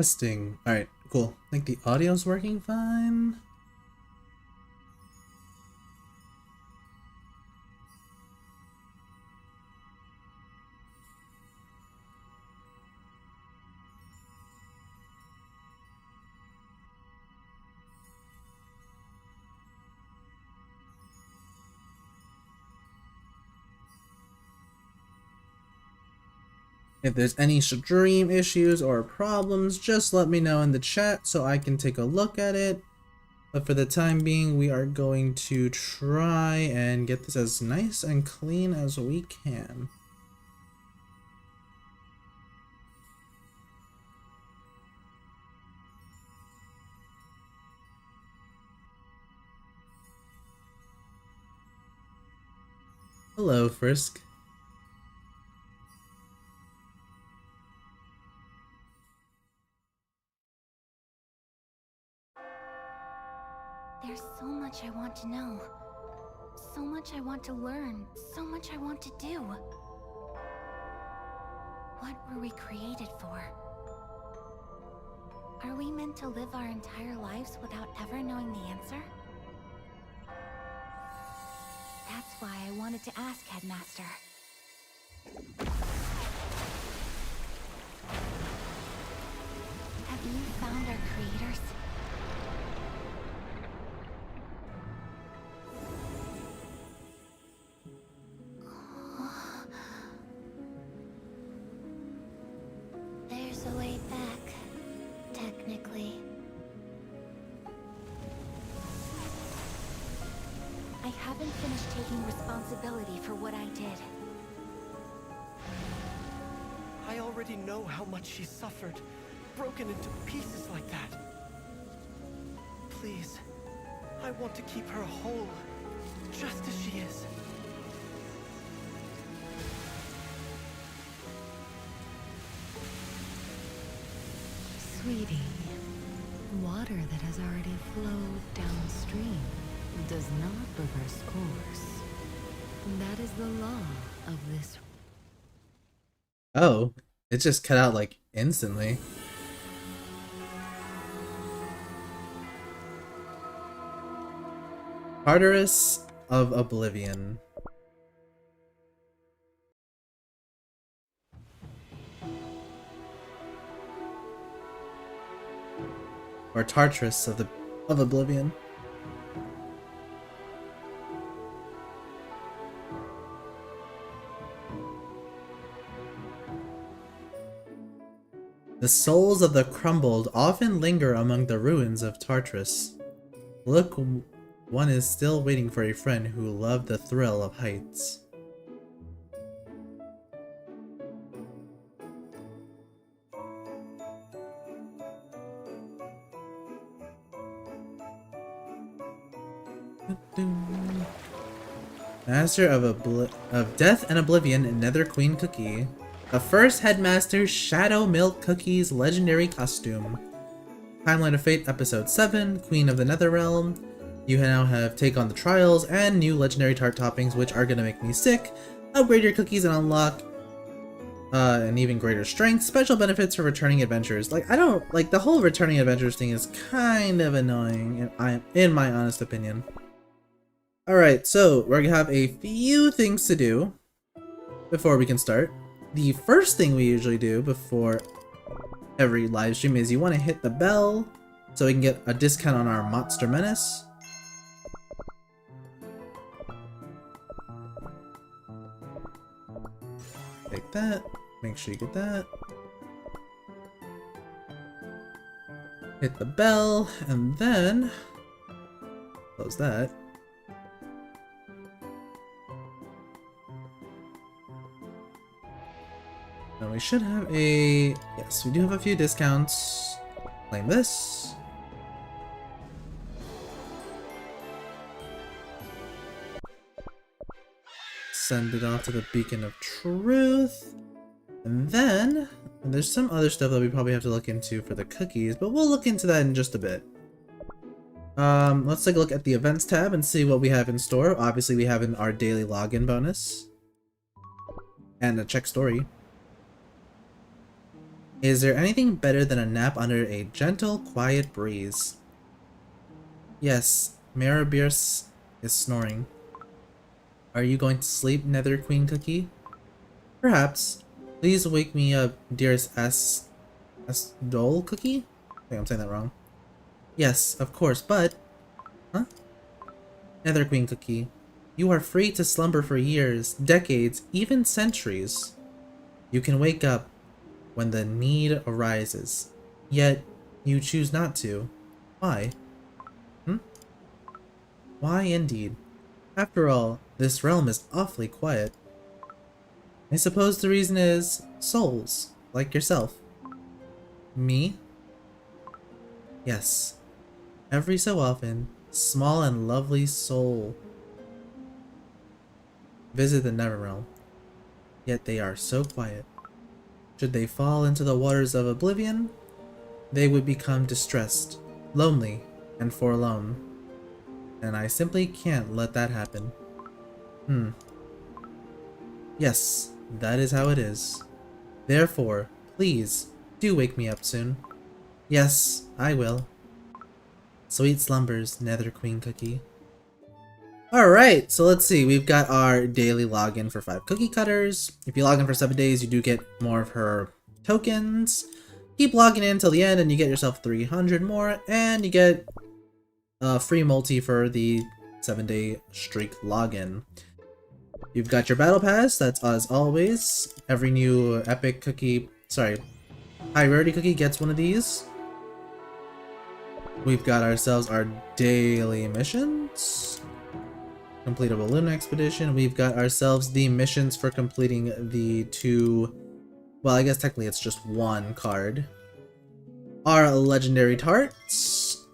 Testing. Alright, cool. I think the audio's working fine. If there's any stream issues or problems, just let me know in the chat so I can take a look at it. But for the time being, we are going to try and get this as nice and clean as we can. Hello, Frisk. There's so much I want to know. So much I want to learn. So much I want to do. What were we created for? Are we meant to live our entire lives without ever knowing the answer? That's why I wanted to ask Headmaster. Have you found our creators? There's a way back, technically. I haven't finished taking responsibility for what I did. I already know how much she suffered, broken into pieces like that. Please, I want to keep her whole, just as she is. Sweetie, water that has already flowed downstream does not reverse course. That is the law of this. Oh, it just cut out like instantly. Tartarus of Oblivion. Or Tartarus of Oblivion. The souls of the crumbled often linger among the ruins of Tartarus. Look, one is still waiting for a friend who loved the thrill of heights. Master of Death and Oblivion and Nether Queen Cookie. The first Headmaster Shadow Milk Cookie's legendary costume. Timeline of Fate Episode 7, Queen of the Nether Realm. You now have Take on the Trials and new legendary tart toppings which are gonna make me sick. Upgrade your cookies and unlock an even greater strength. Special benefits for returning adventures. Like, I don't like the whole returning adventures thing is kind of annoying in my honest opinion. Alright, so we're gonna have a few things to do before we can start. The first thing we usually do before every live stream is you want to hit the bell so we can get a discount on our Monster Menace. Take that. Make sure you get that. Hit the bell, and then close that. And we should have a... Yes, we do have a few discounts. Claim this. Send it off to the Beacon of Truth. And then, there's some other stuff that we probably have to look into for the cookies, but we'll look into that in just a bit. Let's take a look at the events tab and see what we have in store. Obviously, we have our daily login bonus. And a check story. Is there anything better than a nap under a gentle, quiet breeze? Yes, Maribirce is snoring. Are you going to sleep, Nether Queen Cookie? Perhaps. Please wake me up, dearest Dole Cookie? I think I'm saying that wrong. Yes, of course, but... Huh? Nether Queen Cookie, you are free to slumber for years, decades, even centuries. You can wake up when the need arises. Yet, you choose not to. Why? Why indeed? After all, this realm is awfully quiet. I suppose the reason is souls, like yourself. Me? Yes. Every so often, small and lovely soul visit the Netherrealm. Yet they are so quiet. Should they fall into the waters of oblivion, they would become distressed, lonely, and forlorn. And I simply can't let that happen. Yes, that is how it is. Therefore, please, do wake me up soon. Yes, I will. Sweet slumbers, Nether Queen Cookie. Alright, so let's see. We've got our daily login for 5 cookie cutters. If you log in for 7 days, you do get more of her tokens. Keep logging in until the end and you get yourself 300 more, and you get a free multi for the 7-day streak login. You've got your battle pass, that's as always. Every new epic cookie, high rarity cookie gets one of these. We've got ourselves our daily missions. Complete a balloon expedition. We've got ourselves the missions for completing the 2, well, I guess technically it's just 1 card. Our legendary tarts.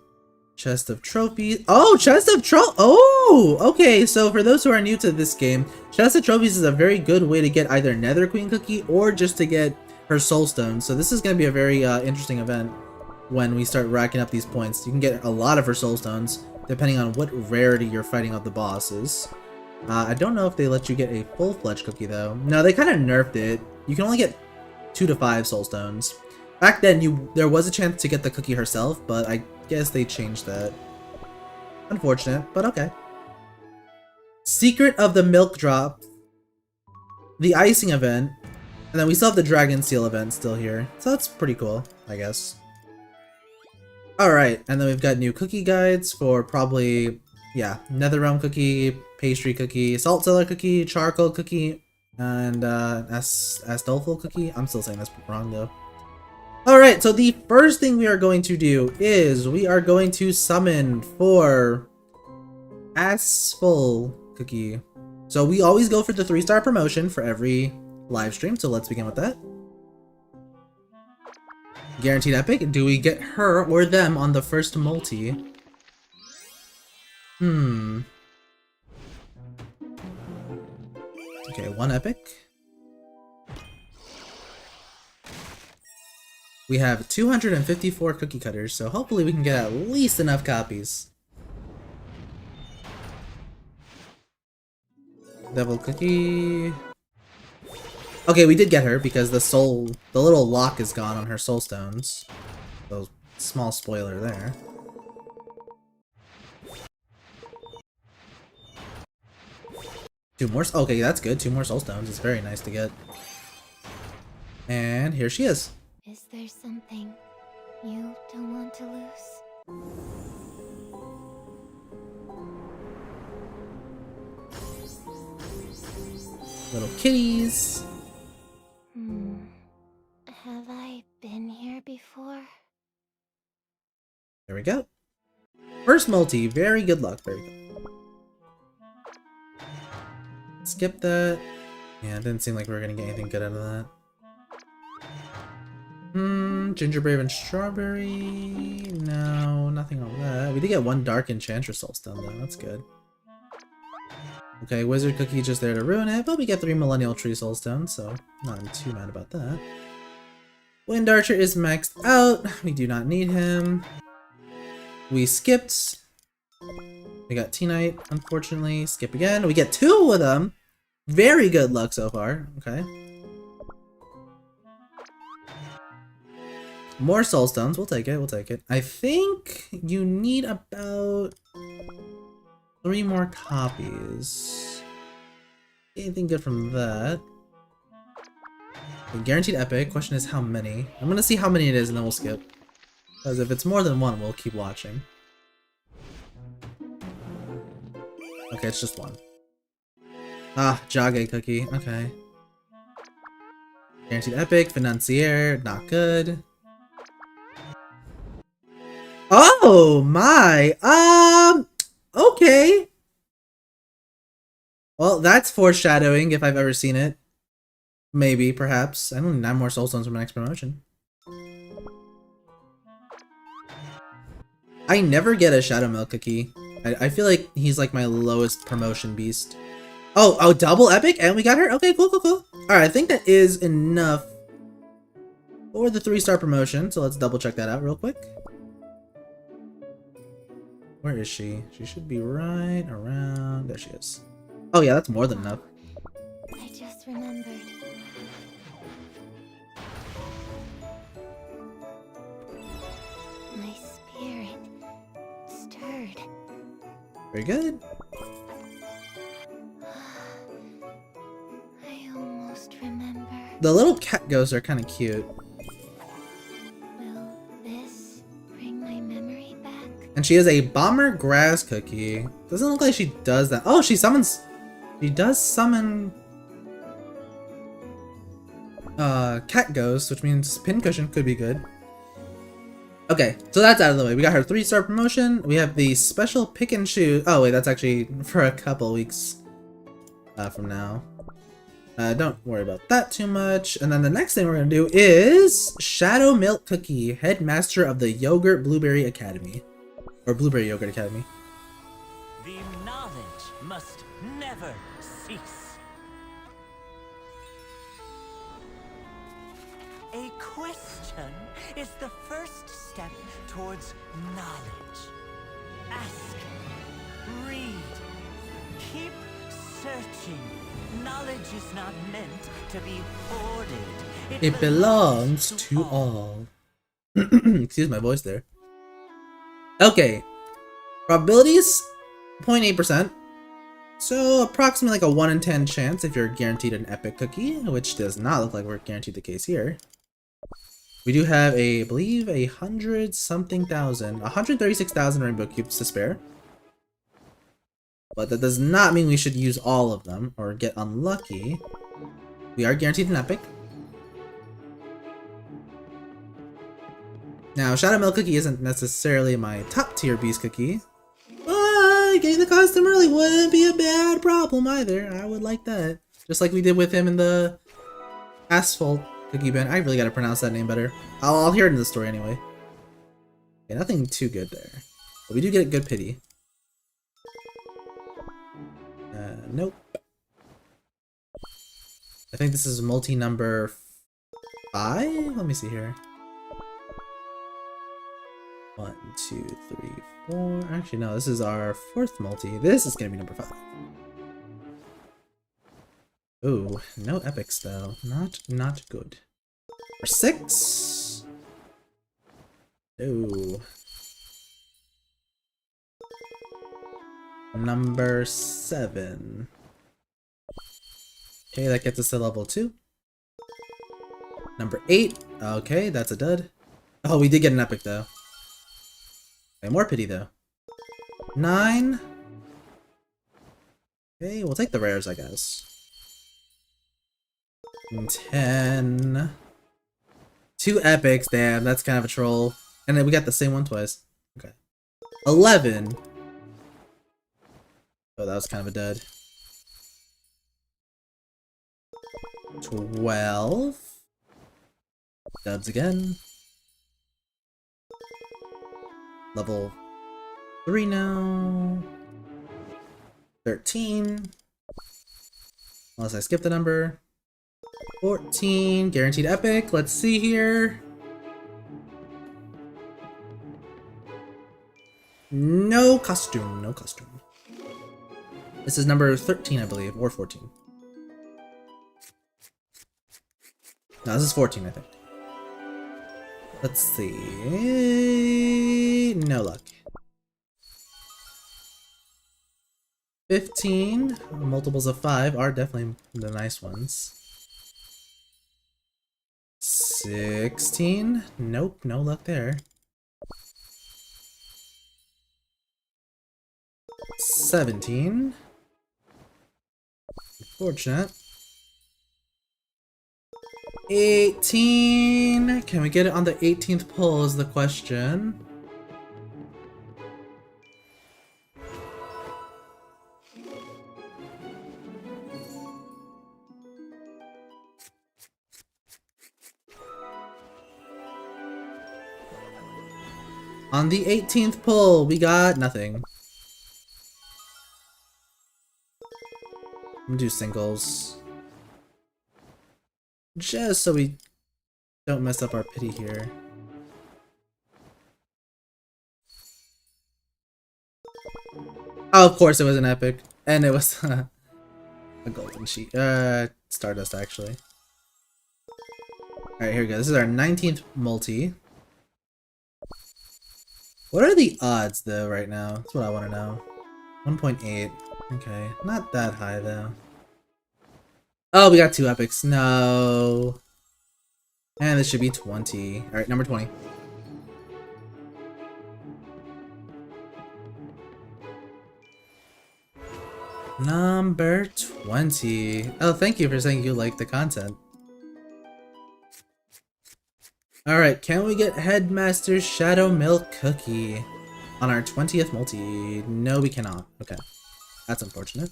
Chest of trophies. Oh, chest of oh, okay. So for those who are new to this game, chest of trophies is a very good way to get either Nether Queen Cookie or just to get her soul stone. So this is going to be a very interesting event when we start racking up these points. You can get a lot of her soul stones depending on what rarity you're fighting out the bosses. I don't know if they let you get a full-fledged cookie though. No, they kind of nerfed it. You can only get 2 to 5 soul stones. Back then, there was a chance to get the cookie herself, but I guess they changed that. Unfortunate, but okay. Secret of the Milk Drop, the icing event, and then we still have the Dragon Seal event still here. So that's pretty cool, I guess. Alright, and then we've got new cookie guides for probably, yeah, Netherrealm cookie, pastry cookie, salt cellar cookie, charcoal cookie, and Astolfo cookie. I'm still saying this wrong though. Alright, so the first thing we are going to do is we are going to summon for Asphul cookie. So we always go for the 3-star promotion for every live stream, so let's begin with that. Guaranteed epic. Do we get her or them on the first multi? Okay, 1 epic. We have 254 cookie cutters, so hopefully we can get at least enough copies. Devil cookie. Okay, we did get her because the little lock is gone on her soul stones. So, small spoiler there. Two more. Okay, that's good. 2 more soul stones. It's very nice to get. And here she is. Is there something you don't want to lose? Little kitties. Have I been here before? There we go. First multi. Very good luck. Very good. Skip that. Yeah, it didn't seem like we were gonna get anything good out of that. Gingerbrave and Strawberry. No, nothing on that. We did get 1 Dark Enchantress Soulstone though. That's good. Okay, Wizard Cookie just there to ruin it, but we get 3 Millennial Tree Soulstones, so not too mad about that. Wind Archer is maxed out. We do not need him. We skipped. We got T-Knight, unfortunately. Skip again. We get 2 of them. Very good luck so far. Okay. More soul stones. We'll take it. We'll take it. I think you need about 3 more copies. Anything good from that? Guaranteed epic. Question is how many? I'm gonna see how many it is and then we'll skip. Because if it's more than one, we'll keep watching. Okay, it's just one. Ah, Jage cookie. Okay. Guaranteed epic. Financier. Not good. Oh my! Okay. Well, that's foreshadowing if I've ever seen it. Maybe, perhaps. I don't need 9 more soul stones for my next promotion. I never get a Shadow Milk cookie. I feel like he's like my lowest promotion beast. Oh, double epic? And we got her? Okay, cool. Alright, I think that is enough for the 3-star promotion. So let's double check that out real quick. Where is she? She should be right around... There she is. Oh yeah, that's more than enough. I just remembered. My spirit stirred. Very good. I almost remember. The little cat ghosts are kind of cute. Will this bring my memory back? And she is a bomber grass cookie. Doesn't look like she does that. Oh, she summons... She does summon... cat ghost, which means pincushion could be good. Okay, so that's out of the way. We got her 3-star promotion. We have the special pick and choose. Oh wait, that's actually for a couple weeks from now. Don't worry about that too much. And then the next thing we're gonna do is Shadow Milk Cookie, headmaster of the Yogurt Blueberry Academy, or Blueberry Yogurt Academy. The knowledge must never cease. A question is the first step towards knowledge. Ask, read, keep searching. Knowledge is not meant to be hoarded. It belongs to all. Excuse my voice there. Okay. Probabilities 0.8%. So approximately like a 1 in 10 chance if you're guaranteed an epic cookie, which does not look like we're guaranteed the case here. We do have I believe 136,000 rainbow cubes to spare. But that does not mean we should use all of them or get unlucky. We are guaranteed an epic. Now, Shadow Milk Cookie isn't necessarily my top tier beast cookie. But getting the costume early wouldn't be a bad problem either. I would like that. Just like we did with him in the Asphalt Cookie bin. I really gotta pronounce that name better. I'll hear it in the story anyway. Okay, nothing too good there. But we do get a good pity. Nope. I think this is multi number 5? Let me see here. 1, 2, 3, 4. Actually, no, this is our 4th multi. This is gonna be number 5. Ooh, no epics though. Not good. Number 6. Ooh. Number 7. Okay, that gets us to level 2. Number 8. Okay, that's a dud. Oh, we did get an epic though. Okay, more pity though. 9. Okay, we'll take the rares, I guess. 10. 2 epics, damn, that's kind of a troll. And then we got the same one twice. Okay. 11. Oh, that was kind of a dud. 12. Dubs again. Level 3 now. 13. Unless I skip the number. 14. Guaranteed epic. Let's see here. No costume. No costume. This is number 13, I believe, or 14. No, this is 14, I think. Let's see. No luck. 15. Multiples of 5 are definitely the nice ones. 16. Nope, no luck there. 17. Unfortunate. 18. Can we get it on the 18th pull is the question. On the 18th pull, we got nothing. I'm gonna do singles. Just so we don't mess up our pity here. Oh, of course it was an epic. And it was a golden sheet. Stardust actually. Alright, here we go. This is our 19th multi. What are the odds though right now? That's what I want to know. 1.8. Okay, not that high though. Oh, we got 2 epics. No. And this should be 20. Alright, number 20. Number 20. Oh, thank you for saying you like the content. Alright, can we get Headmaster's Shadow Milk Cookie on our 20th multi? No, we cannot. Okay. That's unfortunate.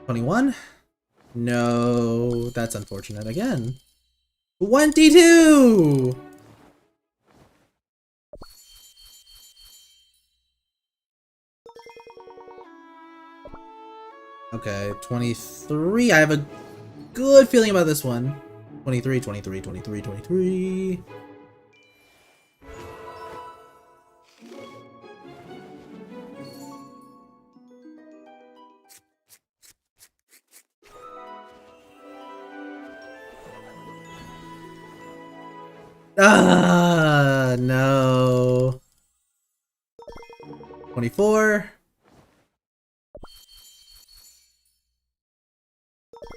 21? No, that's unfortunate again. 22! Okay, 23. I have a good feeling about this one. 23, 23, 23, 23. Ah, no. 24.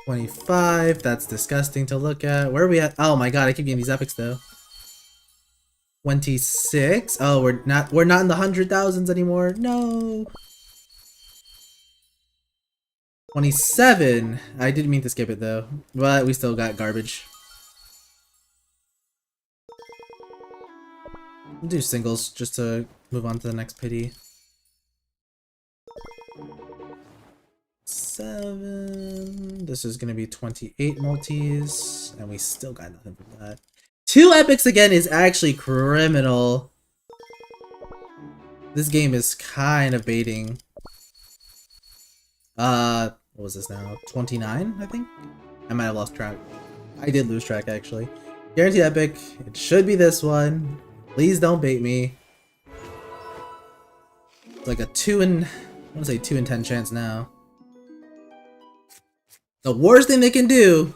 25. That's disgusting to look at. Where are we at? Oh my god, I keep getting these epics though. 26. Oh, we're not in the 100,000s anymore. No. 27. I didn't mean to skip it though, but we still got garbage. We'll do singles just to move on to the next pity. 7. This is gonna be 28 multis, and we still got nothing from that. 2 epics again is actually criminal. This game is kind of baiting. What was this now? 29, I think? I might have lost track. I did lose track actually. Guaranteed epic. It should be this one. Please don't bait me. It's like a 2 in... I want to say 2 in 10 chance now. The worst thing they can do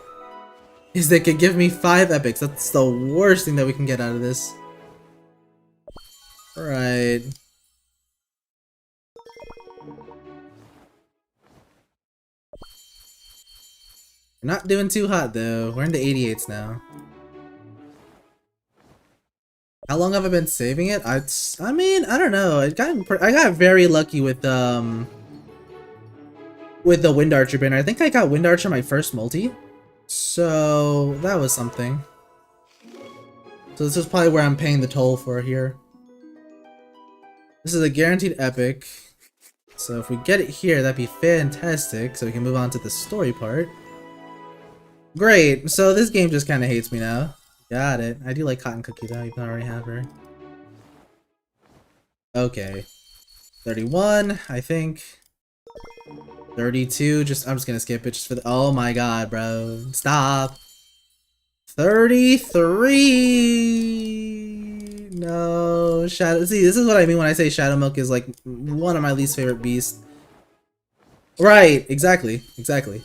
is they could give me 5 epics. That's the worst thing that we can get out of this. Alright. We're not doing too hot though. We're into 88s now. How long have I been saving it? I mean, I don't know. I got very lucky with the Wind Archer banner. I think I got Wind Archer my first multi. So that was something. So this is probably where I'm paying the toll for here. This is a guaranteed epic. So if we get it here, that'd be fantastic. So we can move on to the story part. Great. So this game just kind of hates me now. Got it. I do like Cotton Cookie though, even though I already have her. Okay. 31, I think. 32, I'm just gonna skip it just for the— oh my god, bro. Stop. 33! No, Shadow— see, this is what I mean when I say Shadow Milk is like one of my least favorite beasts. Right, exactly, exactly.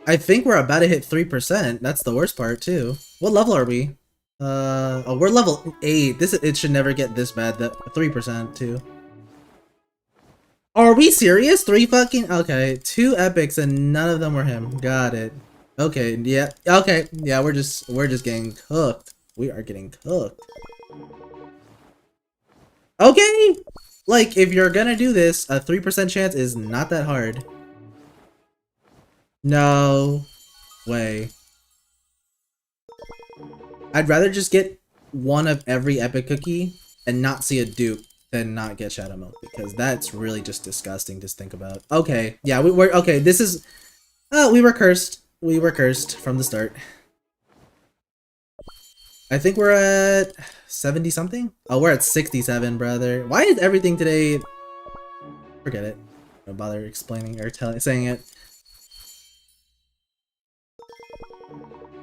I think we're about to hit 3%. That's the worst part too. What level are we? Oh, we're level 8. It should never get this bad. The 3% too. Are we serious? 3 fucking okay. 2 epics and none of them were him. Got it. Okay, yeah. Okay, yeah, we're just getting cooked. We are getting cooked. Okay! Like, if you're gonna do this, a 3% chance is not that hard. No way. I'd rather just get one of every epic cookie and not see a dupe than not get Shadow Milk, because that's really just disgusting to think about. Okay, yeah, we're okay, this is... we were cursed. We were cursed from the start. I think we're at 70 something? Oh, we're at 67, brother. Why is everything today... Forget it. Don't bother explaining or saying it.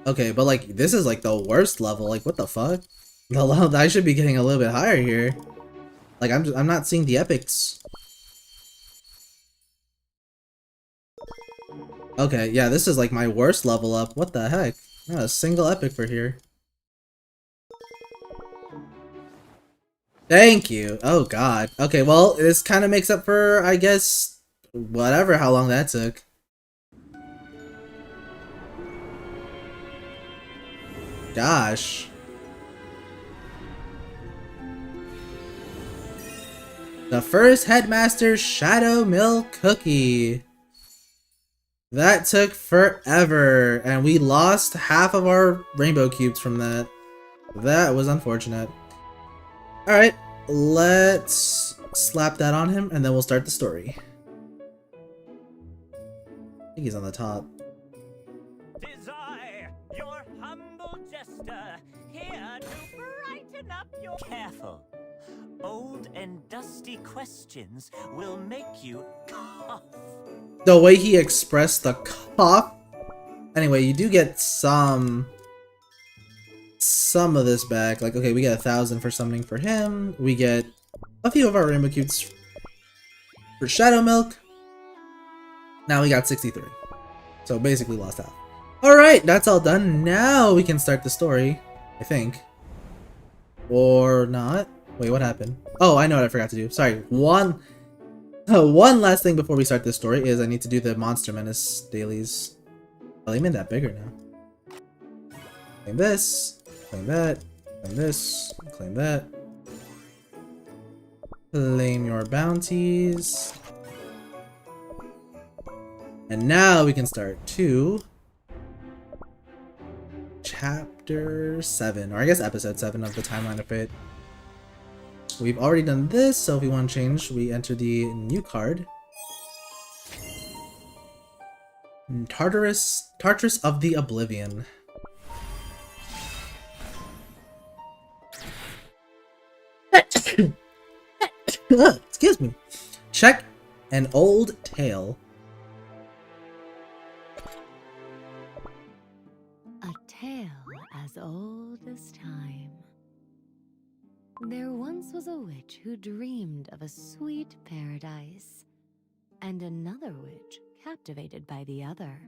Okay, but like, this is like the worst level. Like, what the fuck? The level I should be getting a little bit higher here. Like, I'm not seeing the epics. Okay, yeah, this is like my worst level up. What the heck? Not a single epic for here. Thank you. Oh god. Okay, well, this kind of makes up for, I guess, whatever, how long that took. Gosh. The first Headmaster's Shadow Milk Cookie. That took forever, and we lost half of our rainbow cubes from that. That was unfortunate. Alright, let's slap that on him, and then we'll start the story. I think he's on the top. Tis I, your humble jester, here to brighten up your... Careful. Old and dusty questions will make you cough. The way he expressed the cough. Anyway, you do get some of this back. Like, okay, we get 1,000 for summoning for him. We get a few of our rainbow cubes for Shadow Milk. Now we got 63. So basically lost half. Alright, that's all done. Now we can start the story, I think. Or not. Wait, what happened? Oh, I know what I forgot to do. Sorry, one last thing before we start this story is I need to do the Monster Menace dailies. Oh, they made that bigger now. Claim this, claim that, claim this, claim that. Claim your bounties. And now we can start Chapter 7, or I guess Episode 7 of the Timeline of Fate. We've already done this, so if we want to change, we enter the new card. Tartarus of the Oblivion. Excuse me. Check an old tale. A tale as old as time. There once was a witch who dreamed of a sweet paradise, and another witch captivated by the other.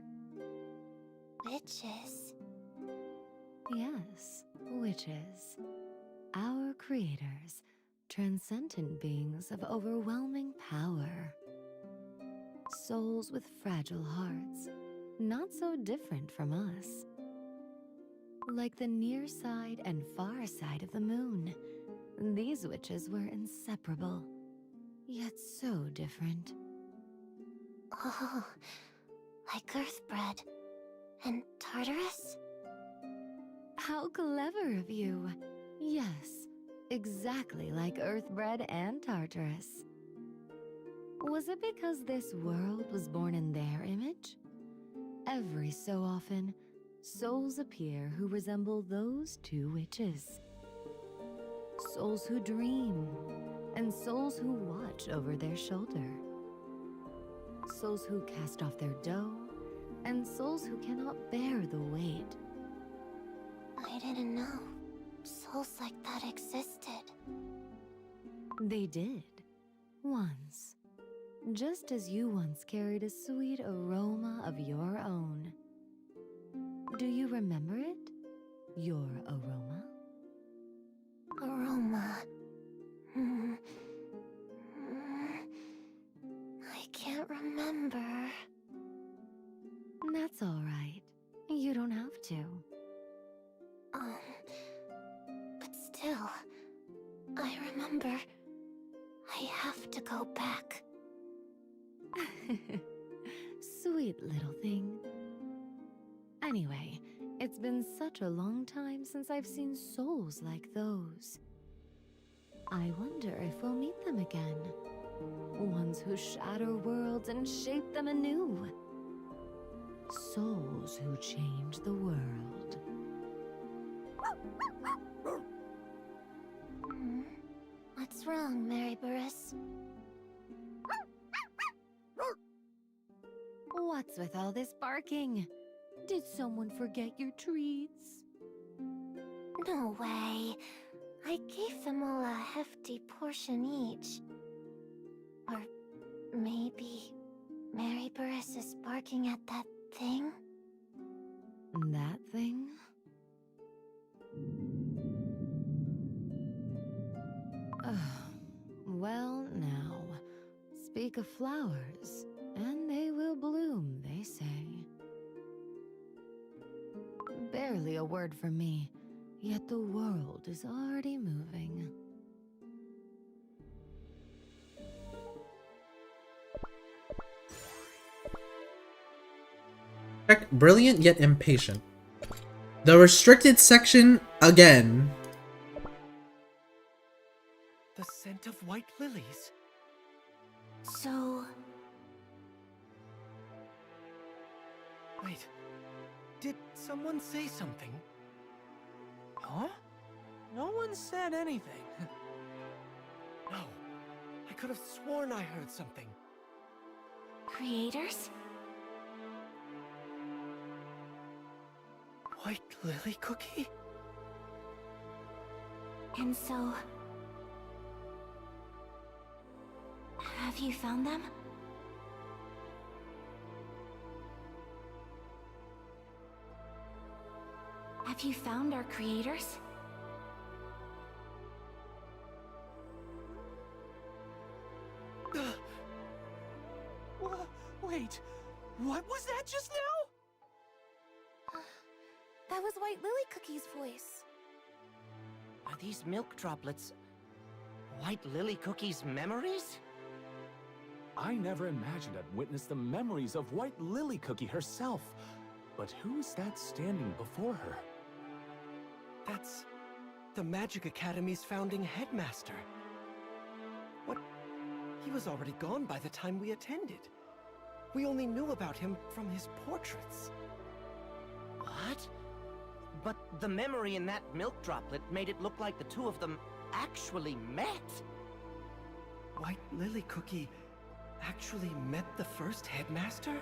Witches. Yes, witches. Our creators, transcendent beings of overwhelming power. Souls with fragile hearts, not so different from us. Like the near side and far side of the moon, these witches were inseparable, yet so different. Oh, like Earthbread and Tartarus? How clever of you! Yes, exactly like Earthbread and Tartarus. Was it because this world was born in their image? Every so often, souls appear who resemble those two witches. Souls who dream, and souls who watch over their shoulder. Souls who cast off their dough, and souls who cannot bear the weight. I didn't know souls like that existed. They did, once. Just as you once carried a sweet aroma of your own. Do you remember it? Your aroma? Aroma. I can't remember. That's all right. You don't have to. But still, I remember. I have to go back. Sweet little thing. Anyway, it's been such a long time since I've seen souls like those. I wonder if we'll meet them again. Ones who shatter worlds and shape them anew. Souls who change the world. What's wrong, Mary Burris? What's with all this barking? Did someone forget your treats? No way. I gave them all a hefty portion each. Or maybe Mary Burris is barking at that thing? That thing? Well, now, speak of flowers, and they will bloom, they say. Barely a word from me, yet the world is already moving. Check brilliant yet impatient. The restricted section again. The scent of white lilies. So, Wait, did someone say something? Huh? No one said anything. No, I could have sworn I heard something. creators? White lily cookie? And so... have you found them? Have you found our creators? Wait, what was that just now? That was White Lily Cookie's voice. Are these milk droplets White Lily Cookie's memories? I never imagined I'd witness the memories of White Lily Cookie herself. But who's that standing before her? That's the Magic Academy's founding headmaster. What? He was already gone by the time we attended. We only knew about him from his portraits. What? But the memory in that milk droplet made it look like the two of them actually met. White Lily Cookie actually met the first headmaster?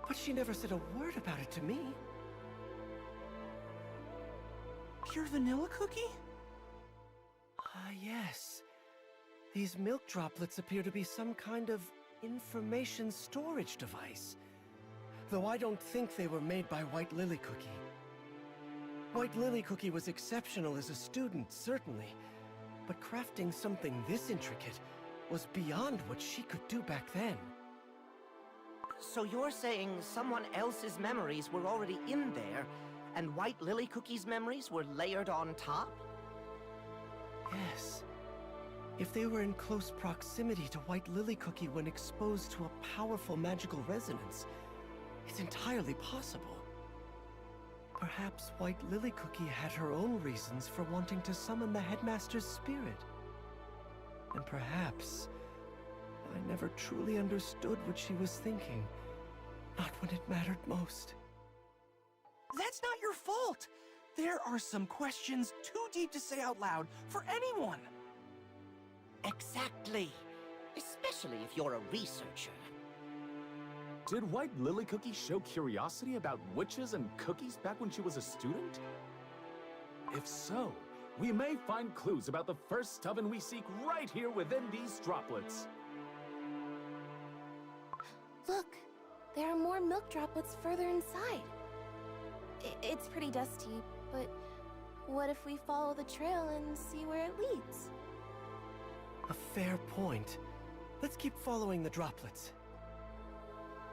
But she never said a word about it to me. Pure vanilla cookie? Ah, yes. These milk droplets appear to be some kind of information storage device. Though I don't think they were made by White Lily Cookie. White Lily Cookie was exceptional as a student, certainly. But crafting something this intricate was beyond what she could do back then. So you're saying someone else's memories were already in there, and White Lily Cookie's memories were layered on top? Yes. If they were in close proximity to White Lily Cookie when exposed to a powerful magical resonance, it's entirely possible. Perhaps White Lily Cookie had her own reasons for wanting to summon the headmaster's spirit. And perhaps I never truly understood what she was thinking, not when it mattered most. That's not your fault! There are some questions too deep to say out loud for anyone! Exactly. Especially if you're a researcher. Did White Lily Cookie show curiosity about witches and cookies back when she was a student? If so, we may find clues about the first oven we seek right here within these droplets. Look, there are more milk droplets further inside. It's pretty dusty, but what if we follow the trail and see where it leads? A fair point. Let's keep following the droplets.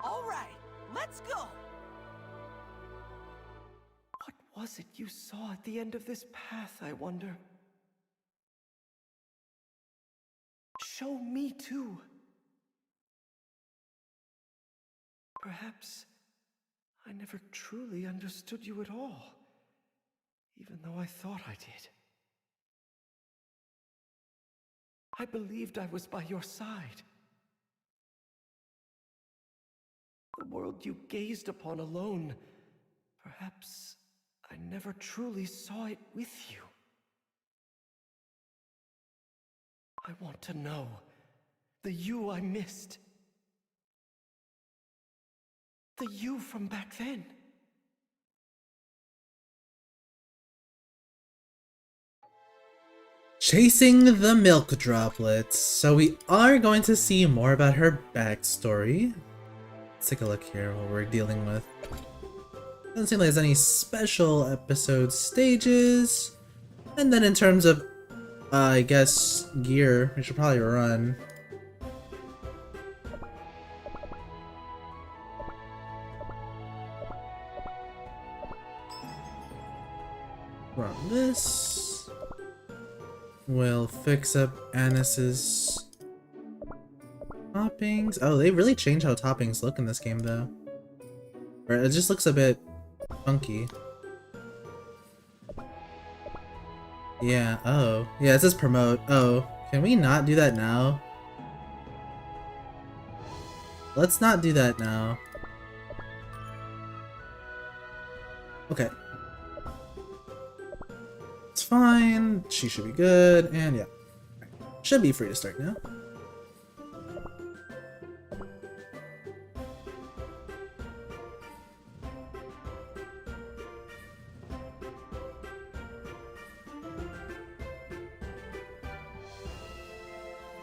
All right, let's go. What was it you saw at the end of this path, I wonder? Show me too. Perhaps I never truly understood you at all, even though I thought I did. I believed I was by your side. The world you gazed upon alone, perhaps I never truly saw it with you. I want to know the you I missed. The you from back then. Chasing the milk droplets. So we are going to see more about her backstory. Let's take a look here what we're dealing with. Doesn't seem like there's any special episode stages. And then in terms of, I guess, gear, we should probably run. Run this. We'll fix up Anis's toppings. Oh, they really changed how toppings look in this game, though. Or it just looks a bit funky. Yeah, oh. Yeah, it says promote. Oh, can we not do that now? Let's not do that now. Okay. It's fine. She should be good. And yeah. Should be free to start now.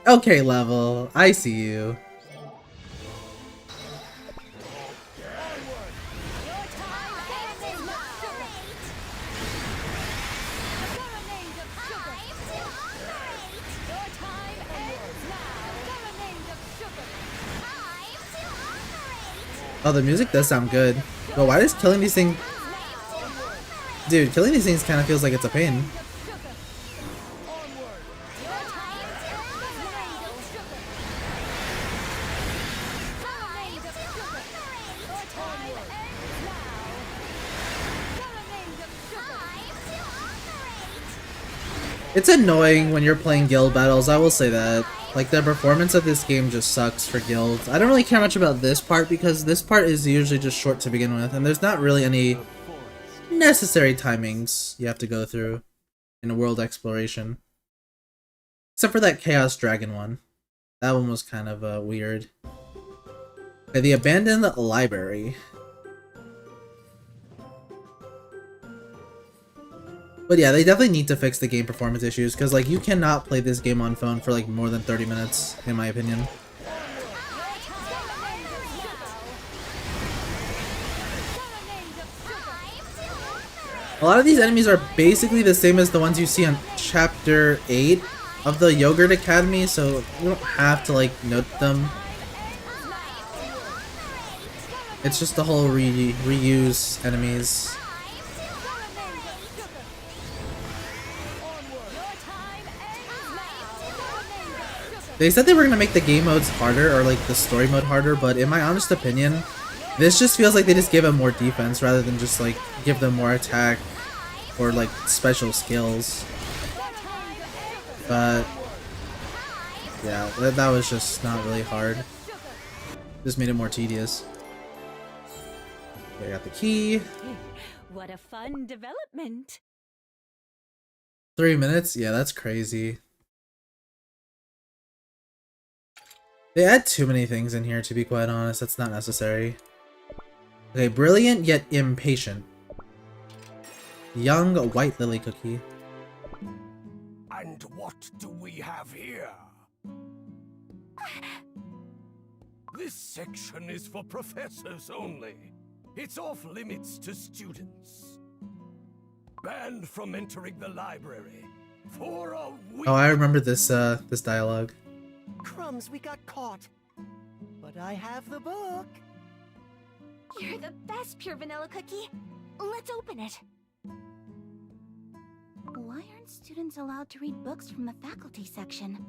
Okay, level. I see you. Oh, the music does sound good. But why does killing these things... Dude, killing these things kind of feels like it's a pain. It's annoying when you're playing guild battles, I will say that. Like, the performance of this game just sucks for guilds. I don't really care much about this part because this part is usually just short to begin with, and there's not really any necessary timings you have to go through in a world exploration. Except for that Chaos Dragon one. That one was kind of weird. Okay, the Abandoned Library. But yeah, they definitely need to fix the game performance issues, because like you cannot play this game on phone for like more than 30 minutes, in my opinion. A lot of these enemies are basically the same as the ones you see on Chapter 8 of the Yogurt Academy, so you don't have to like note them. It's just the whole reuse enemies. They said they were gonna make the game modes harder, or like the story mode harder, but in my honest opinion, this just feels like they just give them more defense rather than just like give them more attack or like special skills. But yeah, that was just not really hard. Just made it more tedious. Okay, I got the key. What a fun development. 3 minutes? Yeah, that's crazy. They add too many things in here, to be quite honest. That's not necessary. Okay, brilliant yet impatient. Young white lily cookie. And what do we have here? This section is for professors only. It's off limits to students. Banned from entering the library for a week. Oh, I remember this this dialogue. Crumbs, we got caught. But I have the book. You're the best, Pure Vanilla Cookie. Let's open it. Why aren't students allowed to read books from the faculty section?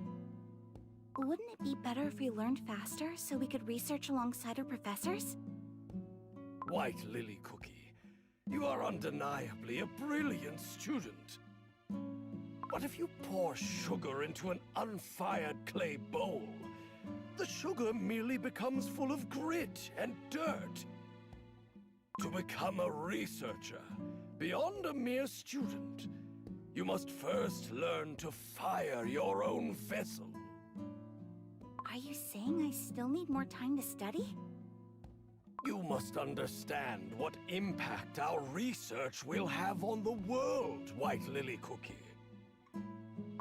Wouldn't it be better if we learned faster so we could research alongside our professors? White Lily Cookie, you are undeniably a brilliant student. But if you pour sugar into an unfired clay bowl, the sugar merely becomes full of grit and dirt. To become a researcher, beyond a mere student, you must first learn to fire your own vessel. Are you saying I still need more time to study? You must understand what impact our research will have on the world, White Lily Cookie.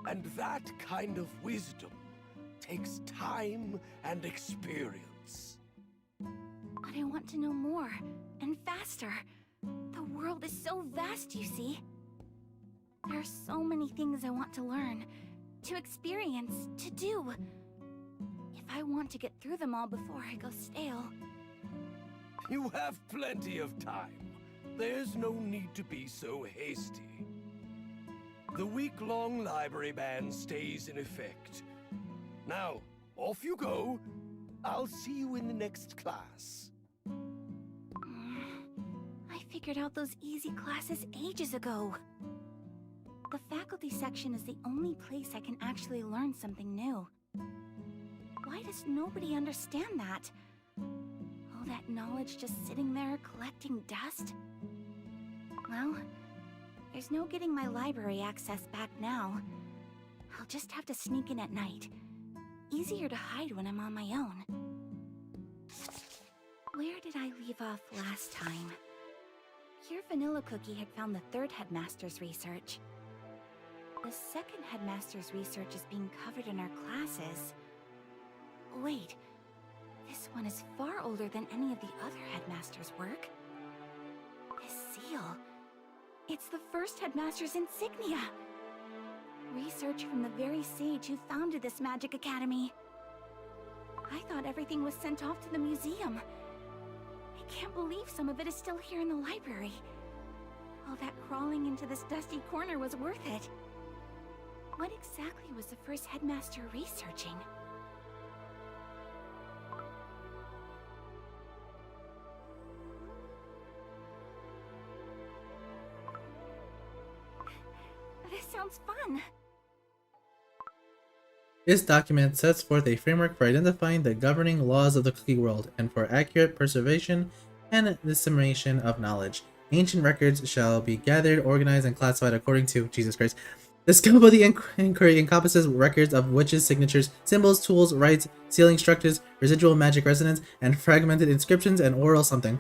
And that kind of wisdom takes time and experience. But I want to know more, and faster. The world is so vast, you see. There are so many things I want to learn, to experience, to do. If I want to get through them all before I go stale... You have plenty of time. There's no need to be so hasty. The week-long library ban stays in effect. Now, off you go. I'll see you in the next class. I figured out those easy classes ages ago. The faculty section is the only place I can actually learn something new. Why does nobody understand that? All that knowledge just sitting there collecting dust? Well, there's no getting my library access back now. I'll just have to sneak in at night. Easier to hide when I'm on my own. Where did I leave off last time? Pure Vanilla Cookie had found the third headmaster's research. The second headmaster's research is being covered in our classes. Wait, this one is far older than any of the other headmaster's work. This seal, it's the first headmaster's insignia. Research from the very sage who founded this magic academy. I thought everything was sent off to the museum. I can't believe some of it is still here in the library. All that crawling into this dusty corner was worth it. What exactly was the first headmaster researching? This sounds fun. This document sets forth a framework for identifying the governing laws of the cookie world and for accurate preservation and dissemination of knowledge. Ancient records shall be gathered, organized, and classified according to Jesus Christ. The scope of the inquiry encompasses records of witches' signatures, symbols, tools, rites, sealing structures, residual magic resonance, and fragmented inscriptions and oral something.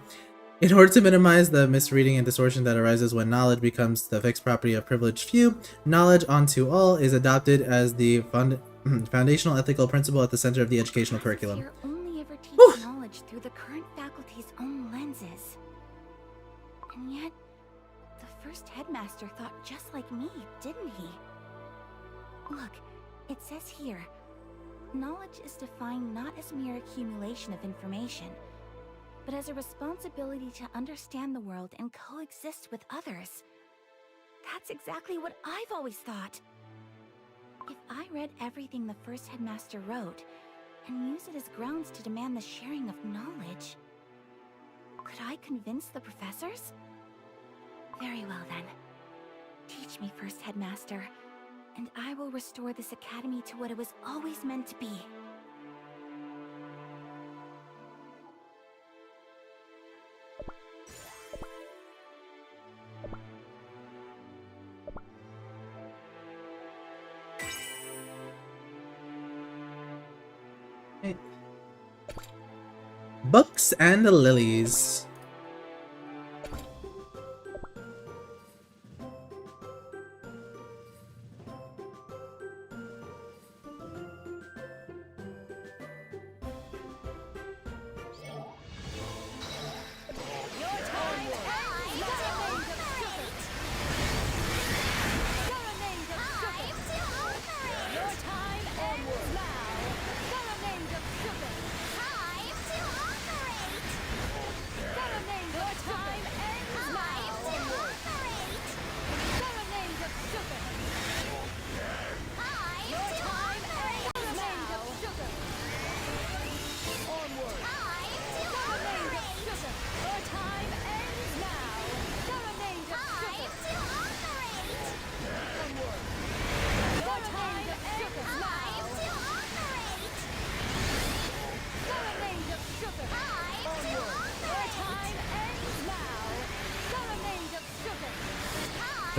In order to minimize the misreading and distortion that arises when knowledge becomes the fixed property of privileged few, knowledge unto all is adopted as the foundational ethical principle at the center of the educational curriculum. You're only ever teaching knowledge through the current faculty's own lenses. And yet, the first headmaster thought just like me, didn't he? Look, it says here, knowledge is defined not as mere accumulation of information, but as a responsibility to understand the world and coexist with others. That's exactly what I've always thought. If I read everything the first headmaster wrote, and use it as grounds to demand the sharing of knowledge, could I convince the professors? Very well then. Teach me, first headmaster, and I will restore this academy to what it was always meant to be. Books and the Lilies.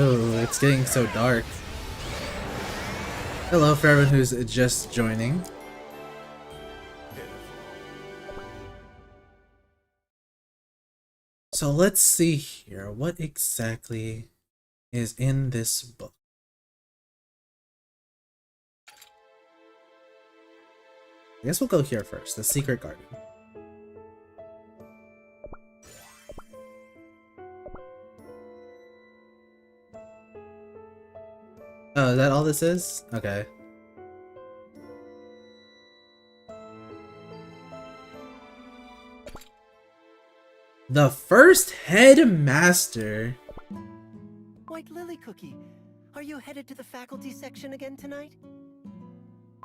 Oh, it's getting so dark. Hello for everyone who's just joining. So let's see here. What exactly is in this book? I guess we'll go here first, the secret garden. Oh, is that all this is? Okay. The first headmaster. White Lily Cookie, are you headed to the faculty section again tonight?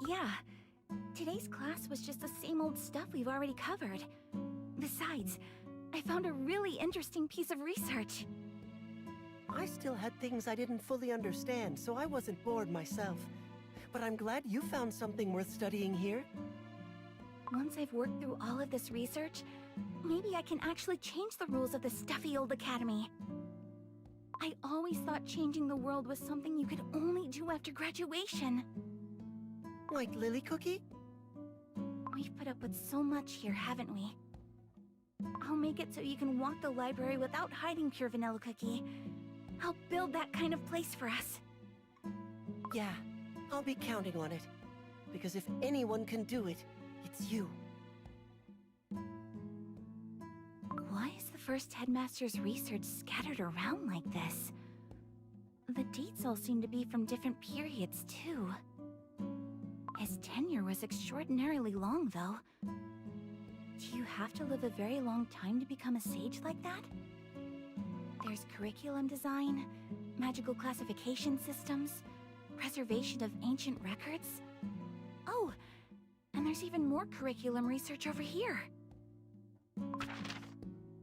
Yeah. Today's class was just the same old stuff we've already covered. Besides, I found a really interesting piece of research. I still had things I didn't fully understand, so I wasn't bored myself. But I'm glad you found something worth studying here. Once I've worked through all of this research, maybe I can actually change the rules of this stuffy old academy. I always thought changing the world was something you could only do after graduation. White Lily Cookie? We've put up with so much here, haven't we? I'll make it so you can walk the library without hiding, Pure Vanilla Cookie. I'll build that kind of place for us. Yeah, I'll be counting on it. Because if anyone can do it, it's you. Why is the first headmaster's research scattered around like this? The dates all seem to be from different periods, too. His tenure was extraordinarily long, though. Do you have to live a very long time to become a sage like that? There's curriculum design, magical classification systems, preservation of ancient records. Oh, and there's even more curriculum research over here.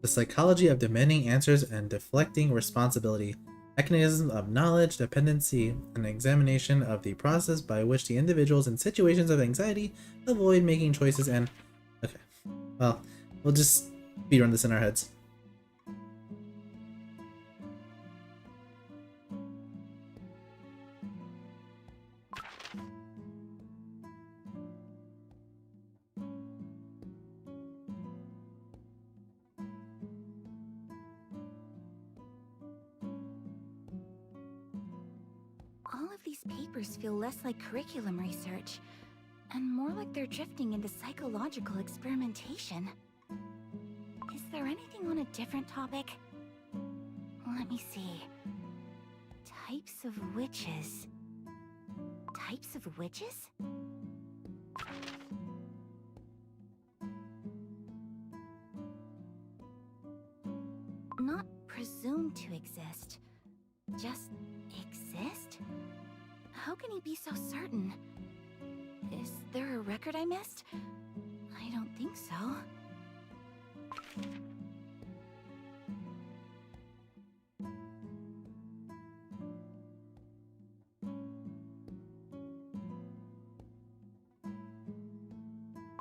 The psychology of demanding answers and deflecting responsibility. Mechanisms of knowledge, dependency, and an examination of the process by which the individuals in situations of anxiety avoid making choices and... Okay, well, we'll just speedrun this in our heads. All of these papers feel less like curriculum research, and more like they're drifting into psychological experimentation. Is there anything on a different topic? Let me see. Types of witches. Types of witches? Not presumed to exist. Just exist? How can he be so certain? Is there a record I missed? I don't think so.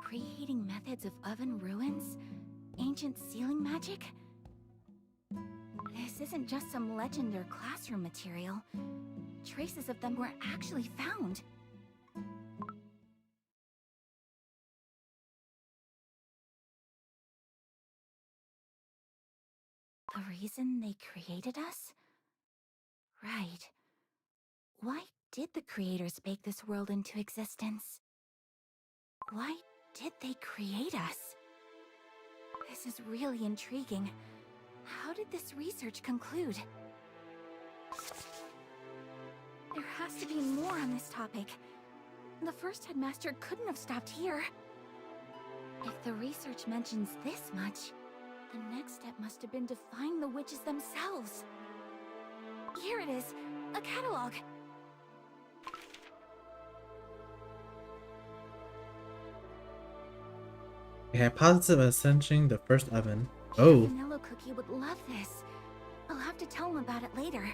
Preheating methods of oven ruins? Ancient sealing magic? This isn't just some legend or classroom material. Traces of them were actually found. The reason they created us? Right. Why did the creators bake this world into existence? Why did they create us? This is really intriguing. How did this research conclude? There has to be more on this topic. The first headmaster couldn't have stopped here. If the research mentions this much, the next step must have been to find the witches themselves. Here it is, a catalog. A hypothesis of ascending the first oven. Oh. Vanilla Cookie would love this. I'll have to tell him about it later.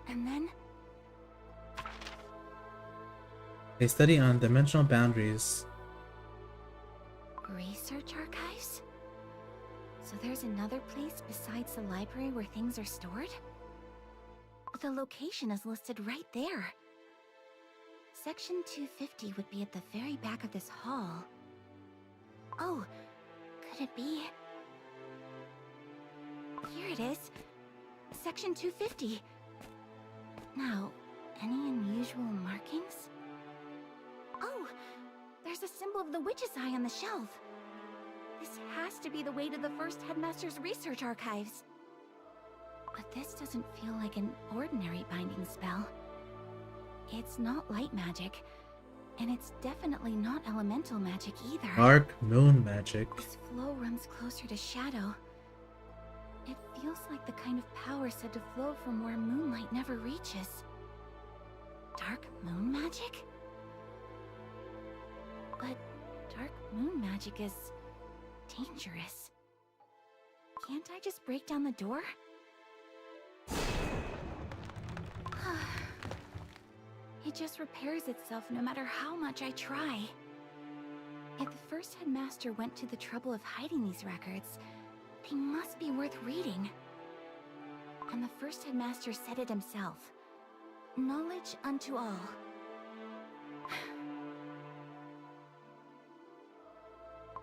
And then... A study on dimensional boundaries. Research archives? So there's another place besides the library where things are stored? The location is listed right there. Section 250 would be at the very back of this hall. Oh, could it be? Here it is. Section 250. Now, any unusual markings? Oh, there's a symbol of the witch's eye on the shelf. This has to be the way to the first headmaster's research archives. But this doesn't feel like an ordinary binding spell. It's not light magic, and it's definitely not elemental magic either. Dark moon magic. This flow runs closer to shadow. It feels like the kind of power said to flow from where moonlight never reaches. Dark moon magic? But dark moon magic is dangerous. Can't I just break down the door? It just repairs itself no matter how much I try. If the first headmaster went to the trouble of hiding these records, they must be worth reading. And the first headmaster said it himself. Knowledge unto all.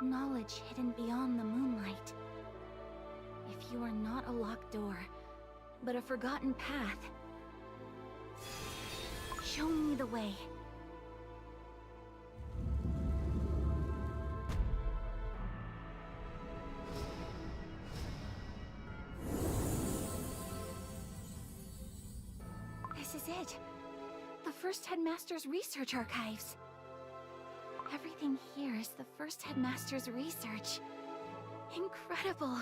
Knowledge hidden beyond the moonlight. If you are not a locked door, but a forgotten path, show me the way. This is it. The first headmaster's research archives. Everything here is the first headmaster's research. Incredible.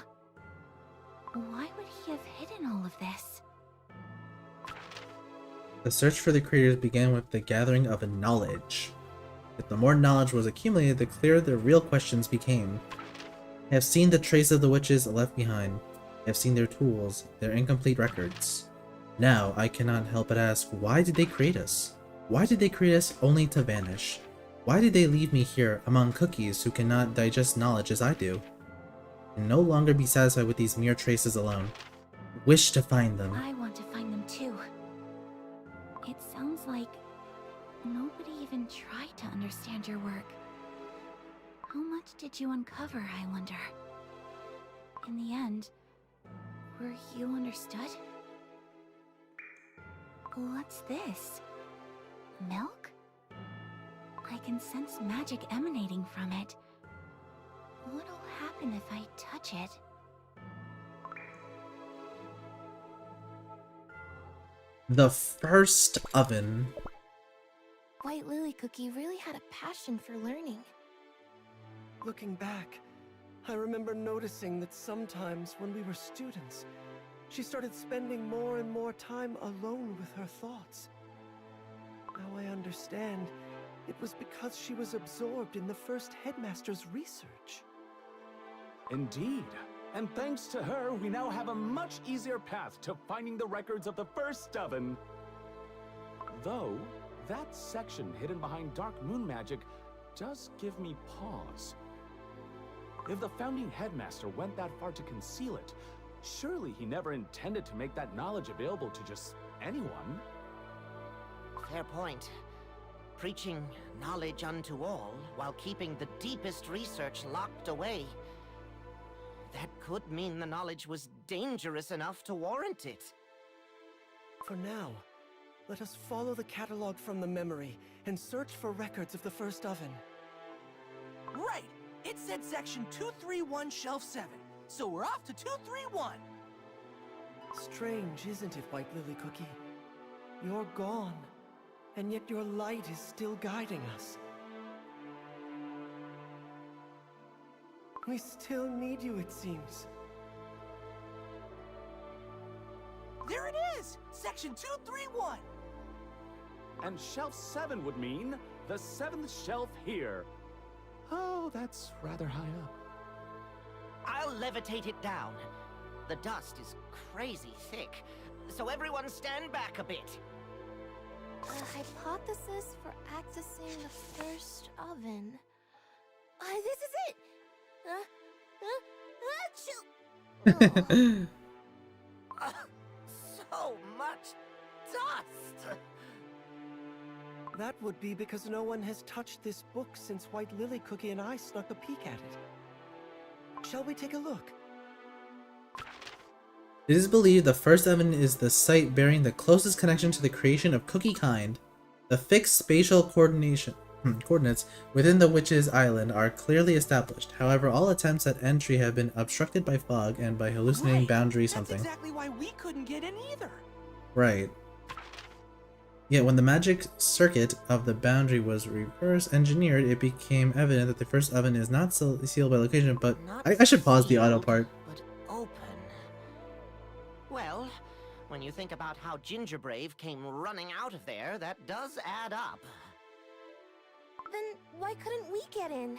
Why would he have hidden all of this? The search for the creators began with the gathering of knowledge. If the more knowledge was accumulated, the clearer the real questions became. I have seen the trace of the witches left behind. I have seen their tools, their incomplete records. Now, I cannot help but ask, why did they create us? Why did they create us only to vanish? Why did they leave me here among cookies who cannot digest knowledge as I do? And no longer be satisfied with these mere traces alone. Wish to find them. I want to find them too. It sounds like nobody even tried to understand your work. How much did you uncover, I wonder? In the end, were you understood? What's this? Milk? I can sense magic emanating from it. What'll happen if I touch it? The first oven. White Lily Cookie really had a passion for learning. Looking back, I remember noticing that sometimes when we were students, she started spending more and more time alone with her thoughts. Now I understand. It was because she was absorbed in the first headmaster's research. Indeed. And thanks to her, we now have a much easier path to finding the records of the first oven. Though, that section hidden behind dark moon magic does give me pause. If the founding headmaster went that far to conceal it, surely he never intended to make that knowledge available to just anyone. Fair point. Preaching knowledge unto all while keeping the deepest research locked away. That could mean the knowledge was dangerous enough to warrant it. For now, let us follow the catalog from the memory and search for records of the first oven. Right! It said section 231, shelf 7. So we're off to 231! Strange, isn't it, White Lily Cookie? You're gone, and yet your light is still guiding us. We still need you, it seems. There it is! Section 231! And shelf 7 would mean the 7th shelf here. Oh, that's rather high up. I'll levitate it down. The dust is crazy thick, so everyone stand back a bit. A hypothesis for accessing the first oven. This is it! So much That would be because no one has touched this book since White Lily Cookie and I snuck a peek at it. Shall we take a look? It is believed the first oven is the site bearing the closest connection to the creation of Cookie Kind. The fixed spatial coordinates within the Witch's Island are clearly established. However, all attempts at entry have been obstructed by fog and by hallucinating boundary something. That's exactly why we couldn't get in either. Right. Yet when the magic circuit of the boundary was reverse engineered, it became evident that the first oven is not sealed by location, but I should pause the auto part. But open. Well, when you think about how Gingerbrave came running out of there, that does add up. Then why couldn't we get in?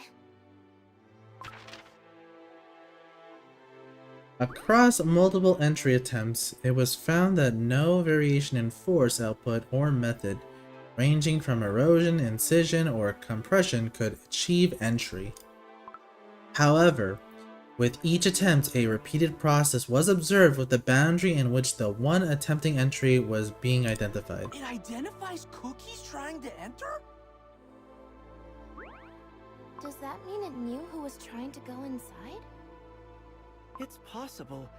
Across multiple entry attempts, it was found that no variation in force output or method, ranging from erosion, incision, or compression, could achieve entry. However, with each attempt, a repeated process was observed with the boundary in which the one attempting entry was being identified. It identifies cookies trying to enter? Does that mean it knew who was trying to go inside? It's possible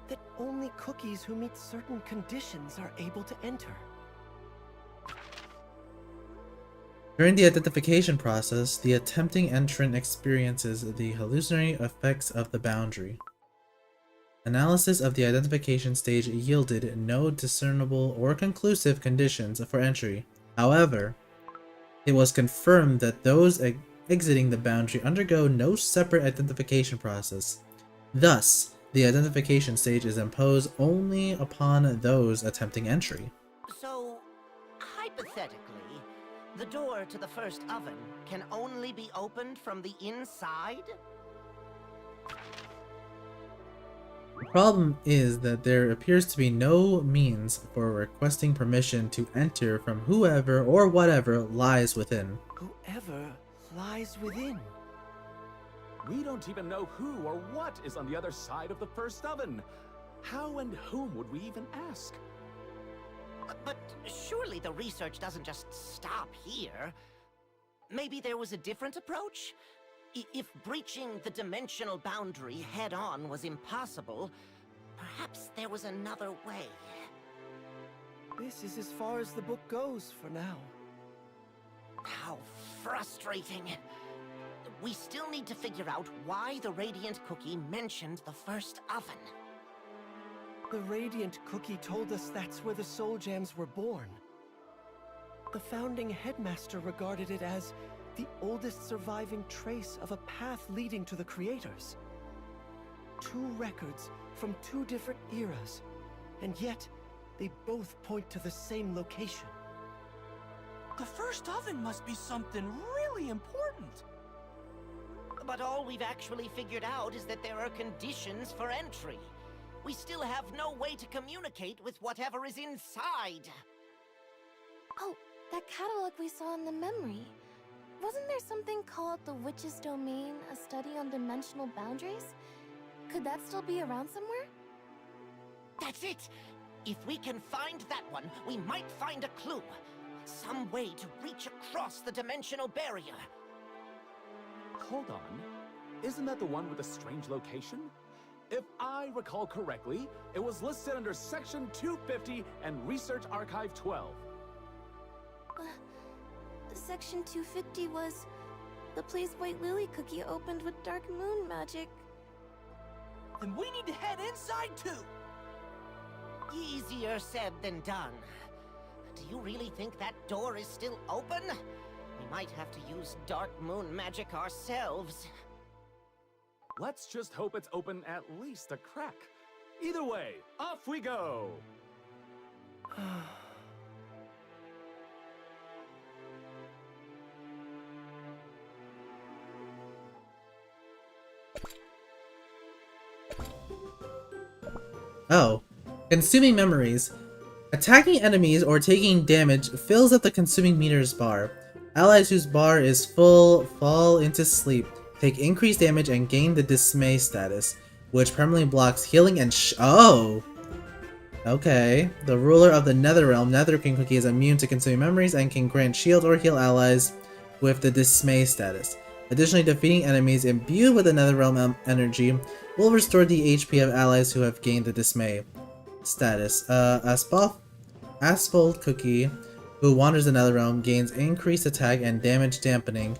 that only cookies who meet certain conditions are able to enter. During the identification process, the attempting entrant experiences the hallucinatory effects of the boundary. Analysis of the identification stage yielded no discernible or conclusive conditions for entry. However, it was confirmed that those exiting the boundary undergo no separate identification process. Thus, the identification stage is imposed only upon those attempting entry. So, hypothetically, the door to the first oven can only be opened from the inside? The problem is that there appears to be no means for requesting permission to enter from whoever or whatever lies within. Whoever lies within. We don't even know who or what is on the other side of the first oven. How and whom would we even ask? But surely the research doesn't just stop here. Maybe there was a different approach? If breaching the dimensional boundary head-on was impossible, perhaps there was another way. This is as far as the book goes for now. How frustrating. We still need to figure out why the Radiant Cookie mentioned the first oven. The Radiant Cookie told us that's where the Soul Gems were born. The founding headmaster regarded it as the oldest surviving trace of a path leading to the creators. 2 records from 2 different eras, and yet they both point to the same location. The first oven must be something really important. But all we've actually figured out is that there are conditions for entry. We still have no way to communicate with whatever is inside. Oh, that catalog we saw in the memory. Wasn't there something called the Witch's Domain, a study on dimensional boundaries? Could that still be around somewhere? That's it! If we can find that one, we might find a clue. Some way to reach across the dimensional barrier. Hold on. Isn't that the one with the strange location? If I recall correctly, it was listed under Section 250 and Research Archive 12. Section 250 was the place White Lily Cookie opened with Dark Moon magic. Then we need to head inside too. Easier said than done. Do you really think that door is still open? We might have to use Dark Moon magic ourselves. Let's just hope it's open at least a crack. Either way, off we go! Oh. Consuming memories. Attacking enemies or taking damage fills up the consuming meters bar. Allies whose bar is full fall into sleep, take increased damage, and gain the dismay status, which permanently blocks healing and oh! Okay. The ruler of the Nether Realm, Nether Queen Cookie, is immune to consuming memories and can grant shield or heal allies with the Dismay status. Additionally, defeating enemies imbued with the Nether Realm energy will restore the HP of allies who have gained the Dismay status. Asphalt Cookie, who wanders the Nether Realm, gains increased attack and damage dampening,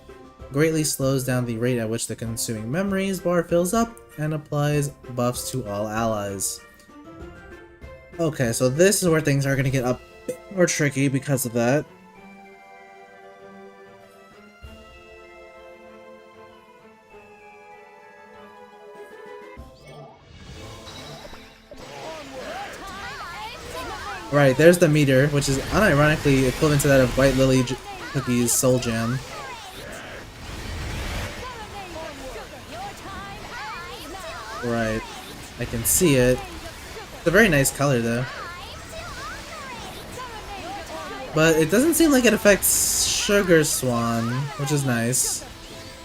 greatly slows down the rate at which the consuming memories bar fills up, and applies buffs to all allies. Okay, so this is where things are gonna get a bit more tricky because of that. Right, there's the meter, which is unironically equivalent to that of White Lily Cookie's Soul Jam. Right, I can see it. It's a very nice color though. But it doesn't seem like it affects Sugar Swan, which is nice.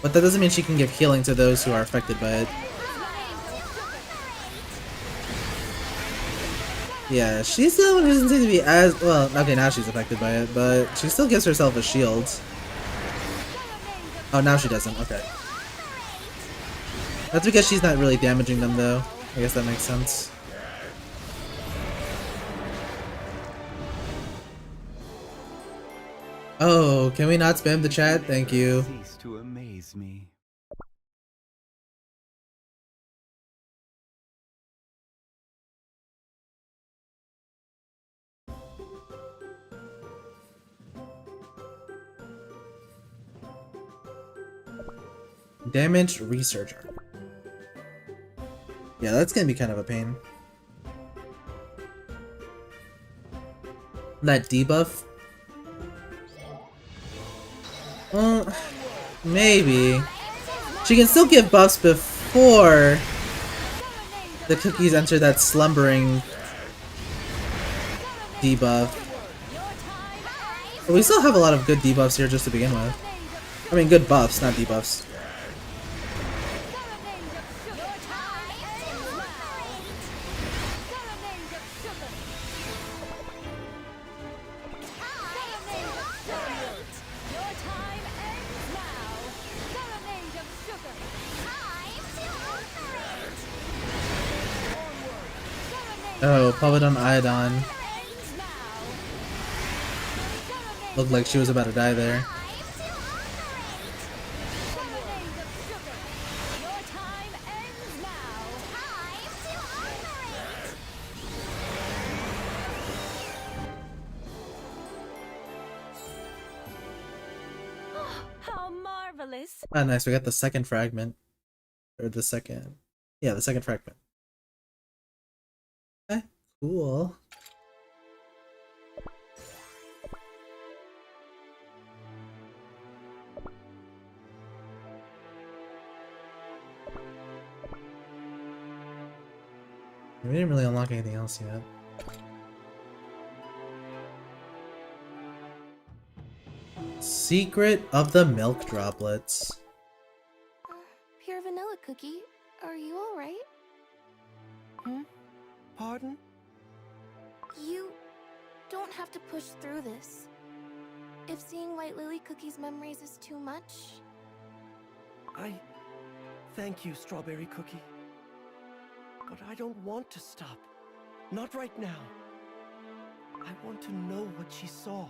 But that doesn't mean she can give healing to those who are affected by it. Yeah, she's the one who doesn't seem to be as well. Okay, now she's affected by it, but she still gives herself a shield. Oh, now she doesn't. Okay. That's because she's not really damaging them, though. I guess that makes sense. Oh, can we not spam the chat? Thank you. Cease to amaze me. Damaged Researcher. Yeah, that's gonna be kind of a pain. That debuff? Well, maybe. She can still give buffs before the cookies enter that slumbering debuff. But we still have a lot of good debuffs here just to begin with. I mean, good buffs, not debuffs. Oh, Pavadon Iodon. Looked like she was about to die there. How marvelous! Ah, nice. We got the second fragment. Or the second... Yeah, the second fragment. Okay, cool. We didn't really unlock anything else yet. Secret of the Milk Droplets. Pure vanilla cookie, are you alright? Pardon? You don't have to push through this. If seeing White Lily Cookie's memories is too much... Thank you, Strawberry Cookie. But I don't want to stop. Not right now. I want to know what she saw.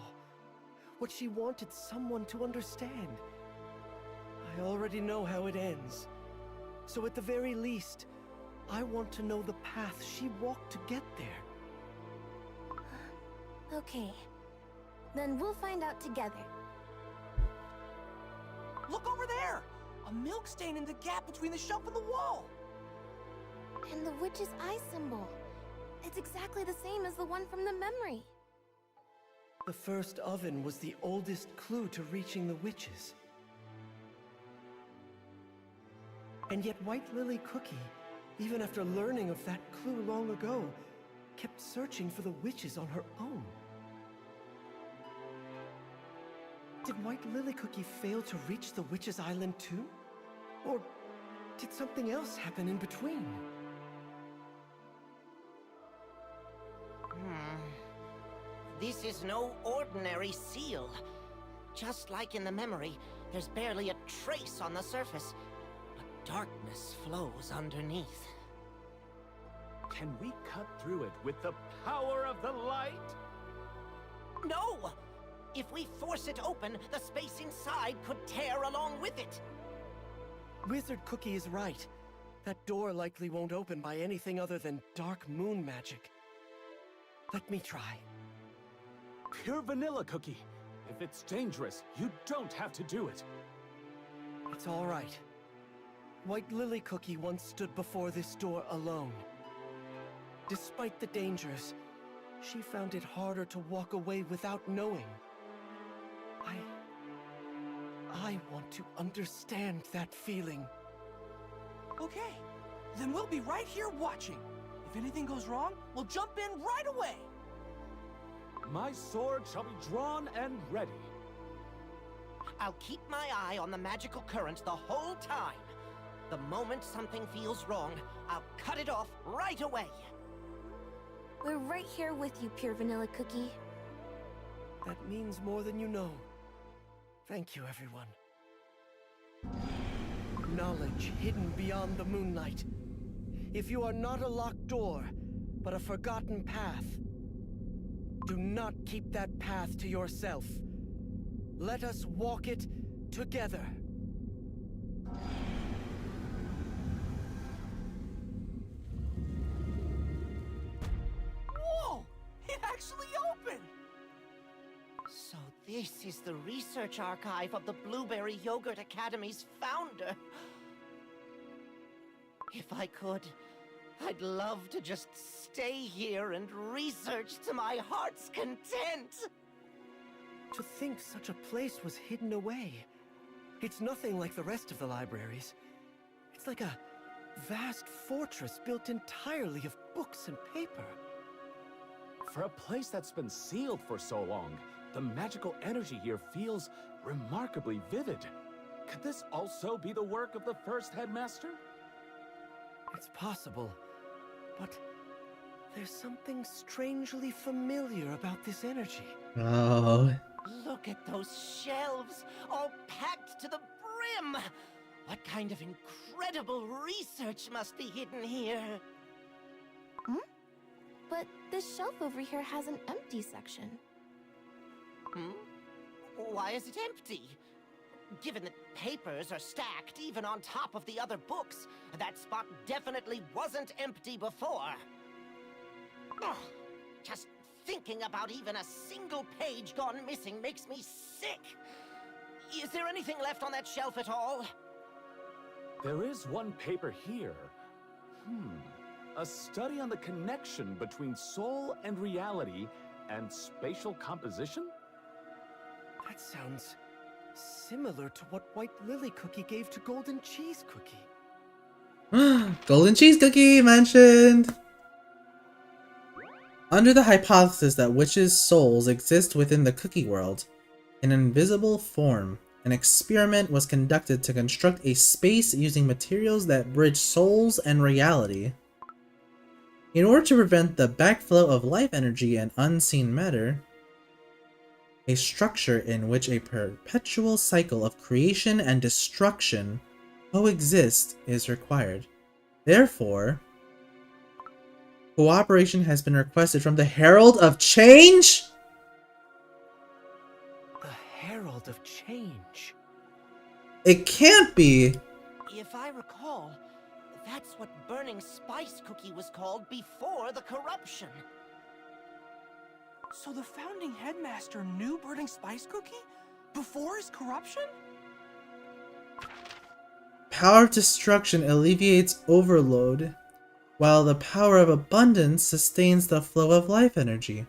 What she wanted someone to understand. I already know how it ends. So at the very least, I want to know the path she walked to get there. Okay. Then we'll find out together. Look over there! A milk stain in the gap between the shelf and the wall! And the witch's eye symbol. It's exactly the same as the one from the memory. The first oven was the oldest clue to reaching the witches. And yet White Lily Cookie, even after learning of that clue long ago, kept searching for the witches on her own. Did White Lily Cookie fail to reach the witches' island too? Or did something else happen in between? This is no ordinary seal. Just like in the memory, there's barely a trace on the surface, but darkness flows underneath. Can we cut through it with the power of the light? No! If we force it open, the space inside could tear along with it. Wizard Cookie is right. That door likely won't open by anything other than dark moon magic. Let me try. Pure vanilla cookie. If it's dangerous, you don't have to do it. It's all right. White Lily Cookie once stood before this door alone. Despite the dangers, she found it harder to walk away without knowing. I want to understand that feeling. Okay, then we'll be right here watching. If anything goes wrong, we'll jump in right away. My sword shall be drawn and ready. I'll keep my eye on the magical current the whole time. The moment something feels wrong, I'll cut it off right away. We're right here with you, Pure Vanilla Cookie. That means more than you know. Thank you, everyone. Knowledge hidden beyond the moonlight. If you are not a locked door, but a forgotten path, do not keep that path to yourself. Let us walk it together. Whoa! It actually opened! So this is the research archive of the Blueberry Yogurt Academy's founder. If I could, I'd love to just stay here and research to my heart's content. To think such a place was hidden away. It's nothing like the rest of the libraries. It's like a vast fortress built entirely of books and paper. For a place that's been sealed for so long, the magical energy here feels remarkably vivid. Could this also be the work of the first headmaster? It's possible, but there's something strangely familiar about this energy. Oh. Look at those shelves, all packed to the brim! What kind of incredible research must be hidden here? But this shelf over here has an empty section. Why is it empty? Given that papers are stacked even on top of the other books, that spot definitely wasn't empty before. Ugh, just thinking about even a single page gone missing makes me sick. Is there anything left on that shelf at all? There is one paper here. A study on the connection between soul and reality and spatial composition? That sounds similar to what White Lily Cookie gave to Golden Cheese Cookie. Golden cheese cookie mentioned! Under the hypothesis that witches' souls exist within the cookie world, in an invisible form, an experiment was conducted to construct a space using materials that bridge souls and reality. In order to prevent the backflow of life energy and unseen matter, a structure in which a perpetual cycle of creation and destruction coexist is required. Therefore, cooperation has been requested from the Herald of Change? The Herald of Change. It can't be! If I recall, that's what Burning Spice Cookie was called before the corruption. So the founding headmaster knew Burning Spice Cookie? Before his corruption? Power of destruction alleviates overload, while the power of abundance sustains the flow of life energy,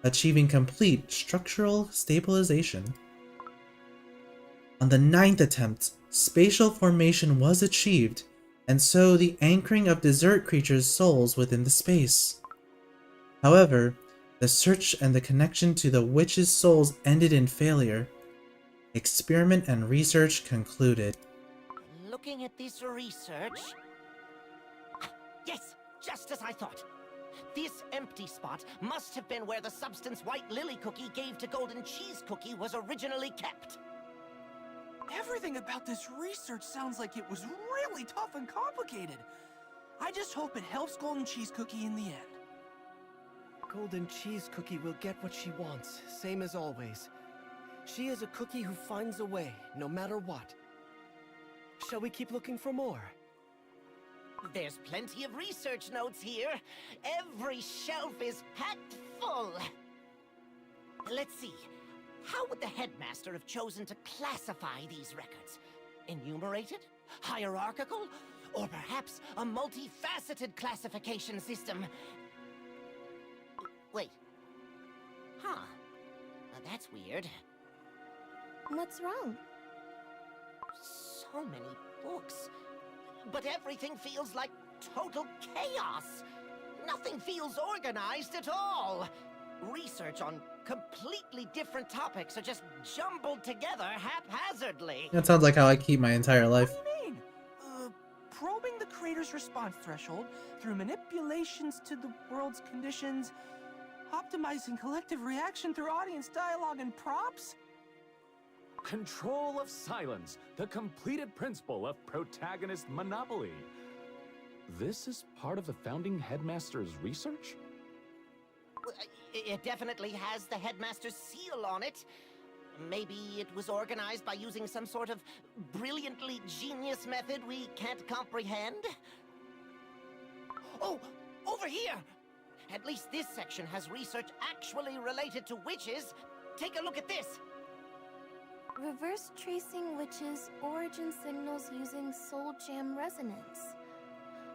achieving complete structural stabilization. On the 9th attempt, spatial formation was achieved, and so the anchoring of desert creatures' souls within the space. However, the search and the connection to the witches' souls ended in failure. Experiment and research concluded. Looking at this research... Yes, just as I thought. This empty spot must have been where the substance White Lily Cookie gave to Golden Cheese Cookie was originally kept. Everything about this research sounds like it was really tough and complicated. I just hope it helps Golden Cheese Cookie in the end. Golden Cheese Cookie will get what she wants, same as always. She is a cookie who finds a way, no matter what. Shall we keep looking for more? There's plenty of research notes here. Every shelf is packed full. Let's see. How would the headmaster have chosen to classify these records? Enumerated? Hierarchical? Or perhaps a multifaceted classification system? Wait. Huh. Now that's weird. What's wrong? So many books. But everything feels like total chaos. Nothing feels organized at all. Research on completely different topics are just jumbled together haphazardly. That sounds like how I keep my entire life. What do you mean? Probing the creator's response threshold through manipulations to the world's conditions, optimizing collective reaction through audience dialogue and props? Control of silence, the completed principle of protagonist monopoly. This is part of the founding headmaster's research? It definitely has the headmaster's seal on it. Maybe it was organized by using some sort of brilliantly genius method we can't comprehend? Oh, over here! At least this section has research actually related to witches. Take a look at this! Reverse tracing witches' origin signals using soul gem resonance.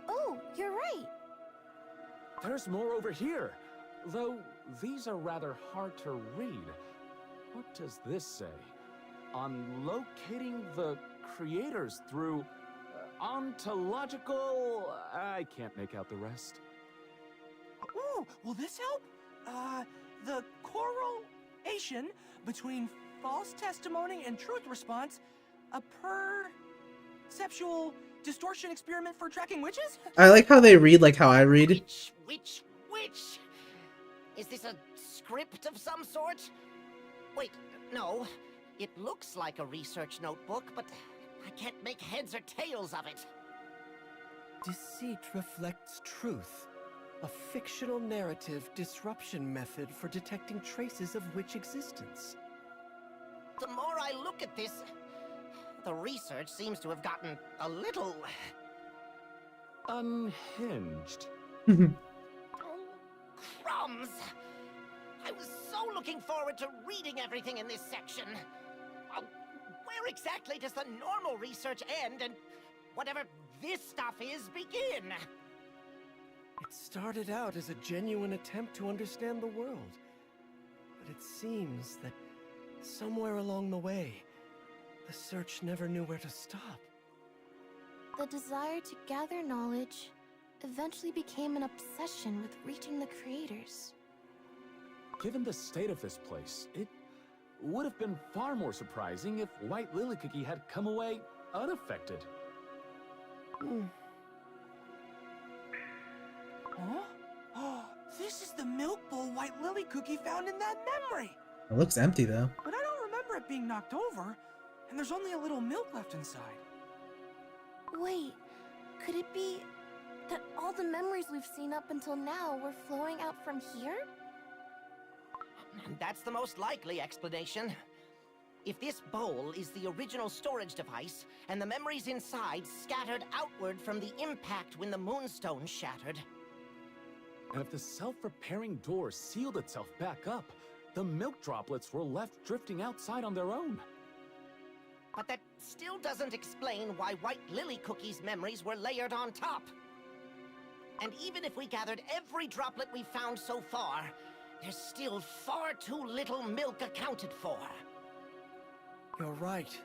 Oh, you're right! There's more over here, though these are rather hard to read. What does this say? On locating the creators through ontological... I can't make out the rest. Ooh, will this help? The correlation between false testimony and truth response, a perceptual distortion experiment for tracking witches? I like how they read like how I read. Which? Is this a script of some sort? Wait, no. It looks like a research notebook, but I can't make heads or tails of it. Deceit reflects truth. A fictional narrative disruption method for detecting traces of witch existence. The more I look at this, the research seems to have gotten a little... unhinged. Crumbs! I was so looking forward to reading everything in this section. Where exactly does the normal research end and whatever this stuff is begin? It started out as a genuine attempt to understand the world. But it seems that somewhere along the way, the search never knew where to stop. The desire to gather knowledge eventually became an obsession with reaching the creators. Given the state of this place, it would have been far more surprising if White Lily Cookie had come away unaffected. Huh? Oh, this is the milk bowl White Lily Cookie found in that memory! It looks empty though. But I don't remember it being knocked over, and there's only a little milk left inside. Wait, could it be that all the memories we've seen up until now were flowing out from here? That's the most likely explanation. If this bowl is the original storage device, and the memories inside scattered outward from the impact when the moonstone shattered. And if the self-repairing door sealed itself back up, the milk droplets were left drifting outside on their own. But that still doesn't explain why White Lily Cookie's memories were layered on top. And even if we gathered every droplet we've found so far, there's still far too little milk accounted for. You're right.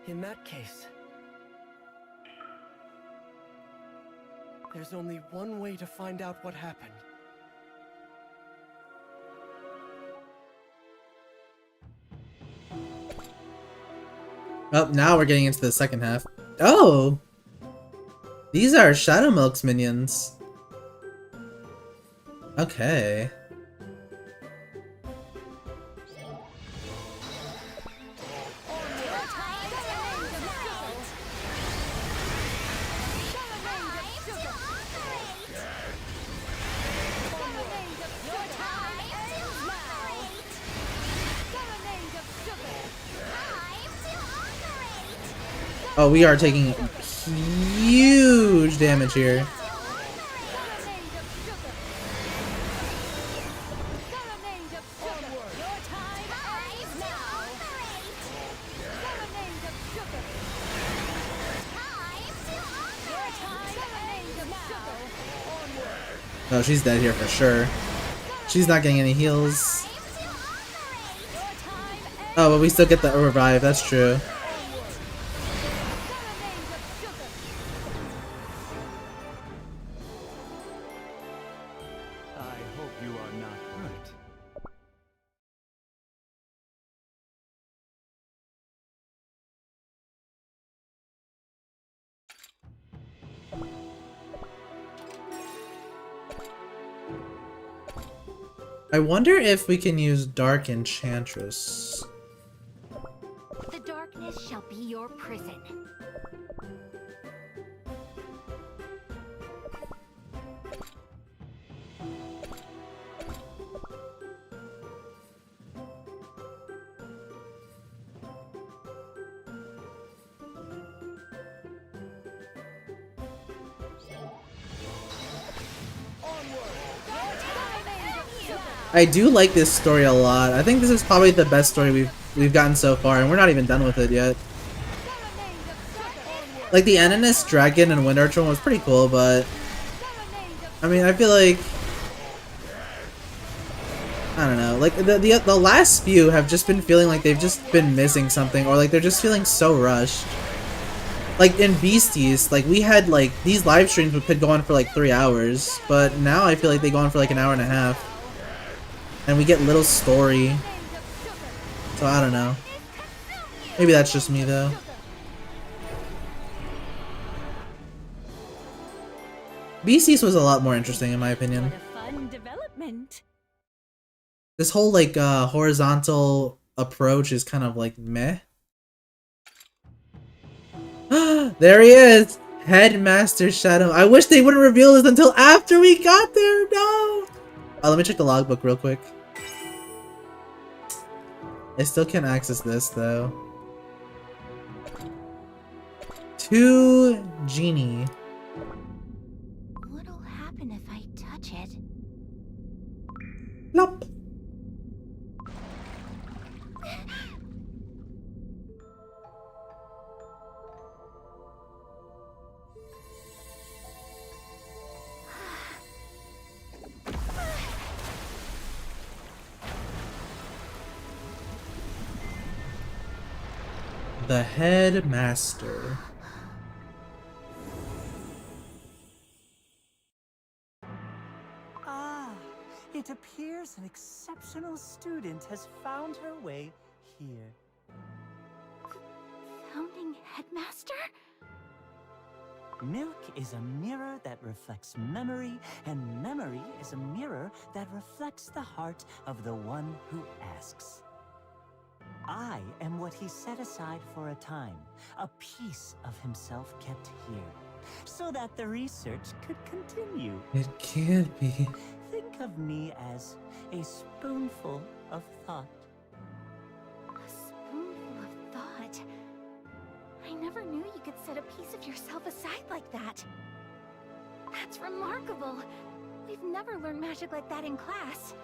In that case, there's only one way to find out what happened. Oh, now we're getting into the second half. Oh! These are Shadow Milk's minions. Okay. Oh, we are taking huge damage here. Oh, she's dead here for sure. She's not getting any heals. Oh, but we still get the revive, that's true. I hope you are not hurt. I wonder if we can use Dark Enchantress. The darkness shall be your prison. I do like this story a lot. I think this is probably the best story we've gotten so far, and we're not even done with it yet. Like the Ananas Dragon and Wind Archer one was pretty cool, but I mean, I feel like I don't know. Like the last few have just been feeling like they've just been missing something, or like they're just feeling so rushed. Like in Beasties, like we had like these live streams could go on for like 3 hours, but now I feel like they go on for like an hour and a half. And we get little story. So I don't know. Maybe that's just me though. Beasties was a lot more interesting in my opinion. What a fun development. This whole like horizontal approach is kind of like meh. There he is! Headmaster Shadow. I wish they wouldn't reveal this until after we got there, no! Let me check the logbook real quick. I still can't access this though. 2 Genie. What'll happen if I touch it? Nope. The Headmaster. Ah, it appears an exceptional student has found her way here. Founding headmaster? Milk is a mirror that reflects memory, and memory is a mirror that reflects the heart of the one who asks. I am what he set aside for a time, a piece of himself kept here, so that the research could continue. It can't be. Think of me as a spoonful of thought. A spoonful of thought. I never knew you could set a piece of yourself aside like that. That's remarkable. We've never learned magic like that in class.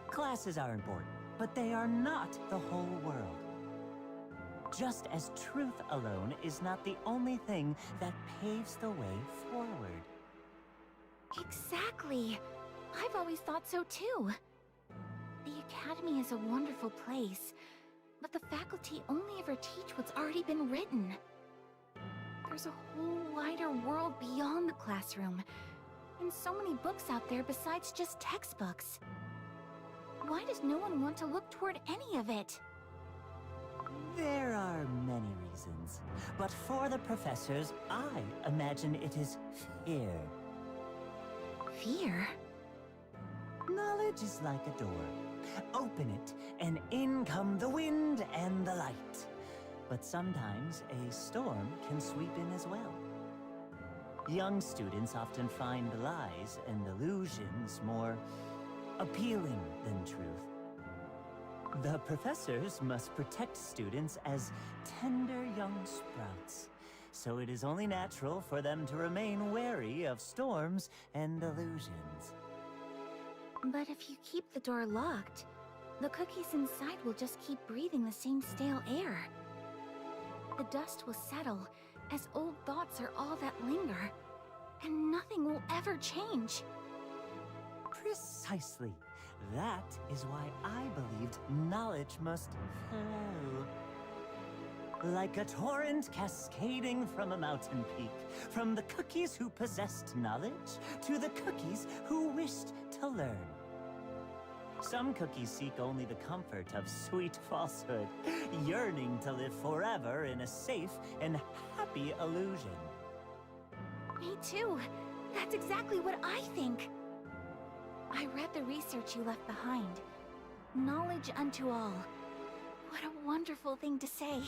Classes are important, but they are not the whole world. Just as truth alone is not the only thing that paves the way forward. Exactly. I've always thought so too. The Academy is a wonderful place, but the faculty only ever teach what's already been written. There's a whole wider world beyond the classroom, and so many books out there besides just textbooks. Why does no one want to look toward any of it? There are many reasons, but for the professors, I imagine it is fear. Fear? Knowledge is like a door. Open it, and in come the wind and the light. But sometimes a storm can sweep in as well. Young students often find lies and illusions more appealing than truth. The professors must protect students as tender young sprouts, so it is only natural for them to remain wary of storms and illusions. But if you keep the door locked, the cookies inside will just keep breathing the same stale air. The dust will settle, as old thoughts are all that linger, and nothing will ever change. Precisely. That is why I believed knowledge must flow. Like a torrent cascading from a mountain peak, from the cookies who possessed knowledge to the cookies who wished to learn. Some cookies seek only the comfort of sweet falsehood, yearning to live forever in a safe and happy illusion. Me too. That's exactly what I think. I read the research you left behind. Knowledge unto all. What a wonderful thing to say.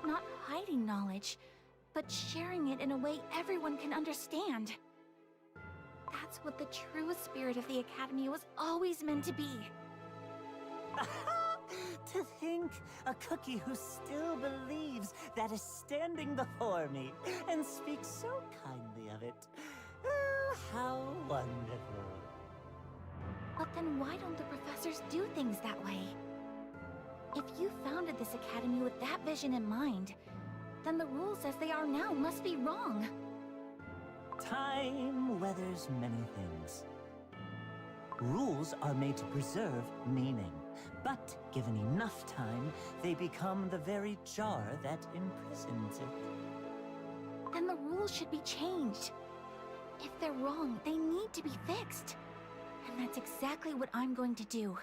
Not hiding knowledge, but sharing it in a way everyone can understand. That's what the true spirit of the Academy was always meant to be. To think a cookie who still believes that is standing before me and speaks so kindly of it. Oh, how wonderful. But then why don't the professors do things that way? If you founded this academy with that vision in mind, then the rules as they are now must be wrong. Time weathers many things. Rules are made to preserve meaning, but given enough time, they become the very jar that imprisons it. Then the rules should be changed. If they're wrong, they need to be fixed. And that's exactly what I'm going to do.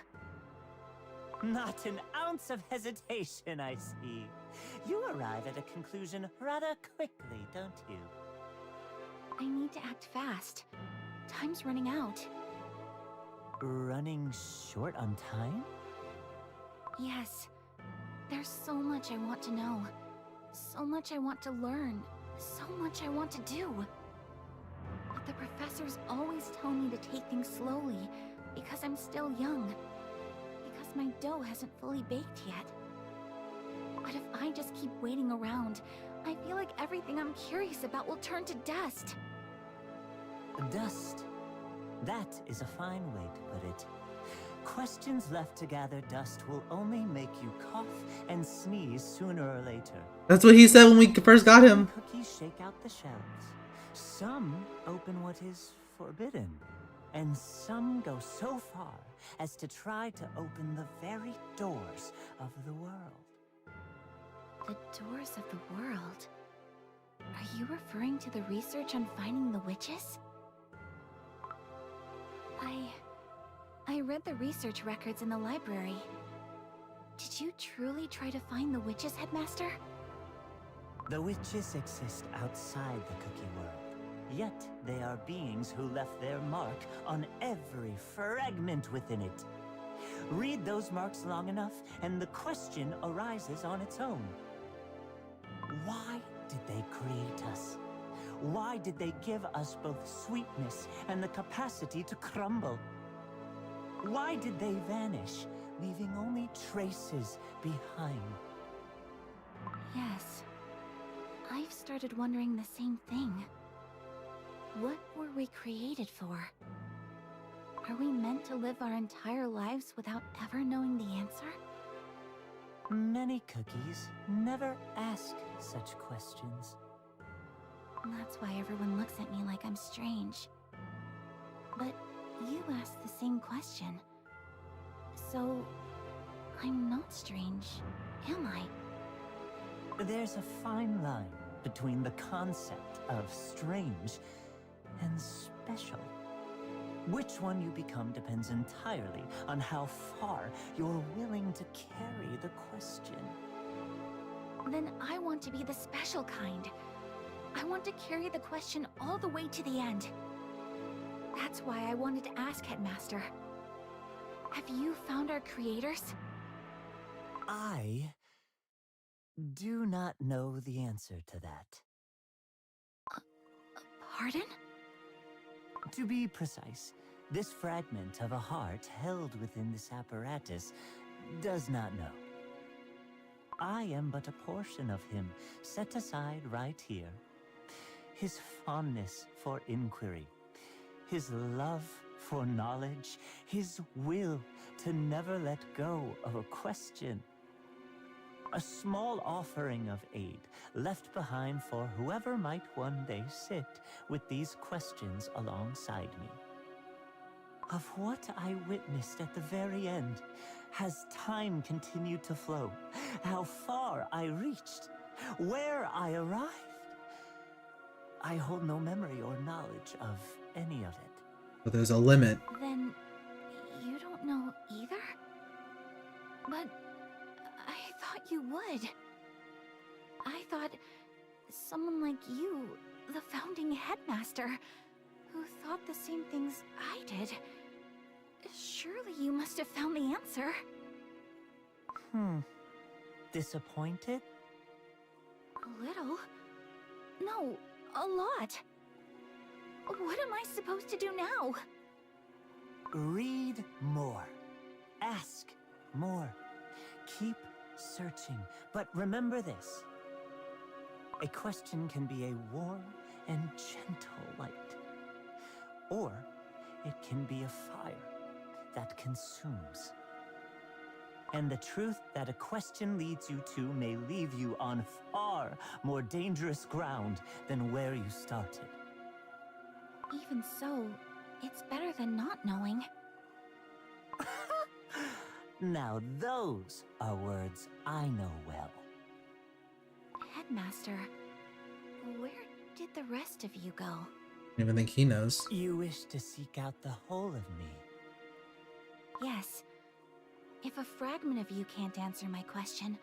Not an ounce of hesitation, I see. You arrive at a conclusion rather quickly, don't you? I need to act fast. Time's running out. Running short on time? Yes. There's so much I want to know. So much I want to learn. So much I want to do. But the professors always tell me to take things slowly because I'm still young. Because my dough hasn't fully baked yet. But if I just keep waiting around, I feel like everything I'm curious about will turn to dust. Dust. That is a fine way to put it. Questions left to gather dust will only make you cough and sneeze sooner or later. That's what he said when we first got him. Cookies shake out the shells. Some open what is forbidden. And some go so far as to try to open the very doors of the world. The doors of the world? Are you referring to the research on finding the witches? I read the research records in the library. Did you truly try to find the witches, Headmaster? The witches exist outside the cookie world. Yet they are beings who left their mark on every fragment within it. Read those marks long enough, and the question arises on its own. Why did they create us? Why did they give us both sweetness and the capacity to crumble? Why did they vanish, leaving only traces behind? Yes. I've started wondering the same thing. What were we created for? Are we meant to live our entire lives without ever knowing the answer? Many cookies never ask such questions. That's why everyone looks at me like I'm strange. But you asked the same question. So, I'm not strange, am I? There's a fine line between the concept of strange and special. Which one you become depends entirely on how far you're willing to carry the question. Then I want to be the special kind. I want to carry the question all the way to the end. That's why I wanted to ask Headmaster. Have you found our creators? I do not know the answer to that. Pardon? To be precise, this fragment of a heart held within this apparatus does not know. I am but a portion of him, set aside right here. His fondness for inquiry, his love for knowledge, his will to never let go of a question. A small offering of aid left behind for whoever might one day sit with these questions alongside me. Of what I witnessed at the very end, has time continued to flow, how far I reached, where I arrived, I hold no memory or knowledge of any of it. But there's a limit. Then you don't know either? But I thought you would. I thought someone like you, the founding headmaster, who thought the same things I did, surely you must have found the answer. Disappointed? A little. No, a lot. What am I supposed to do now? Read more. Ask more. Keep searching. But remember this. A question can be a warm and gentle light. Or it can be a fire that consumes. And the truth that a question leads you to may leave you on far more dangerous ground than where you started. Even so, it's better than not knowing. Now those are words I know well. Headmaster, where did the rest of you go? I don't even think he knows. You wish to seek out the whole of me. Yes. If a fragment of you can't answer my question,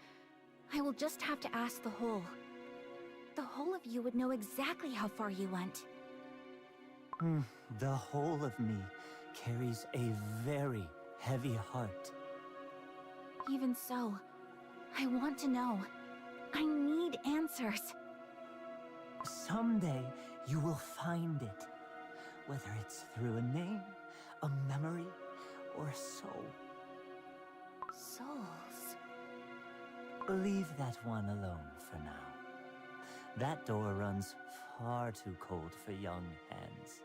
I will just have to ask the whole. The whole of you would know exactly how far you went. The whole of me carries a very heavy heart. Even so, I want to know. I need answers. Someday you will find it, whether it's through a name, a memory, or a soul. Souls. Leave that one alone for now. That door runs far too cold for young hands.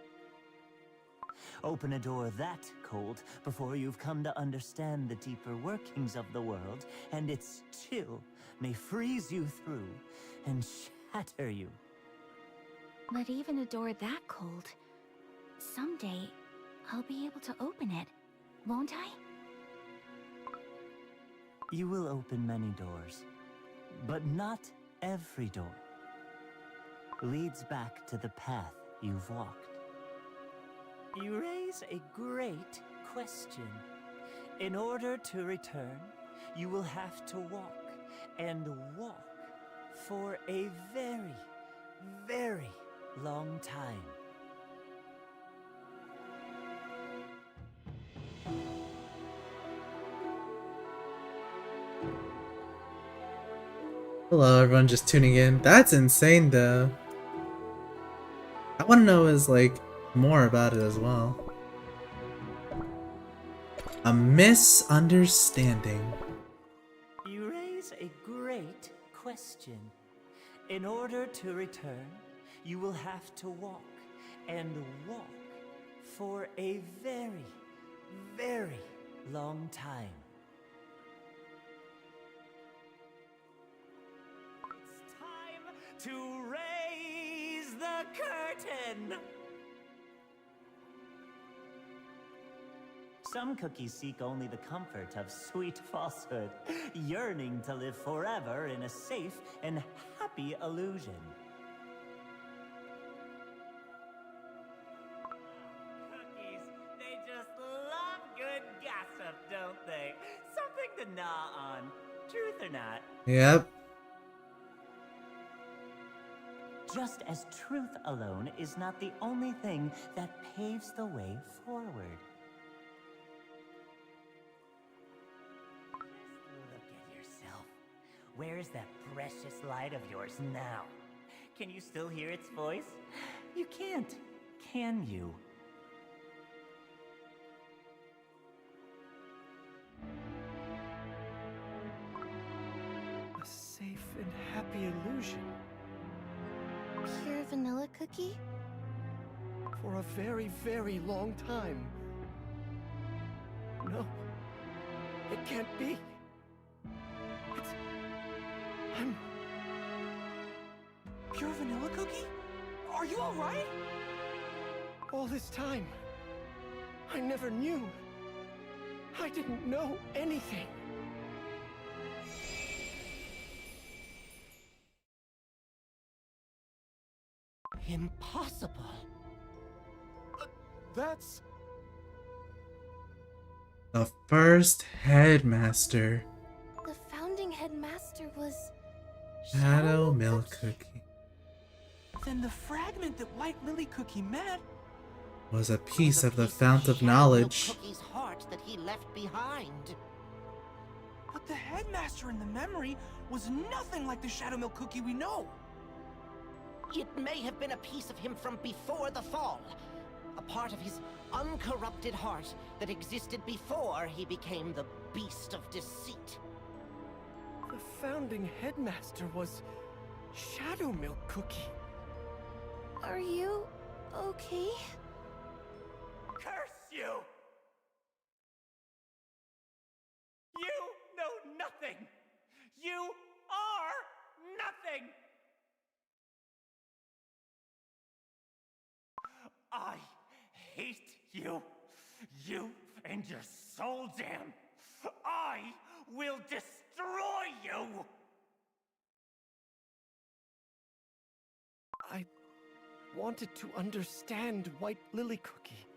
Open a door that cold before you've come to understand the deeper workings of the world, and its chill may freeze you through and shatter you. But even a door that cold, someday I'll be able to open it, won't I? You will open many doors, but not every door leads back to the path you've walked. You raise a great question. In order to return, you will have to walk, and walk for a very, very long time. Hello, everyone just tuning in. That's insane, though. I want to know more about it as well. A misunderstanding. You raise a great question. In order to return, you will have to walk, and walk for a very, very long time. It's time to raise the curtain! Some cookies seek only the comfort of sweet falsehood, yearning to live forever in a safe and happy illusion. Cookies, they just love good gossip, don't they? Something to gnaw on, truth or not. Yep. just as truth alone is not the only thing that paves the way forward. Look at yourself. Where is that precious light of yours now? Can you still hear its voice? You can't, can you? A safe and happy illusion. Pure vanilla cookie? For a very, very long time. No. It can't be. I'm... Pure vanilla cookie? Are you alright? All this time, I never knew. I didn't know anything. Impossible. That's... The first headmaster. The founding headmaster was... Shadow Milk Cookie. Then the fragment that White Lily Cookie met Was a piece of the Piece fount of Shadow Milk knowledge. Cookie's heart that he left behind. But the headmaster in the memory was nothing like the Shadow Milk Cookie we know. It may have been a piece of him from before the fall. A part of his uncorrupted heart that existed before he became the beast of deceit. The founding headmaster was Shadow Milk Cookie. Are you okay? Curse you! You know nothing! You are nothing! I hate you. You and your soul jam. I will destroy you! I wanted to understand White Lily Cookie.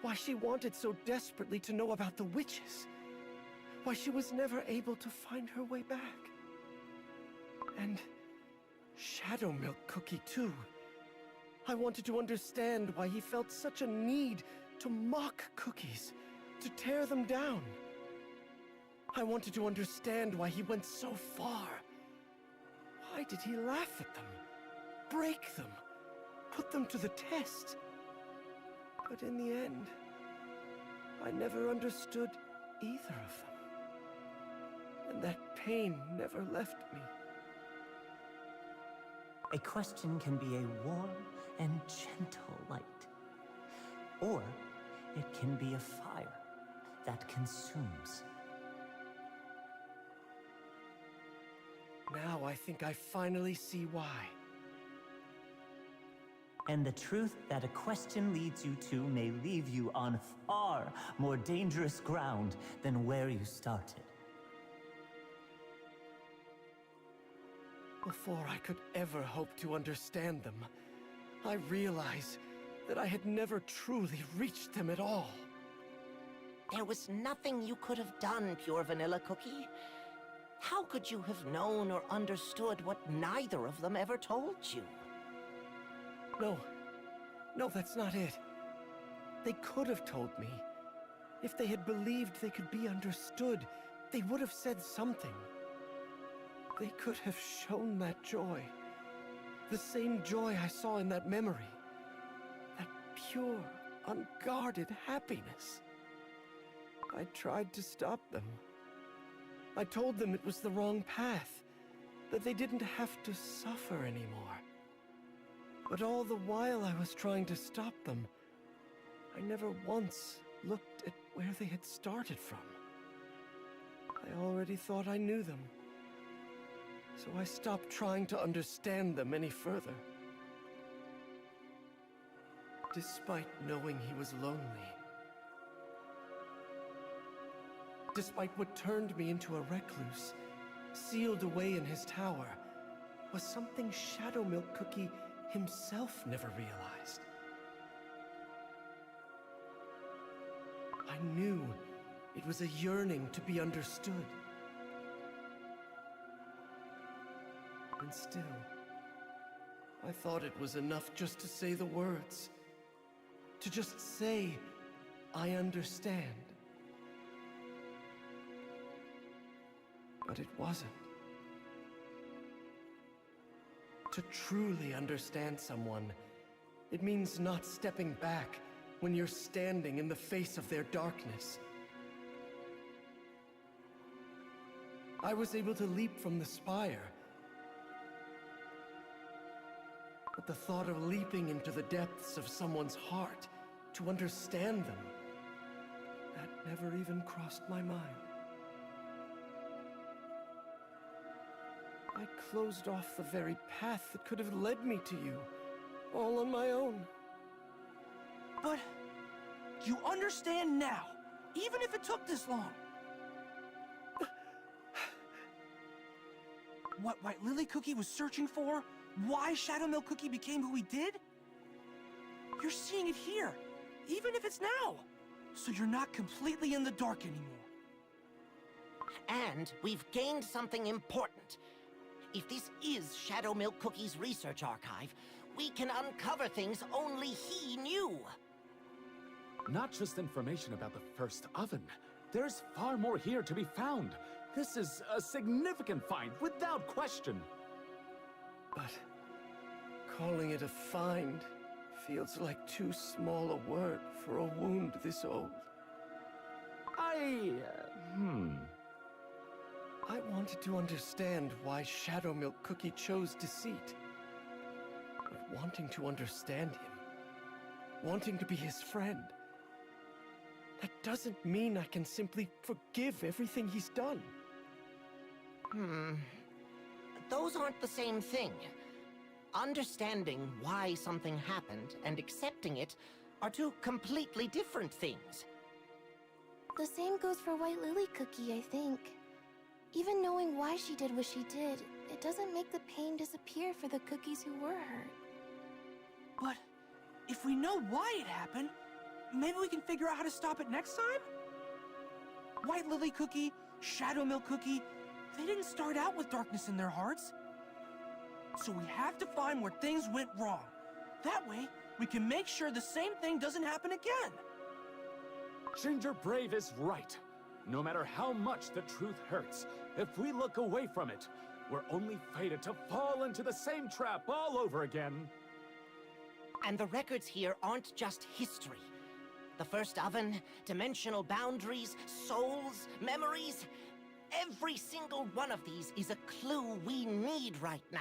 Why she wanted so desperately to know about the witches. Why she was never able to find her way back. And Shadow Milk Cookie too. I wanted to understand why he felt such a need to mock cookies, to tear them down. I wanted to understand why he went so far. Why did he laugh at them, break them, put them to the test? But in the end, I never understood either of them. And that pain never left me. A question can be a warm and gentle light. Or it can be a fire that consumes. Now I think I finally see why. And the truth that a question leads you to may leave you on far more dangerous ground than where you started. Before I could ever hope to understand them, I realized that I had never truly reached them at all. There was nothing you could have done, Pure Vanilla Cookie. How could you have known or understood what neither of them ever told you? No, that's not it. They could have told me. If they had believed they could be understood, they would have said something. They could have shown that joy. The same joy I saw in that memory. That pure, unguarded happiness. I tried to stop them. I told them it was the wrong path, that they didn't have to suffer anymore. But all the while I was trying to stop them, I never once looked at where they had started from. I already thought I knew them. So I stopped trying to understand them any further. Despite knowing he was lonely. Despite what turned me into a recluse, sealed away in his tower, was something Shadow Milk Cookie himself never realized. I knew it was a yearning to be understood. And still, I thought it was enough just to say the words. To just say, I understand. But it wasn't. To truly understand someone, it means not stepping back when you're standing in the face of their darkness. I was able to leap from the spire, but the thought of leaping into the depths of someone's heart to understand them, that never even crossed my mind. I closed off the very path that could have led me to you, all on my own. But you understand now, even if it took this long. What White Lily Cookie was searching for? Why Shadow Milk Cookie became who he did? You're seeing it here, even if it's now. So you're not completely in the dark anymore. And we've gained something important. If this is Shadow Milk Cookie's research archive, we can uncover things only he knew. Not just information about the first oven. There's far more here to be found. This is a significant find, without question. But calling it a find feels like too small a word for a wound this old. I wanted to understand why Shadow Milk Cookie chose deceit. But wanting to understand him, wanting to be his friend, that doesn't mean I can simply forgive everything he's done. Those aren't the same thing. Understanding why something happened and accepting it are two completely different things. The same goes for White Lily Cookie, I think. Even knowing why she did what she did, it doesn't make the pain disappear for the cookies who were hurt. But if we know why it happened, maybe we can figure out how to stop it next time? White Lily Cookie, Shadow Milk Cookie, they didn't start out with darkness in their hearts. So we have to find where things went wrong. That way, we can make sure the same thing doesn't happen again. Gingerbrave is right. No matter how much the truth hurts, if we look away from it, we're only fated to fall into the same trap all over again. And the records here aren't just history. The first oven, dimensional boundaries, souls, memories. Every single one of these is a clue we need right now.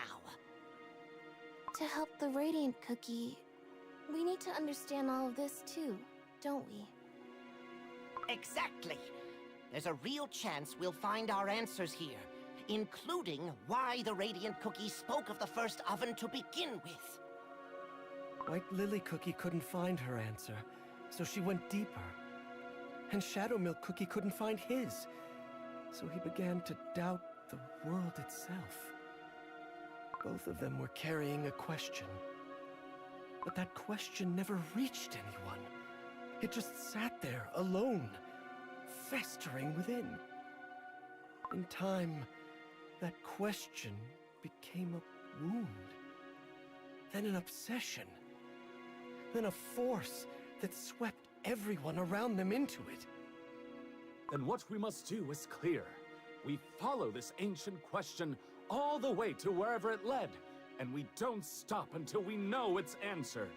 To help the Radiant Cookie, we need to understand all of this too, don't we? Exactly. There's a real chance we'll find our answers here, including why the Radiant Cookie spoke of the first oven to begin with. White Lily Cookie couldn't find her answer, so she went deeper. And Shadow Milk Cookie couldn't find his, so he began to doubt the world itself. Both of them were carrying a question. But that question never reached anyone. It just sat there, alone, festering within. In time, that question became a wound. Then an obsession. Then a force that swept everyone around them into it. Then what we must do is clear. We follow this ancient question all the way to wherever it led, and we don't stop until we know its answer.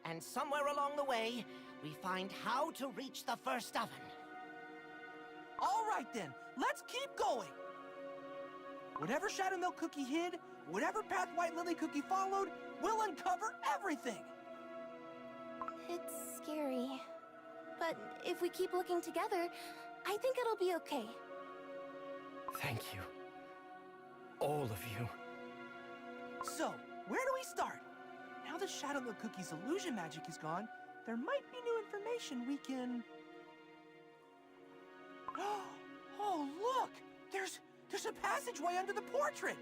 And somewhere along the way, we find how to reach the first oven. All right then, let's keep going. Whatever Shadow Milk Cookie hid, whatever path White Lily Cookie followed, we'll uncover everything. It's scary. But if we keep looking together, I think it'll be okay. Thank you. All of you. So, where do we start? Now that Shadow Milk Cookie's illusion magic is gone, there might be new information we can... Oh, look! There's a passageway under the portrait!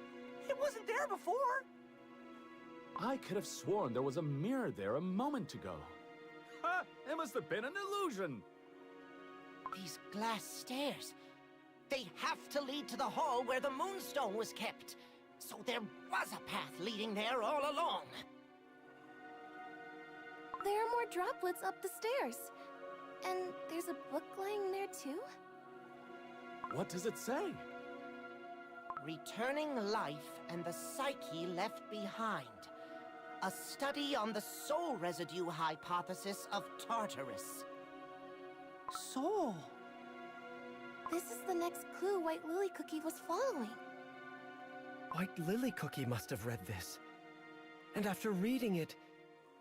It wasn't there before! I could have sworn there was a mirror there a moment ago. Ha! It must have been an illusion! These glass stairs, they have to lead to the hall where the Moonstone was kept. So there was a path leading there all along. There are more droplets up the stairs. And there's a book lying there too? What does it say? Returning life and the psyche left behind. A study on the soul residue hypothesis of Tartarus. Soul. This is the next clue White Lily Cookie was following. White Lily Cookie must have read this. And after reading it,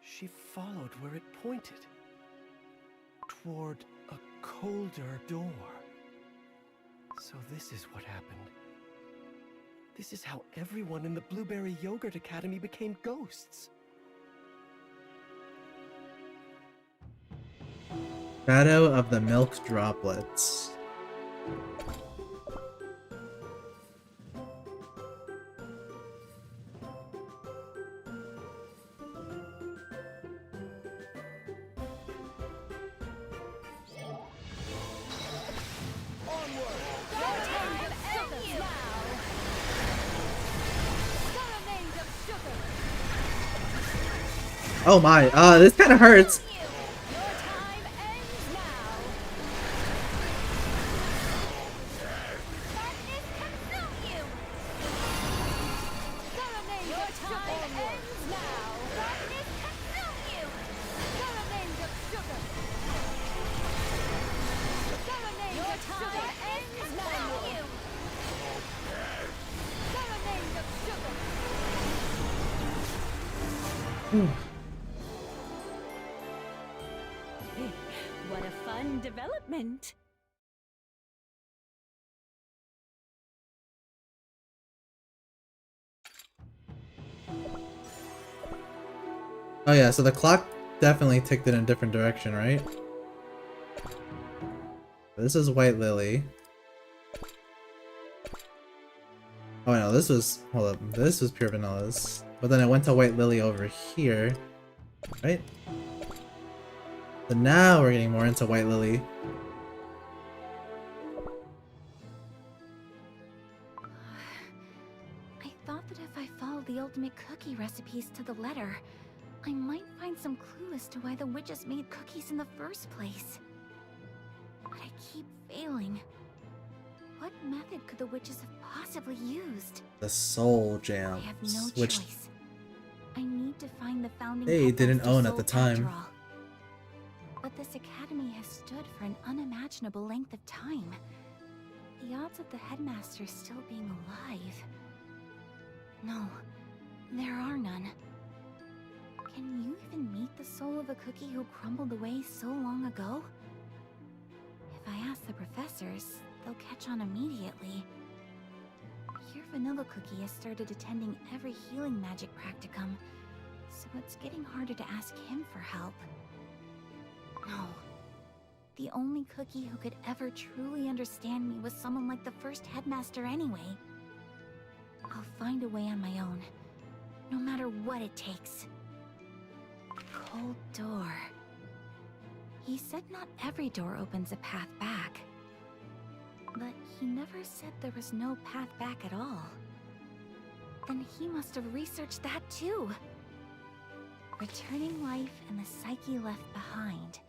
she followed where it pointed. Toward a colder door. So this is what happened. This is how everyone in the Blueberry Yogurt Academy became ghosts. Shadow of the Milk Droplets. Oh my, this kind of hurts. What a fun development. Oh yeah, so the clock definitely ticked in a different direction, right? This is White Lily. Oh no, this was, hold up, this was Pure Vanilla's. But then it went to White Lily over here, right? So now we're getting more into White Lily. I thought that if I followed the ultimate cookie recipes to the letter, I might find some clue as to why the witches made cookies in the first place. But I keep failing. What method could the witches have possibly used? The Soul I Jams, have no which choice. I need to find the founding they didn't headmaster own at soul the time. after all. But this academy has stood for an unimaginable length of time. The odds of the headmaster still being alive... No, there are none. Can you even meet the soul of a cookie who crumbled away so long ago? If I ask the professors, they'll catch on immediately. Your Vanilla Cookie has started attending every healing magic practicum, so it's getting harder to ask him for help. No. The only cookie who could ever truly understand me was someone like the first headmaster anyway. I'll find a way on my own, no matter what it takes. Cold door. He said not every door opens a path back. But he never said there was no path back at all. Then he must have researched that too. Returning life and the psyche left behind.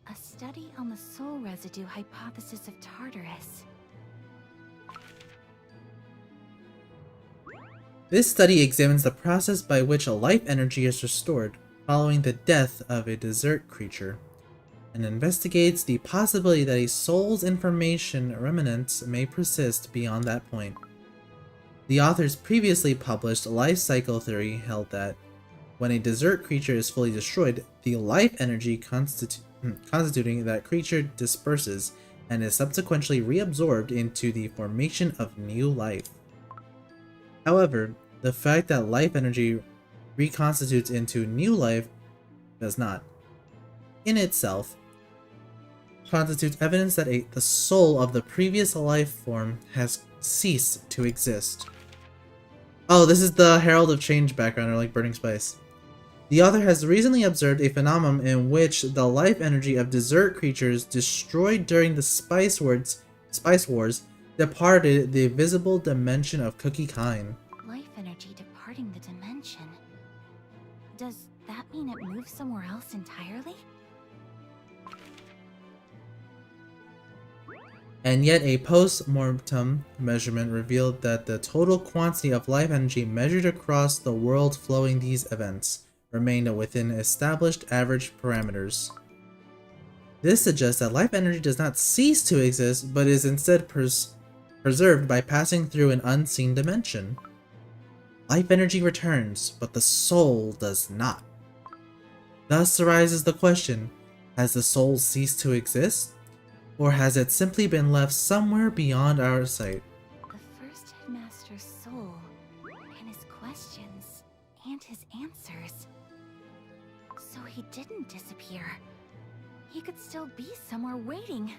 A study on the soul residue hypothesis of Tartarus. This study examines the process by which a life energy is restored following the death of a desert creature, and investigates the possibility that a soul's information remnants may persist beyond that point. The author's previously published life cycle theory held that when a desert creature is fully destroyed, the life energy constituting that creature disperses and is subsequently reabsorbed into the formation of new life. However, the fact that life energy reconstitutes into new life does not, in itself, constitute evidence that the soul of the previous life form has ceased to exist. Oh, this is the Herald of Change background, or like Burning Spice. The author has recently observed a phenomenon in which the life energy of desert creatures destroyed during the Spice Wars departed the visible dimension of cookie kind. Life energy energy departing the dimension. Does that mean it moves somewhere else entirely? And yet a post-mortem measurement revealed that the total quantity of life energy measured across the world following these events remained within established average parameters. This suggests that life energy does not cease to exist, but is instead preserved by passing through an unseen dimension. Life energy returns, but the soul does not. Thus arises the question, has the soul ceased to exist? Or has it simply been left somewhere beyond our sight? The first headmaster's soul, and his questions, and his answers. So he didn't disappear. He could still be somewhere waiting.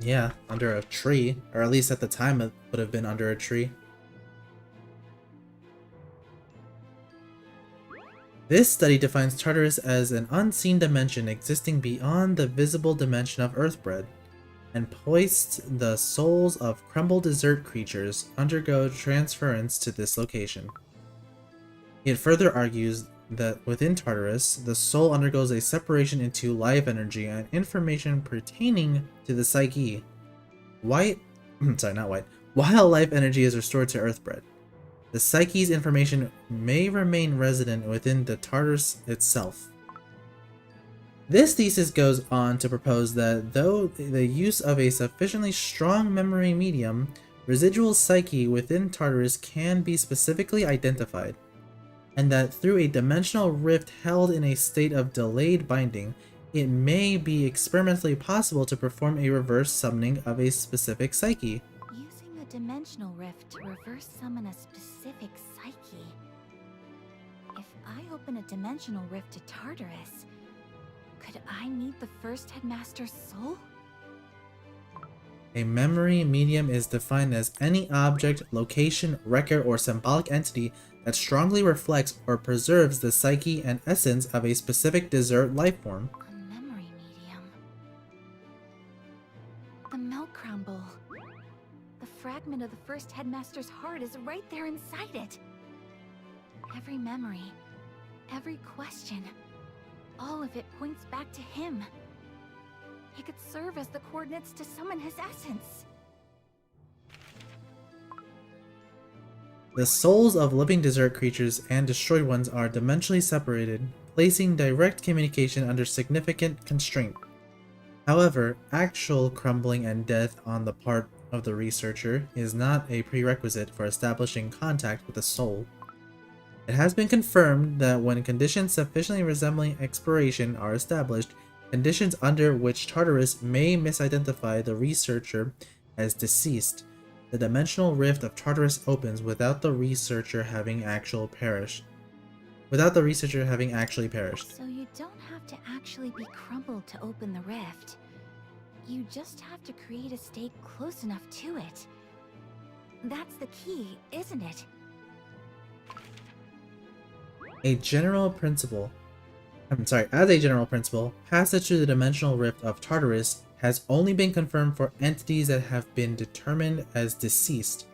Yeah, under a tree, or at least at the time it would have been under a tree. This study defines Tartarus as an unseen dimension existing beyond the visible dimension of Earthbread, and poised the souls of crumbled desert creatures undergo transference to this location. It further argues that within Tartarus, the soul undergoes a separation into life energy and information pertaining to the psyche. While life energy is restored to Earthbread, the psyche's information may remain resident within the Tartarus itself. This thesis goes on to propose that though the use of a sufficiently strong memory medium, residual psyche within Tartarus can be specifically identified, and that through a dimensional rift held in a state of delayed binding, it may be experimentally possible to perform a reverse summoning of a specific psyche. Using a dimensional rift to reverse summon a specific psyche. If I open a dimensional rift to Tartarus, could I meet the first headmaster's soul? A memory medium is defined as any object, location, record, or symbolic entity that strongly reflects or preserves the psyche and essence of a specific desert lifeform. A memory medium. The milk crown bowl. The fragment of the first headmaster's heart is right there inside it. Every memory, every question, all of it points back to him. He could serve as the coordinates to summon his essence. The souls of living desert creatures and destroyed ones are dimensionally separated, placing direct communication under significant constraint. However, actual crumbling and death on the part of the researcher is not a prerequisite for establishing contact with the soul. It has been confirmed that when conditions sufficiently resembling expiration are established, conditions under which Tartarus may misidentify the researcher as deceased, the dimensional rift of Tartarus opens without the researcher having actually perished. So you don't have to actually be crumbled to open the rift. You just have to create a state close enough to it. That's the key, isn't it? As a general principle, passage through the dimensional rift of Tartarus has only been confirmed for entities that have been determined as deceased,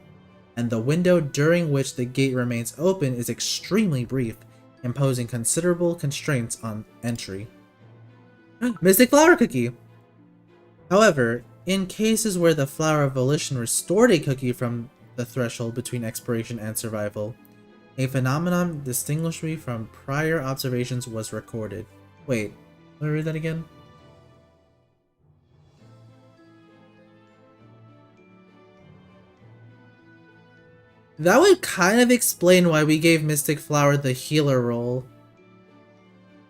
and the window during which the gate remains open is extremely brief, imposing considerable constraints on entry. Mystic Flower Cookie! However, in cases where the Flower of Volition restored a cookie from the threshold between expiration and survival, a phenomenon distinguishable from prior observations was recorded. Wait, let me read that again. That would kind of explain why we gave Mystic Flower the healer role.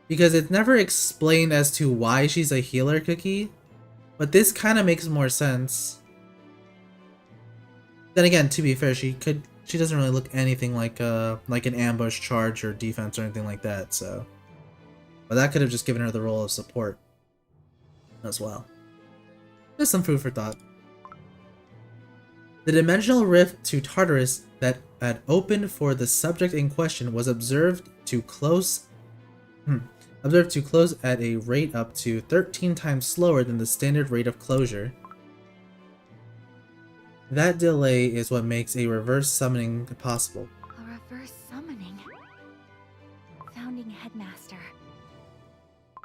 Because it's never explained as to why she's a healer cookie, but this kind of makes more sense. Then again, to be fair, she doesn't really look anything like an ambush, charge, or defense or anything like that, so. But that could have just given her the role of support as well. Just some food for thought. The dimensional rift to Tartarus that had opened for the subject in question was observed to close at a rate up to 13 times slower than the standard rate of closure. That delay is what makes a reverse summoning possible. A reverse summoning. Founding Headmaster.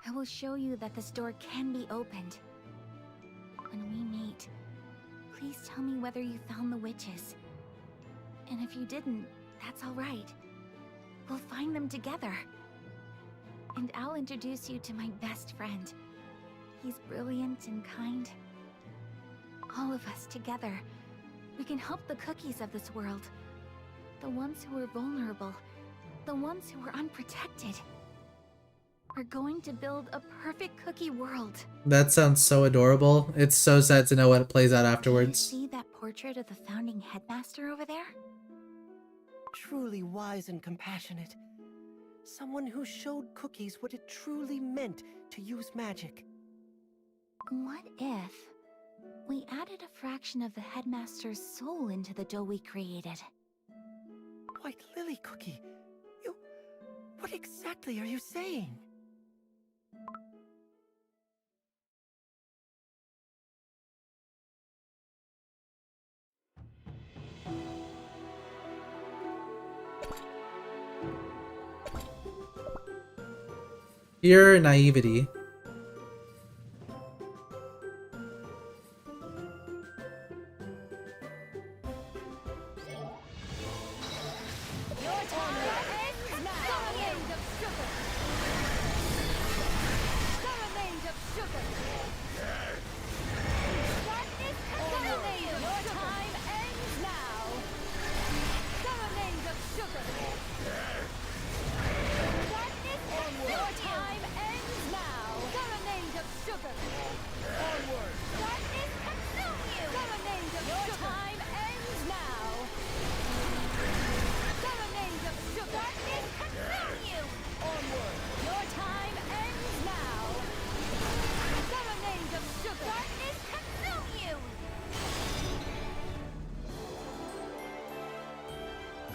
I will show you that this door can be opened. When we meet, please tell me whether you found the witches. And if you didn't, that's alright. We'll find them together. And I'll introduce you to my best friend. He's brilliant and kind. All of us together, we can help the cookies of this world. The ones who are vulnerable. The ones who are unprotected. We're going to build a perfect cookie world. That sounds so adorable. It's so sad to know what plays out afterwards. See that portrait of the founding headmaster over there? Truly wise and compassionate. Someone who showed cookies what it truly meant to use magic. What if we added a fraction of the headmaster's soul into the dough we created? White Lily Cookie, what exactly are you saying? Pure naivety.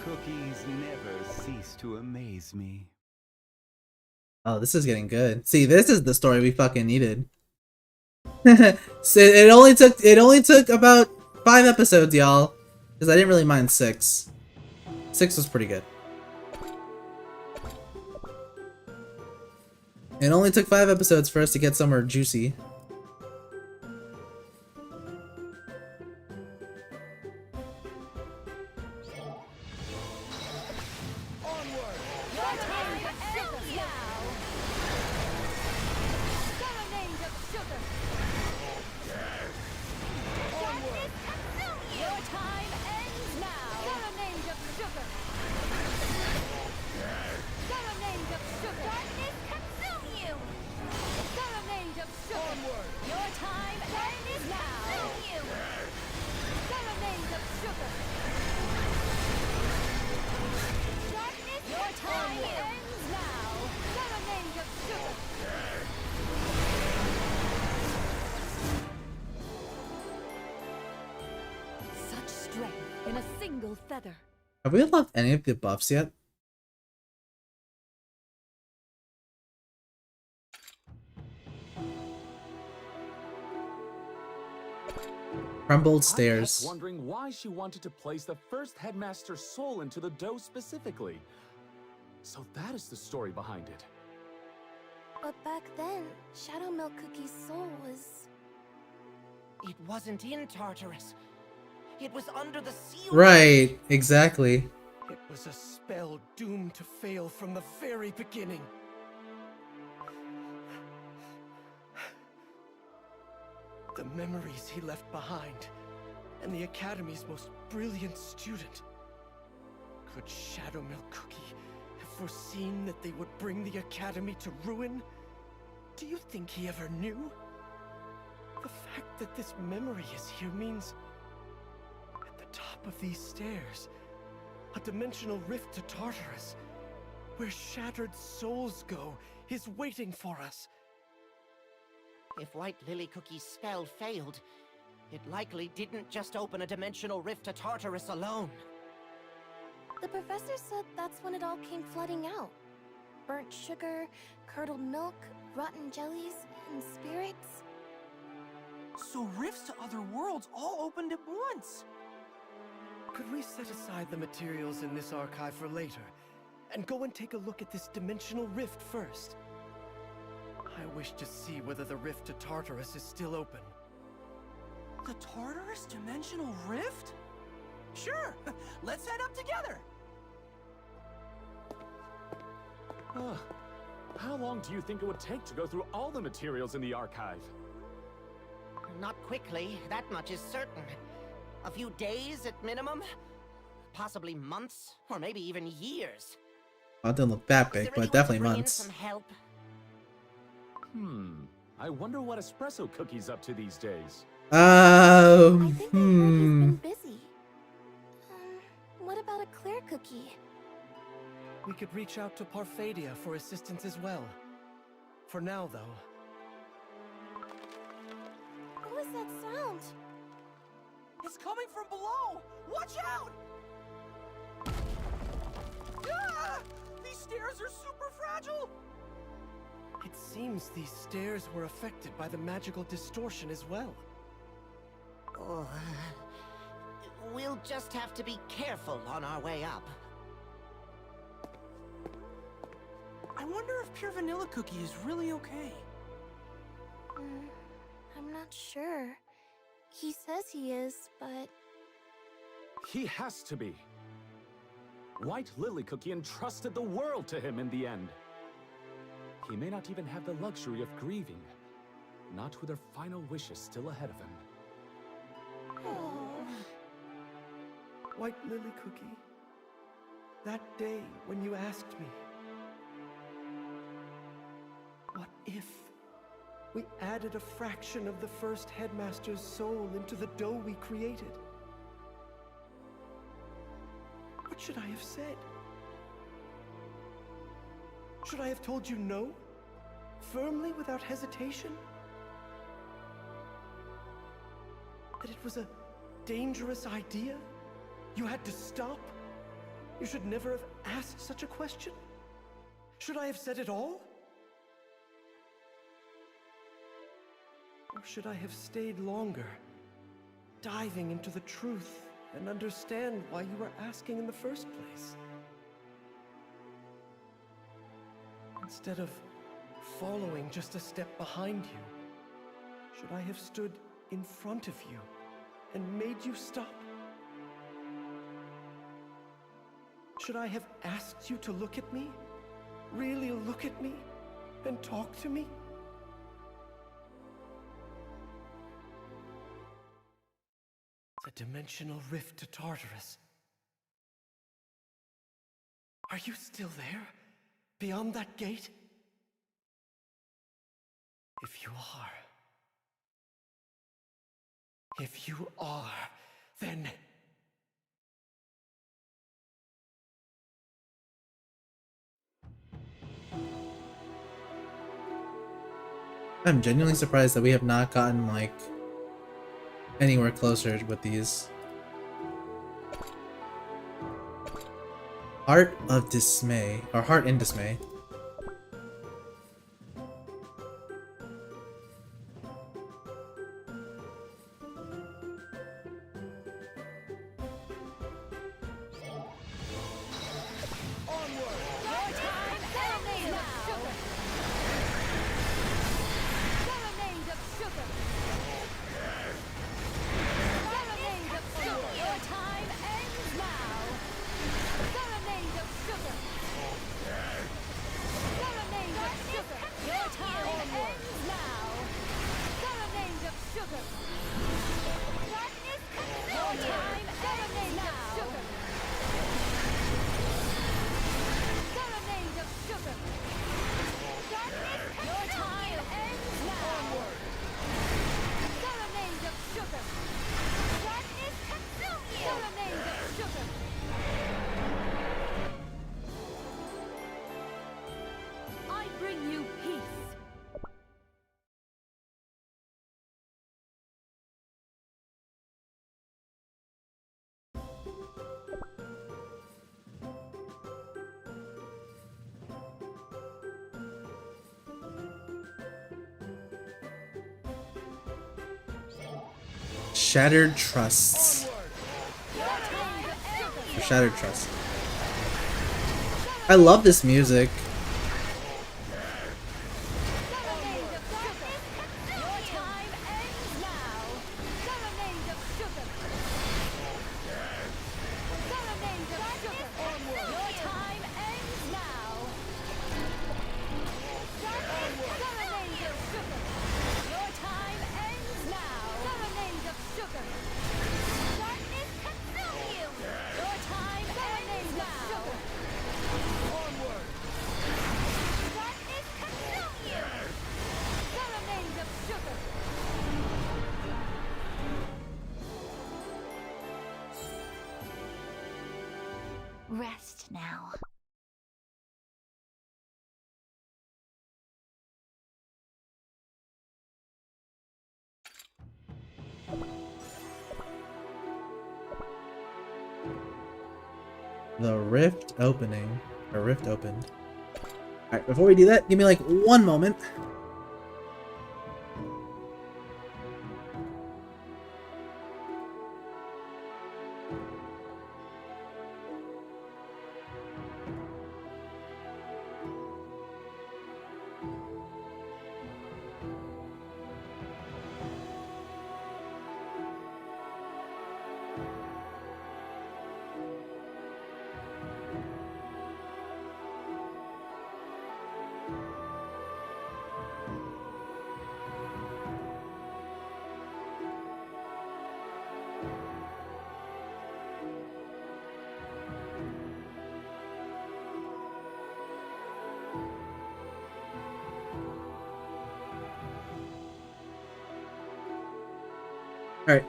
Cookies never cease to amaze me. Oh, this is getting good. See, this is the story we fucking needed. So it only took about 5 episodes, y'all, because I didn't really mind 6. 6 was pretty good. It only took 5 episodes for us to get somewhere juicy. Such strength in a single feather. Have we unlocked any of the buffs yet? Crumbled I stairs. kept wondering why she wanted to place the first headmaster's soul into the dough specifically. So that is the story behind it. But back then, Shadow Milk Cookie's soul was... It wasn't in Tartarus. It was under the seal. Right, exactly. It was a spell doomed to fail from the very beginning. The memories he left behind, and the Academy's most brilliant student. Could Shadow Milk Cookie have foreseen that they would bring the Academy to ruin? Do you think he ever knew? The fact that this memory is here means... at the top of these stairs, a dimensional rift to Tartarus, where shattered souls go, is waiting for us. If White Lily Cookie's spell failed, it likely didn't just open a dimensional rift to Tartarus alone. The professor said that's when it all came flooding out. Burnt sugar, curdled milk, rotten jellies, and spirits. So rifts to other worlds all opened at once. Could we set aside the materials in this archive for later, and go and take a look at this dimensional rift first? I wish to see whether the rift to Tartarus is still open. The Tartarus Dimensional Rift? Sure, let's head up together. How long do you think it would take to go through all the materials in the archive? Not quickly, that much is certain. A few days at minimum? Possibly months, or maybe even years. Well, it didn't look that big, but definitely Bring in months. some help? I wonder what Espresso Cookie's up to these days. I think I heard he's been busy. What about a Clear Cookie? We could reach out to Parfadia for assistance as well. For now, though. What was that sound? It's coming from below! Watch out! Ah! These stairs are super fragile! It seems these stairs were affected by the magical distortion as well. Oh, we'll just have to be careful on our way up. I wonder if Pure Vanilla Cookie is really okay. I'm not sure. He says he is, but... He has to be. White Lily Cookie entrusted the world to him in the end. He may not even have the luxury of grieving, not with her final wishes still ahead of him. White Lily Cookie, that day when you asked me, what if we added a fraction of the first headmaster's soul into the dough we created? What should I have said? Should I have told you no? Firmly, without hesitation? That it was a dangerous idea? You had to stop? You should never have asked such a question? Should I have said it all? Or should I have stayed longer, diving into the truth and understand why you were asking in the first place? Instead of following just a step behind you, should I have stood in front of you and made you stop? Should I have asked you to look at me? Really look at me? And talk to me? The dimensional rift to Tartarus. Are you still there? Beyond that gate? If you are, then... I'm genuinely surprised that we have not gotten, like, anywhere closer with these. Heart of Dismay, or Heart in Dismay. Shattered Trusts. Your time shattered trust. I love this music. Rest now. The rift opening. A rift opened. Alright, before we do that, give me like 1 moment. Alright.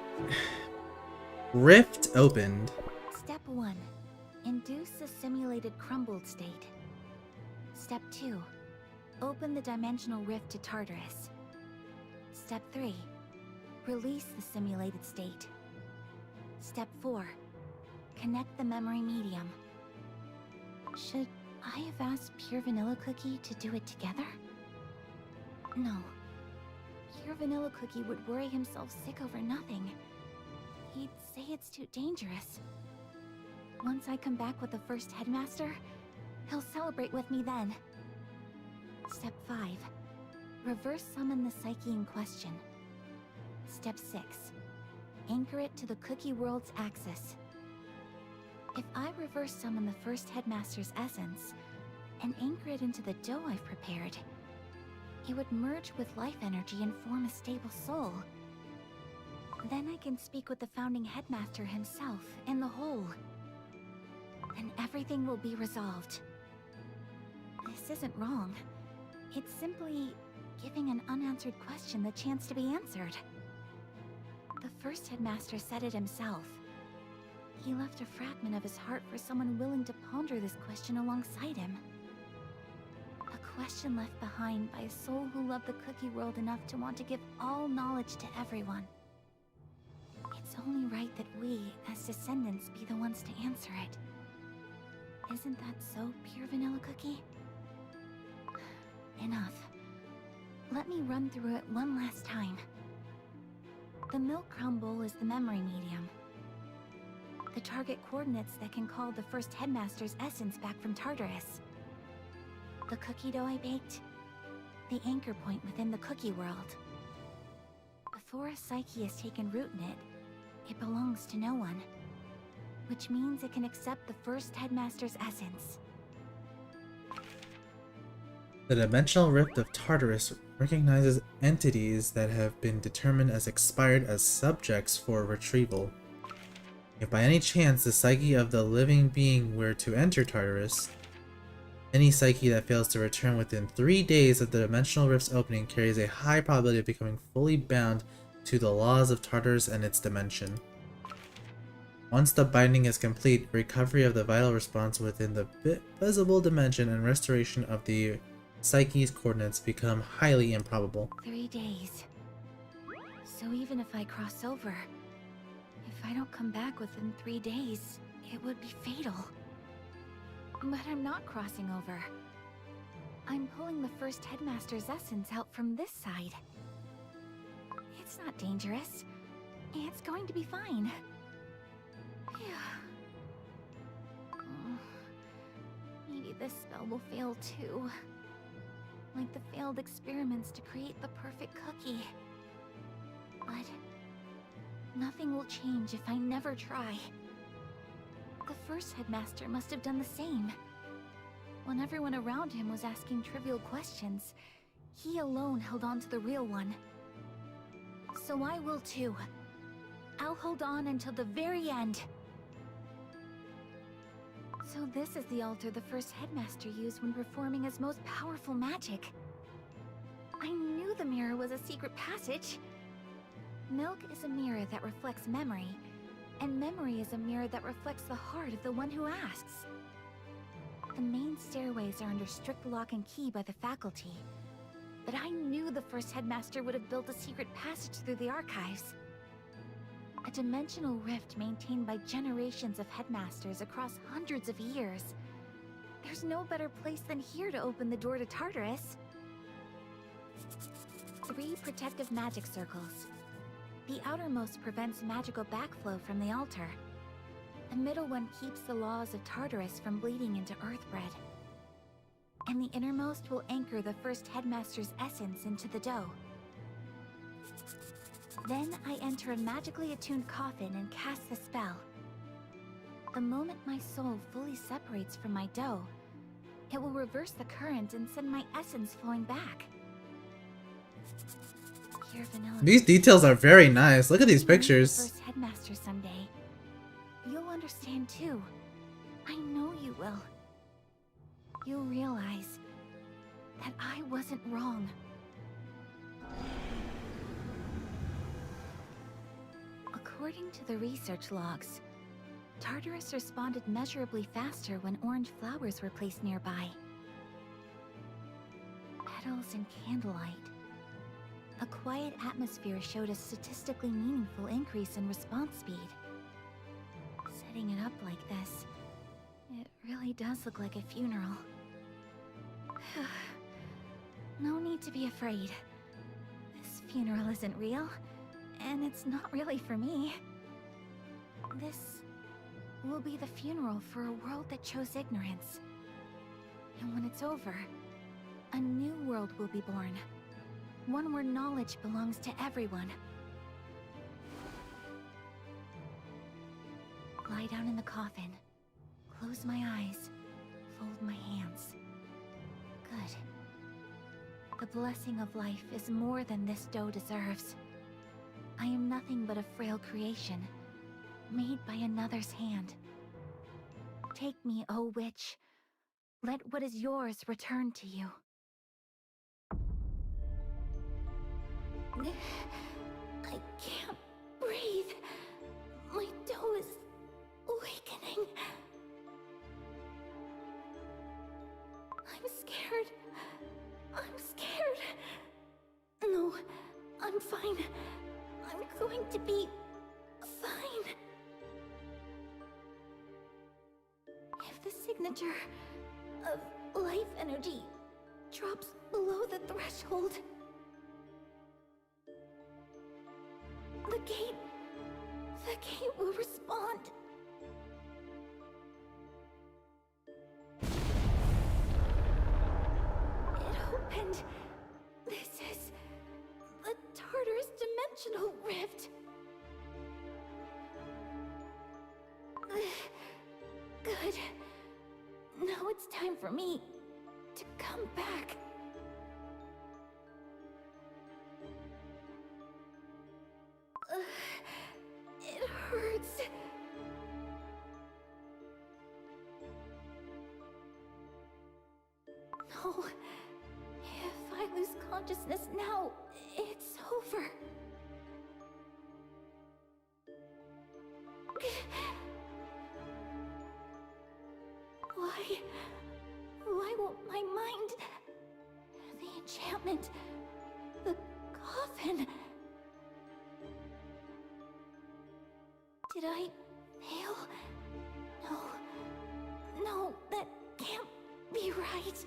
Rift opened. Step 1. Induce the simulated crumbled state. Step 2. Open the dimensional rift to Tartarus. Step 3. Release the simulated state. Step 4. Connect the memory medium. Should I have asked Pure Vanilla Cookie to do it together? No. Pure Vanilla Cookie would worry himself sick over nothing. He'd say it's too dangerous. Once I come back with the first headmaster, he'll celebrate with me then. Step 5. Reverse summon the psyche in question. Step 6. Anchor it to the cookie world's axis. If I reverse summon the first headmaster's essence and anchor it into the dough I've prepared, it would merge with life energy and form a stable soul. Then I can speak with the founding headmaster himself in the whole. And everything will be resolved. This isn't wrong. It's simply giving an unanswered question the chance to be answered. The first headmaster said it himself. He left a fragment of his heart for someone willing to ponder this question alongside him. A question left behind by a soul who loved the cookie world enough to want to give all knowledge to everyone. It's only right that we, as descendants, be the ones to answer it. Isn't that so, Pure Vanilla Cookie? Enough. Let me run through it one last time. The milk crown bowl is the memory medium. The target coordinates that can call the first headmaster's essence back from Tartarus. The cookie dough I baked, the anchor point within the cookie world. Before a psyche has taken root in it, it belongs to no one, which means it can accept the first headmaster's essence. The dimensional rift of Tartarus recognizes entities that have been determined as expired as subjects for retrieval. If by any chance the psyche of the living being were to enter Tartarus, any psyche that fails to return within 3 days of the dimensional rift's opening carries a high probability of becoming fully bound to the laws of Tartarus and its dimension. Once the binding is complete, recovery of the vital response within the visible dimension and restoration of the psyche's coordinates become highly improbable. 3 days. So even if I cross over, if I don't come back within 3 days, it would be fatal. But I'm not crossing over. I'm pulling the first headmaster's essence out from this side. It's not dangerous. It's going to be fine. this spell will fail too. Like the failed experiments to create the perfect cookie. But nothing will change if I never try. The first headmaster must have done the same. When everyone around him was asking trivial questions, he alone held on to the real one. So I will too. I'll hold on until the very end. So this is the altar the first headmaster used when performing his most powerful magic. I knew the mirror was a secret passage. Milk is a mirror that reflects memory, and memory is a mirror that reflects the heart of the one who asks. The main stairways are under strict lock and key by the faculty, but I knew the first headmaster would have built a secret passage through the archives. A dimensional rift maintained by generations of headmasters across hundreds of years. There's no better place than here to open the door to Tartarus. 3 protective magic circles. The outermost prevents magical backflow from the altar. The middle one keeps the laws of Tartarus from bleeding into Earthbread. And the innermost will anchor the first headmaster's essence into the dough. Then I enter a magically attuned coffin and cast the spell. The moment my soul fully separates from my dough, it will reverse the current and send my essence flowing back. Here, Vanilla. These details are very nice. Look at these pictures. First headmaster someday. You'll understand too. I know you will. You'll realize that I wasn't wrong. According to the research logs, Tartarus responded measurably faster when orange flowers were placed nearby. Petals and candlelight. A quiet atmosphere showed a statistically meaningful increase in response speed. Setting it up like this, it really does look like a funeral. No need to be afraid. This funeral isn't real, and it's not really for me. This will be the funeral for a world that chose ignorance. And when it's over, a new world will be born. One where knowledge belongs to everyone. Lie down in the coffin. Close my eyes. Fold my hands. Good. The blessing of life is more than this dough deserves. I am nothing but a frail creation, made by another's hand. Take me, O witch. Let what is yours return to you. I can't breathe. My dough is weakening. I'm scared. I'm scared. No, I'm fine. I'm going to be fine. If the signature of life energy drops below the threshold, the gate will respond. It opened. This is the Tartarus dimensional rift. Good. Now it's time for me to come back. It hurts. No. If I lose consciousness now, it's over. Why won't my mind... The enchantment... The coffin... Did I fail? No, that can't be right.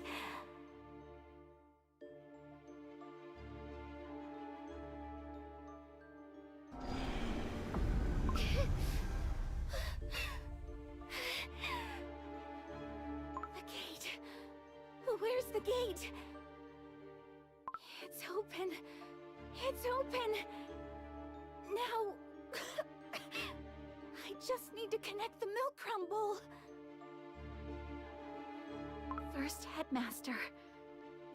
The gate. Where's the gate? It's open. It's open. Now... I just need to connect the milk crumble. First Headmaster.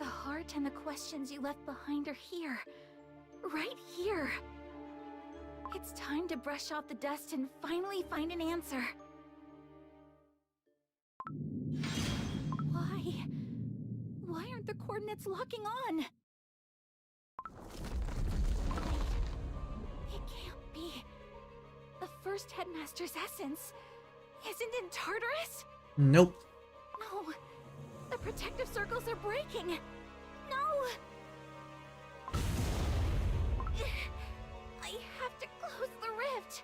The heart and the questions you left behind are here. Right here. It's time to brush off the dust and finally find an answer. Why? Why aren't the coordinates locking on? Wait, it can't be. The first Headmaster's essence isn't in Tartarus? Nope. No. The protective circles are breaking. No! I have to close the rift.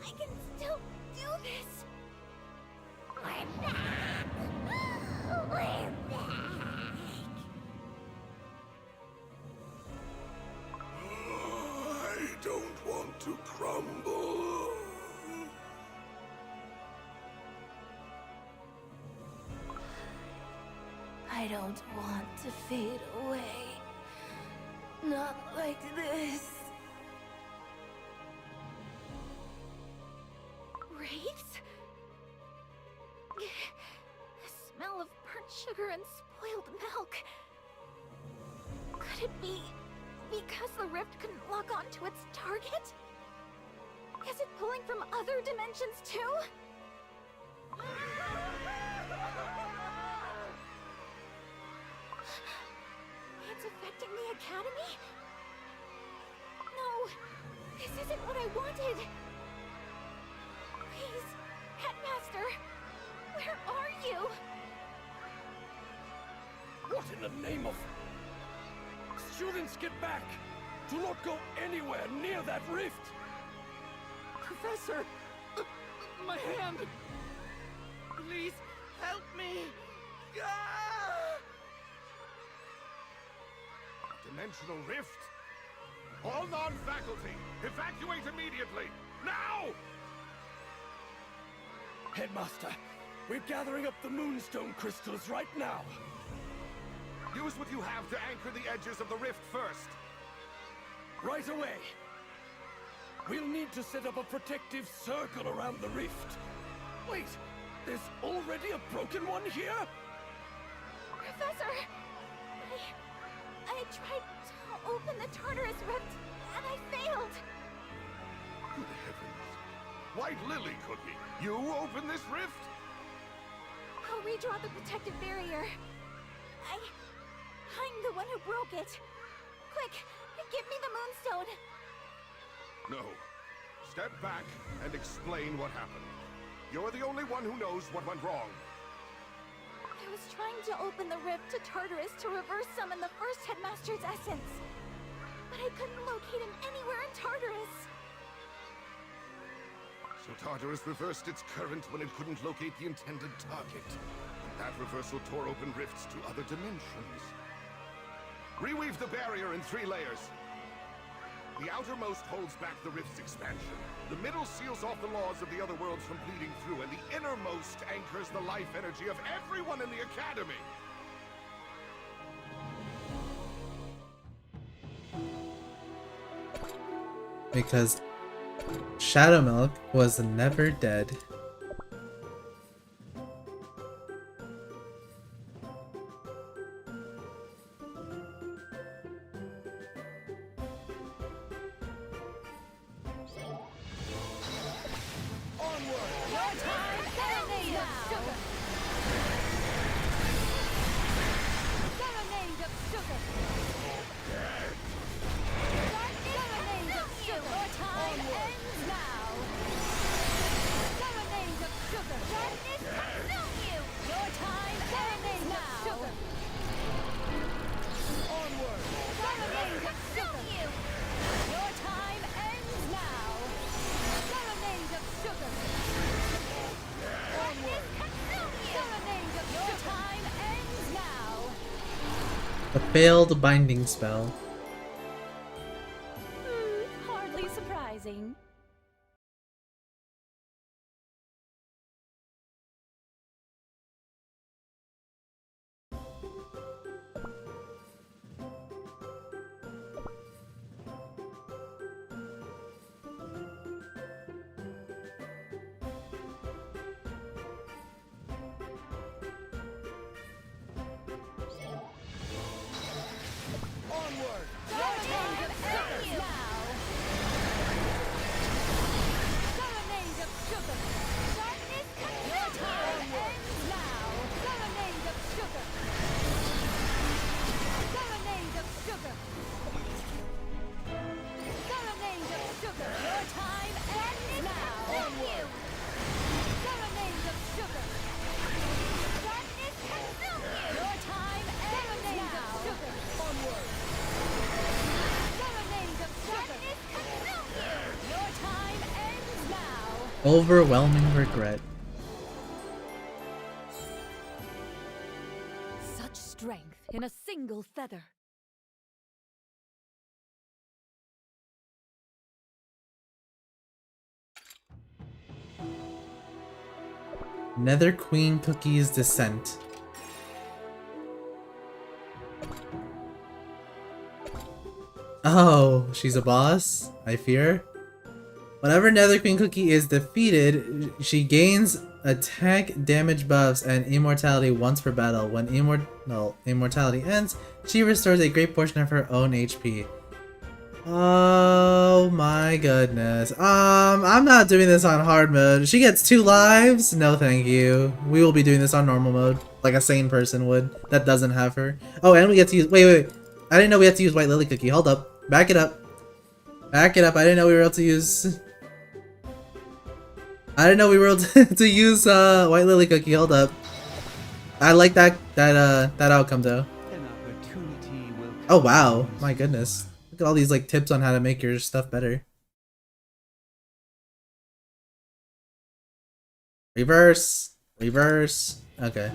I can still do this. We're back! We're back! I don't want to crumble. I don't want to fade away. Not like this. Wraiths? The smell of burnt sugar and spoiled milk. Could it be because the rift couldn't lock onto its target? Is it pulling from other dimensions too? It's affecting the academy? No, this isn't what I wanted. Please, Headmaster, where are you? What in the name of... Students, get back! Do not go anywhere near that rift! Professor! My hand! Please, help me! Ah! Dimensional rift? All non-faculty, evacuate immediately! Now! Headmaster, we're gathering up the moonstone crystals right now. Use what you have to anchor the edges of the rift first. Right away. We'll need to set up a protective circle around the rift. Wait, there's already a broken one here? Professor! I tried to open the Tartarus rift, and I failed! Good heavens. White Lily Cookie, you open this rift? I'll redraw the protective barrier. I'm the one who broke it. Quick, give me the moonstone. No. Step back and explain what happened. You're the only one who knows what went wrong. I was trying to open the rift to Tartarus to reverse summon the first Headmaster's essence. But I couldn't locate him anywhere in Tartarus. So Tartarus reversed its current when it couldn't locate the intended target. That reversal tore open rifts to other dimensions. Reweave the barrier in 3 layers. The outermost holds back the rift's expansion. The middle seals off the laws of the other worlds from bleeding through, and the innermost anchors the life energy of everyone in the Academy. Because Shadow Milk was never dead. The failed binding spell. Hardly surprising. Overwhelming regret. Such strength in a single feather. Nether Queen Cookie's descent. Oh, she's a boss? I fear. Whenever Nether Queen Cookie is defeated, she gains attack damage buffs and immortality once per battle. When immortality ends, she restores a great portion of her own HP. Oh my goodness. I'm not doing this on hard mode. She gets 2 lives? No thank you. We will be doing this on normal mode, like a sane person would that doesn't have her. Oh, and we get to use- wait. I didn't know we had to use White Lily Cookie. Hold up. Back it up. Back it up. I didn't know we were able to use... I didn't know we were able to use White Lily Cookie. Hold up. I like that outcome though. Oh wow. My goodness. Look at all these like tips on how to make your stuff better. Reverse. Reverse. Okay.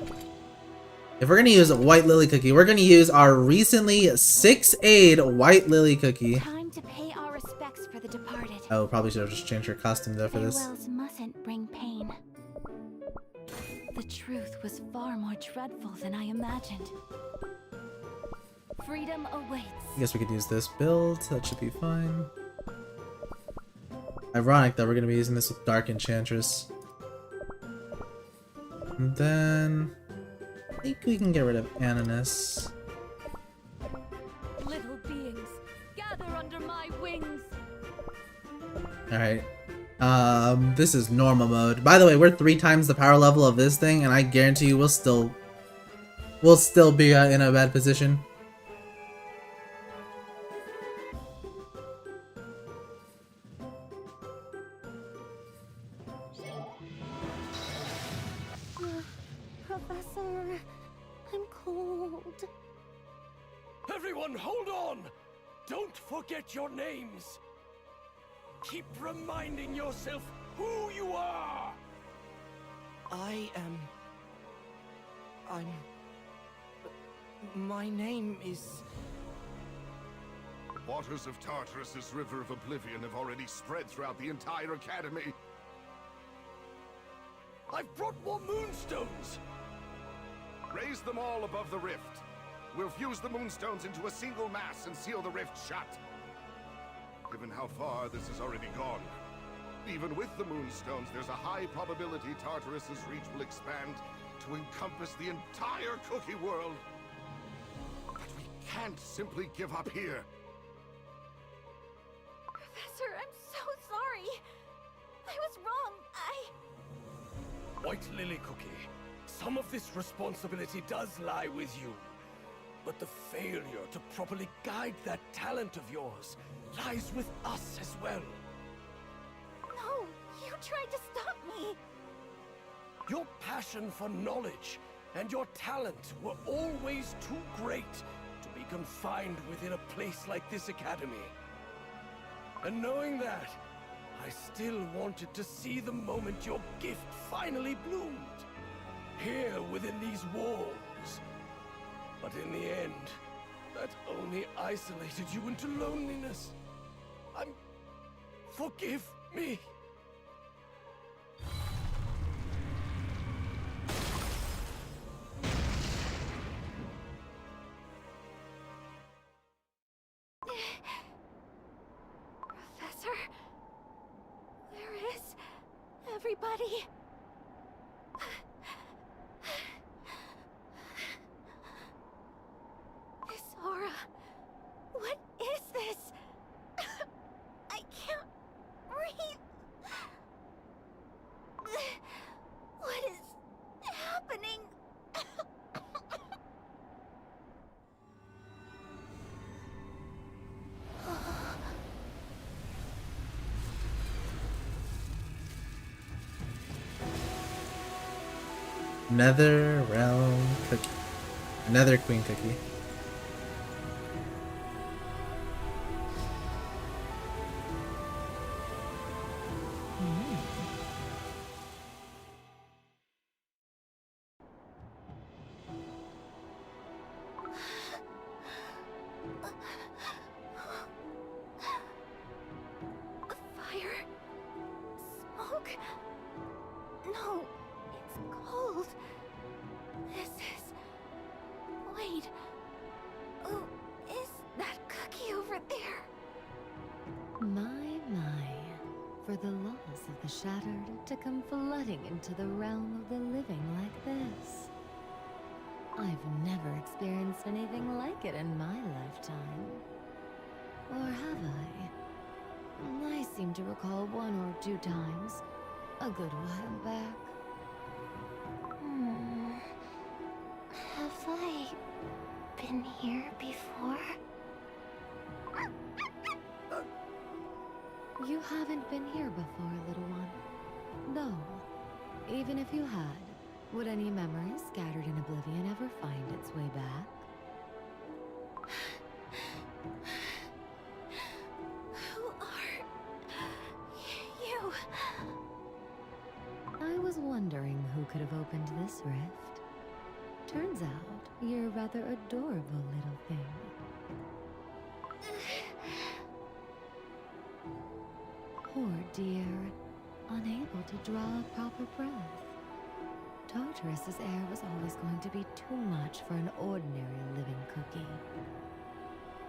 If we're gonna use White Lily Cookie, we're gonna use our recently 6-aid White Lily Cookie. Time to pay our respects for the departed. Oh, probably should have just changed her costume though for this. Farewells mustn't bring pain. The truth was far more dreadful than I imagined. Freedom awaits. I guess we could use this build. That should be fine. Ironic that we're gonna be using this with Dark Enchantress. And then I think we can get rid of Ananas. Little beings, gather under my wings. Alright. This is normal mode. By the way, we're 3 times the power level of this thing, and I guarantee you we'll still be in a bad position. Professor, I'm cold. Everyone, hold on! Don't forget your names! Keep reminding yourself who you are! My name is... Waters of Tartarus' River of Oblivion have already spread throughout the entire academy. I've brought more moonstones! Raise them all above the rift. We'll fuse the moonstones into a single mass and seal the rift shut. Given how far this has already gone, even with the moonstones, there's a high probability Tartarus' reach will expand to encompass the entire cookie world. But we can't simply give up here. Professor, I'm so sorry. I was wrong. White Lily Cookie, some of this responsibility does lie with you. But the failure to properly guide that talent of yours lies with us as well. No, you tried to stop me. Your passion for knowledge and your talent were always too great to be confined within a place like this academy. And knowing that, I still wanted to see the moment your gift finally bloomed. Here within these walls. But in the end, that only isolated you into loneliness. Forgive me. Professor, where is everybody? This aura, what is this? I can't breathe. What is happening? Nether Realm Cookie. Nether Queen Cookie. the shattered to come flooding into the realm of the living like this. I've never experienced anything like it in my lifetime. Or have I? I seem to recall 1 or 2 times, a good while back. Have I been here before? You haven't been here before, little one. No. Even if you had, would any memory scattered in oblivion ever find its way back? Who are you? I was wondering who could have opened this rift. Turns out, you're a rather adorable little thing. Poor dear, unable to draw a proper breath. Tartarus's air was always going to be too much for an ordinary living cookie.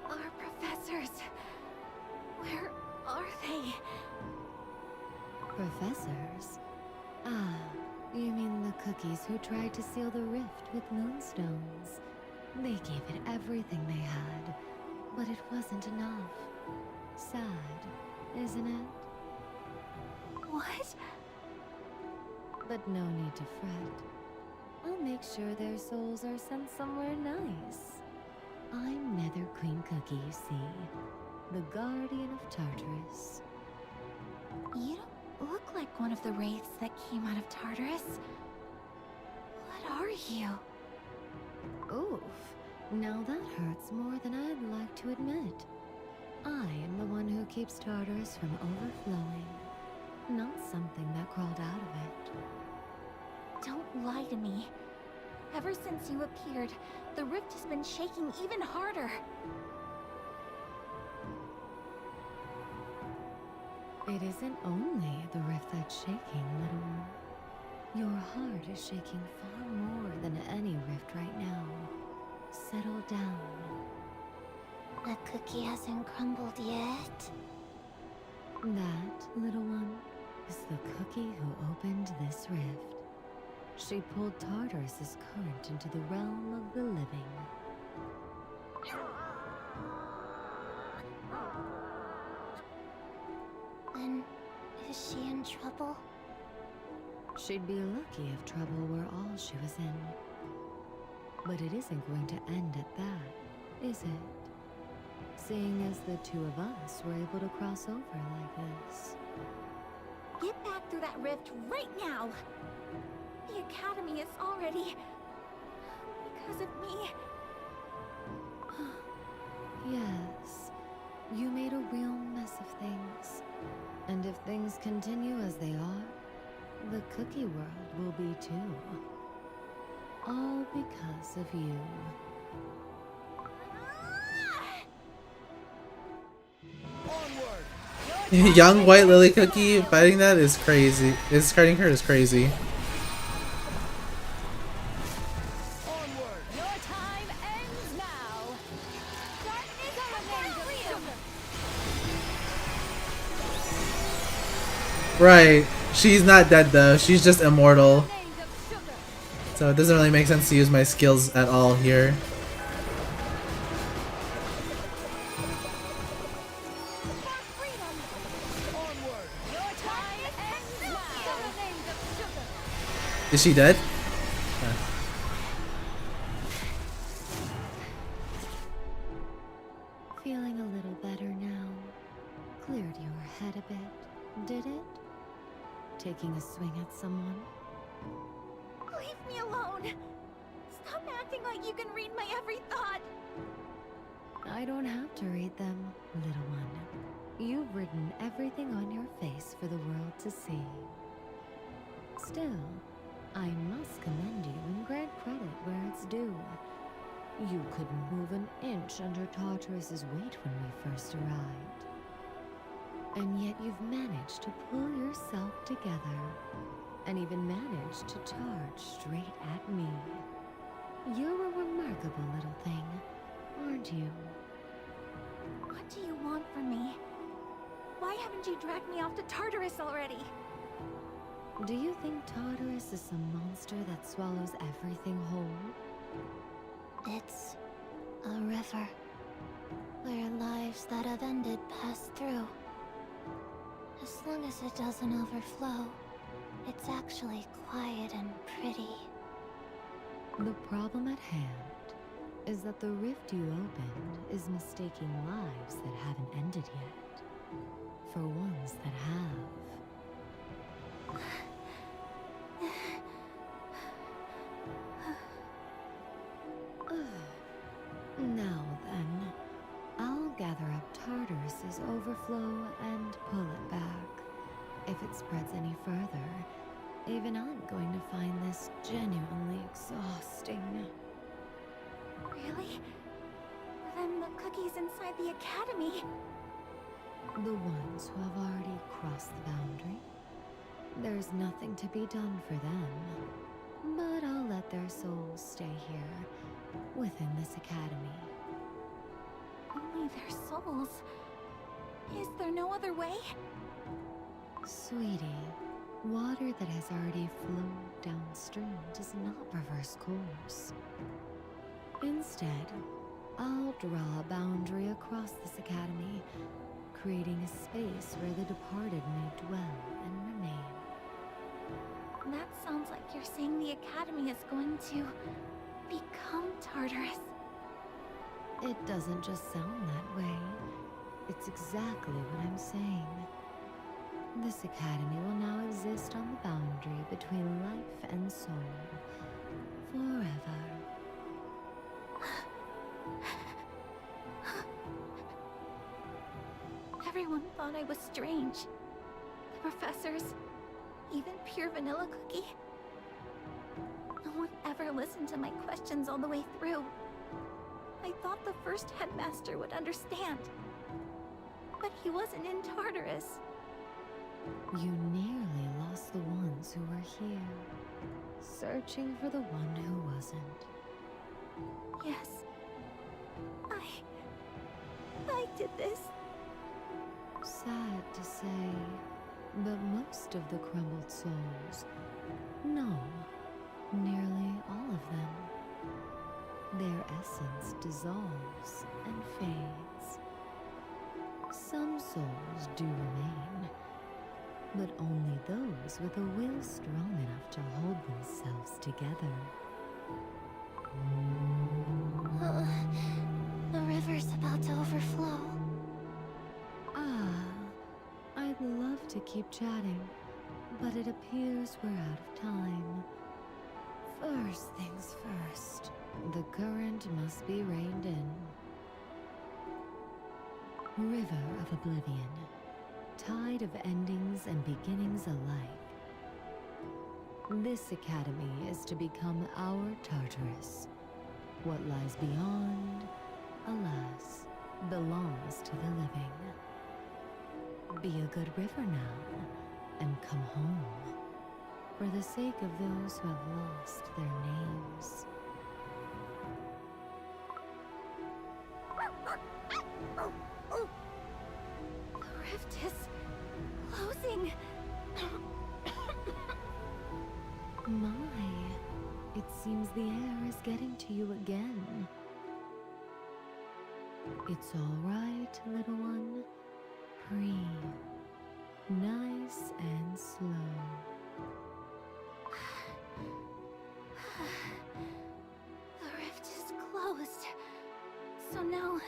Our professors. Where are they? Professors? Ah, you mean the cookies who tried to seal the rift with moonstones. They gave it everything they had, but it wasn't enough. Sad, isn't it? What? But no need to fret. I'll make sure their souls are sent somewhere nice. I'm Nether Queen Cookie, you see. The guardian of Tartarus. You don't look like one of the wraiths that came out of Tartarus. What are you? Oof. Now that hurts more than I'd like to admit. I am the one who keeps Tartarus from overflowing. Not something that crawled out of it. Don't lie to me. Ever since you appeared, the rift has been shaking even harder. It isn't only the rift that's shaking, little one. Your heart is shaking far more than any rift right now. Settle down. The cookie hasn't crumbled yet. That, little one, is the cookie who opened this rift. She pulled Tartarus's current into the realm of the living. Then, is she in trouble? She'd be lucky if trouble were all she was in. But it isn't going to end at that, is it? Seeing as the two of us were able to cross over like this. Get back through that rift right now! The Academy is already... because of me. Yes, you made a real mess of things. And if things continue as they are, the cookie world will be too. All because of you. Young white lily cookie fighting that is crazy. Fighting her is crazy. Your time ends now. Right. She's not dead though. She's just immortal. So it doesn't really make sense to use my skills at all here. Is she dead? Feeling a little better now. Cleared your head a bit, did it? Taking a swing at someone? Leave me alone! Stop acting like you can read my every thought! I don't have to read them, little one. You've written everything on your face for the world to see. Still, I must commend you and grant credit where it's due. You couldn't move an inch under Tartarus's weight when we first arrived. And yet you've managed to pull yourself together, and even managed to charge straight at me. You're a remarkable little thing, aren't you? What do you want from me? Why haven't you dragged me off to Tartarus already? Do you think Tartarus is some monster that swallows everything whole? It's a river where lives that have ended pass through. As long as it doesn't overflow, it's actually quiet and pretty. The problem at hand is that the rift you opened is mistaking lives that haven't ended yet for ones that have. Now then, I'll gather up Tartarus's overflow and pull it back. If it spreads any further, even I'm going to find this genuinely exhausting. Really? Then the cookies inside the academy. The ones who have already crossed the boundary? There's nothing to be done for them. But I'll let their souls stay here, within this academy. Only their souls. Is there no other way? Sweetie, water that has already flowed downstream does not reverse course. Instead, I'll draw a boundary across this academy, creating a space where the departed may dwell and remain. That sounds like you're saying the academy is going to become Tartarus. It doesn't just sound that way. It's exactly what I'm saying. This academy will now exist on the boundary between life and soul. Forever. Everyone thought I was strange. The professors, even pure vanilla cookie. No one ever listened to my questions all the way through. I thought the first headmaster would understand. But he wasn't in Tartarus. You nearly lost the ones who were here, searching for the one who wasn't. Yes. I did this. Sad to say, but most of the crumbled souls, no, nearly all of them, their essence dissolves and fades. Some souls do remain, but only those with a will strong enough to hold themselves together. The river's about to overflow. I'd love to keep chatting, but it appears we're out of time. First things first, the current must be reined in. River of Oblivion, tide of endings and beginnings alike. This academy is to become our Tartarus. What lies beyond, alas, belongs to the living. Be a good river now, and come home, for the sake of those who have lost their names. The rift is closing. My, it seems the air is getting to you again. It's all right, little one. Breathe. Nice and slow. The rift is closed. So now,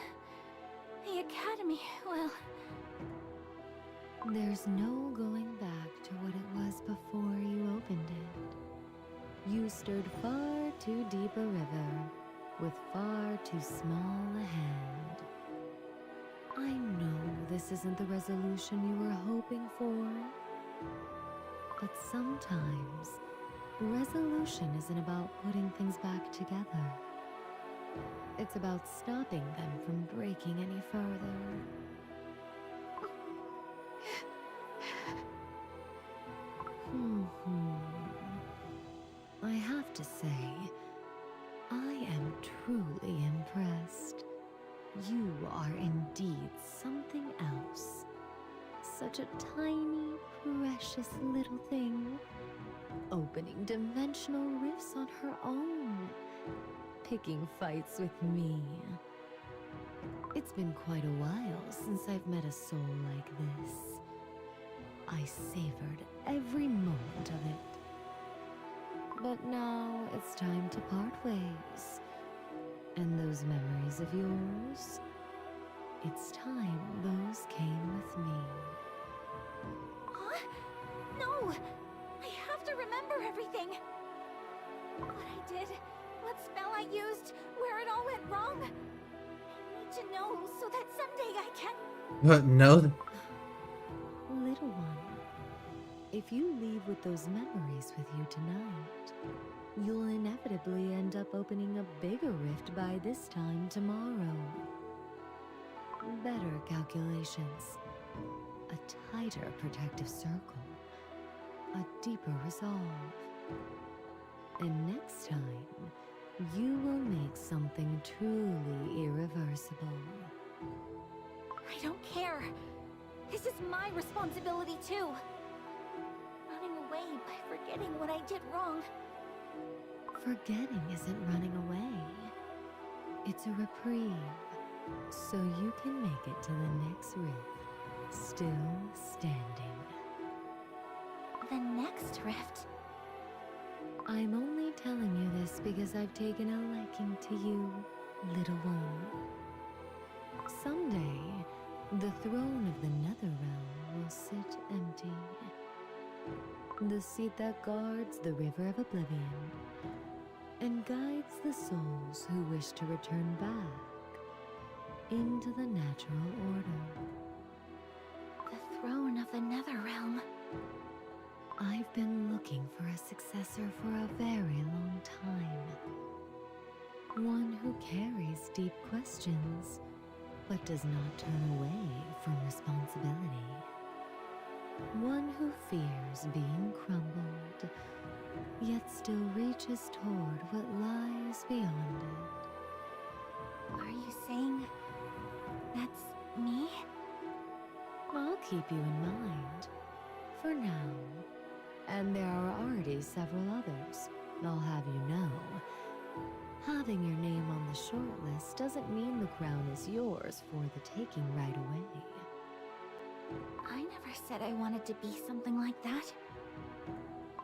the academy will... There's no going back to what it was before you opened it. You stirred far too deep a river, with far too small a hand. I know this isn't the resolution you were hoping for, but sometimes resolution isn't about putting things back together. It's about stopping them from breaking any further. I have to say, I am truly impressed. You are indeed something else. such a tiny, precious little thing, opening dimensional rifts on her own, picking fights with me. It's been quite a while since I've met a soul like this. I savored every moment of it. But now it's time to part ways. And those memories of yours, it's time those came with me. Huh? No! I have to remember everything! What I did, what spell I used, where it all went wrong. I need to know so that someday I can... No. Little one, if you leave with those memories with you tonight, you'll inevitably end up opening a bigger rift by this time tomorrow. Better calculations, a tighter protective circle, a deeper resolve. And next time, you will make something truly irreversible. I don't care. This is my responsibility too. Running away by forgetting what I did wrong. Forgetting isn't running away. It's a reprieve, so you can make it to the next rift, still standing. The next rift? I'm only telling you this because I've taken a liking to you, little one. Someday, the throne of the Nether realm will sit empty. The seat that guards the river of oblivion and guides the souls who wish to return back into the natural order. The throne of the Nether realm. I've been looking for a successor for a very long time. One who carries deep questions, but does not turn away from responsibility. One who fears being crumbled, yet still reaches toward what lies beyond it. Are you saying that's me? I'll keep you in mind, for now. And there are already several others, I'll have you know. Having your name on the shortlist doesn't mean the crown is yours for the taking right away. I never said I wanted to be something like that.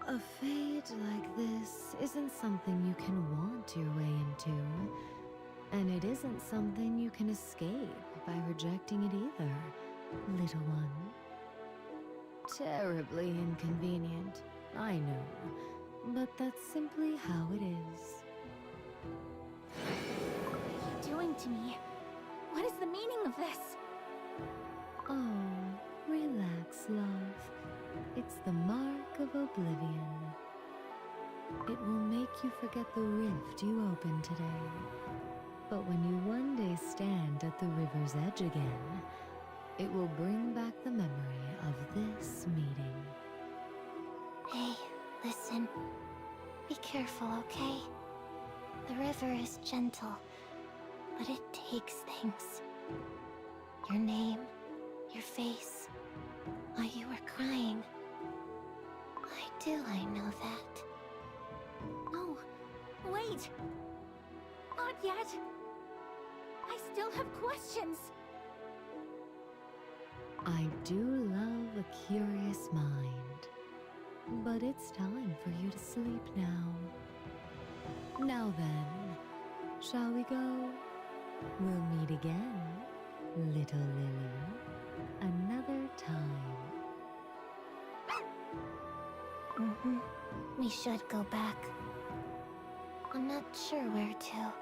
A fate like this isn't something you can want your way into. And it isn't something you can escape by rejecting it either, little one. Terribly inconvenient, I know, but that's simply how it is. What are you doing to me? What is the meaning of this? Oh, relax, love. It's the mark of oblivion. It will make you forget the rift you opened today. But when you one day stand at the river's edge again, it will bring back the memory of this meeting. Hey, listen. Be careful, okay? The river is gentle, but it takes things. Your name, your face, why you were crying. I know that. No, wait! Not yet! I still have questions! I do love a curious mind, but it's time for you to sleep now. Now then, shall we go? We'll meet again, little Lily, another time. We should go back. I'm not sure where to,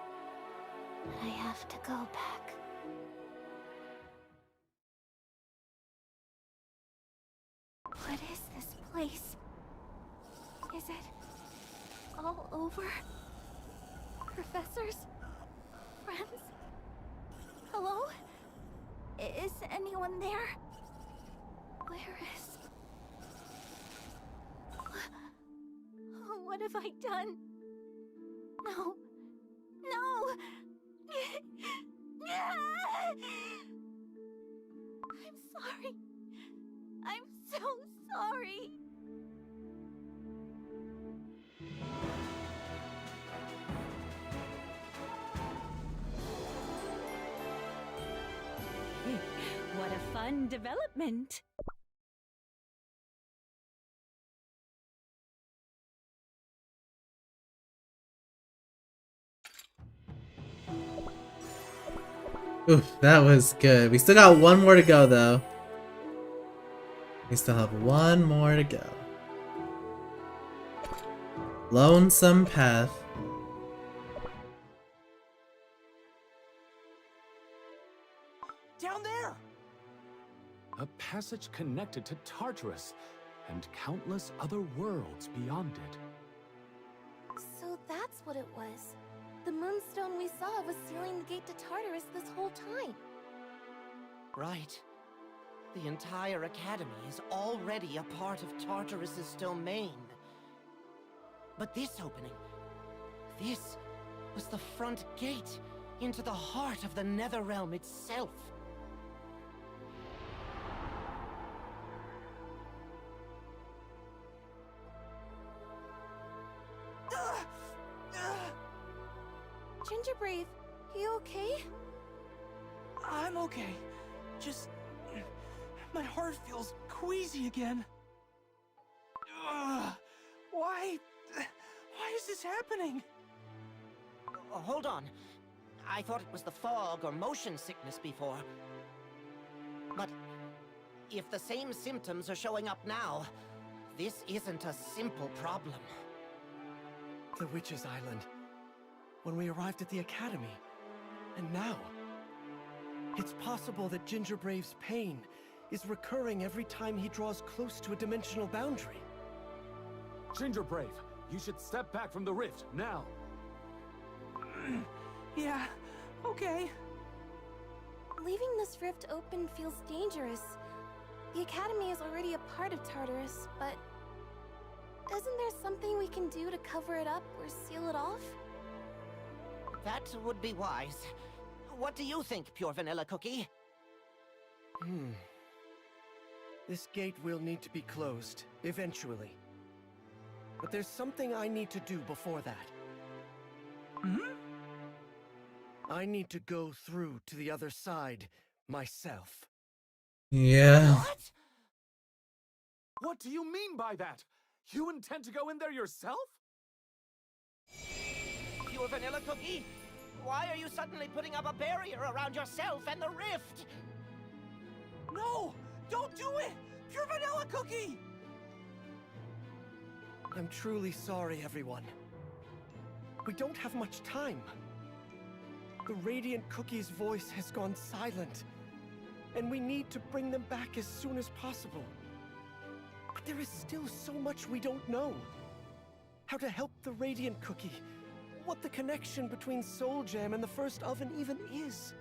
but I have to go back. What is this place? Is it all over? Professors? Friends? Hello? Is anyone there? Where is... What have I done? No. No! I'm sorry. What a fun development. Oof, that was good. We still got one more to go, though. We still have one more to go. Lonesome Path. Down there! A passage connected to Tartarus and countless other worlds beyond it. So that's what it was. The moonstone we saw was sealing the gate to Tartarus this whole time. Right. The entire academy is already a part of Tartarus's domain. But this opening, this was the front gate into the heart of the Nether realm itself. Gingerbrave, you okay? I'm okay. Just... my heart feels queasy again. Why is this happening? Hold on. I thought it was the fog or motion sickness before. But if the same symptoms are showing up now, this isn't a simple problem. The Witch's Island. When we arrived at the academy. And now... it's possible that Gingerbrave's pain is recurring every time he draws close to a dimensional boundary. Gingerbrave, you should step back from the rift, now! Yeah, okay. Leaving this rift open feels dangerous. The Academy is already a part of Tartarus, but... isn't there something we can do to cover it up or seal it off? That would be wise. What do you think, Pure Vanilla Cookie? This gate will need to be closed, eventually. But there's something I need to do before that. I need to go through to the other side, myself. Yeah. What? What do you mean by that? You intend to go in there yourself? Pure Vanilla Cookie? Why are you suddenly putting up a barrier around yourself and the rift? No! Don't do it! Pure Vanilla Cookie! I'm truly sorry, everyone. We don't have much time. The Radiant Cookie's voice has gone silent, and we need to bring them back as soon as possible. But there is still so much we don't know. How to help the Radiant Cookie, what the connection between Soul Jam and the First Oven even is.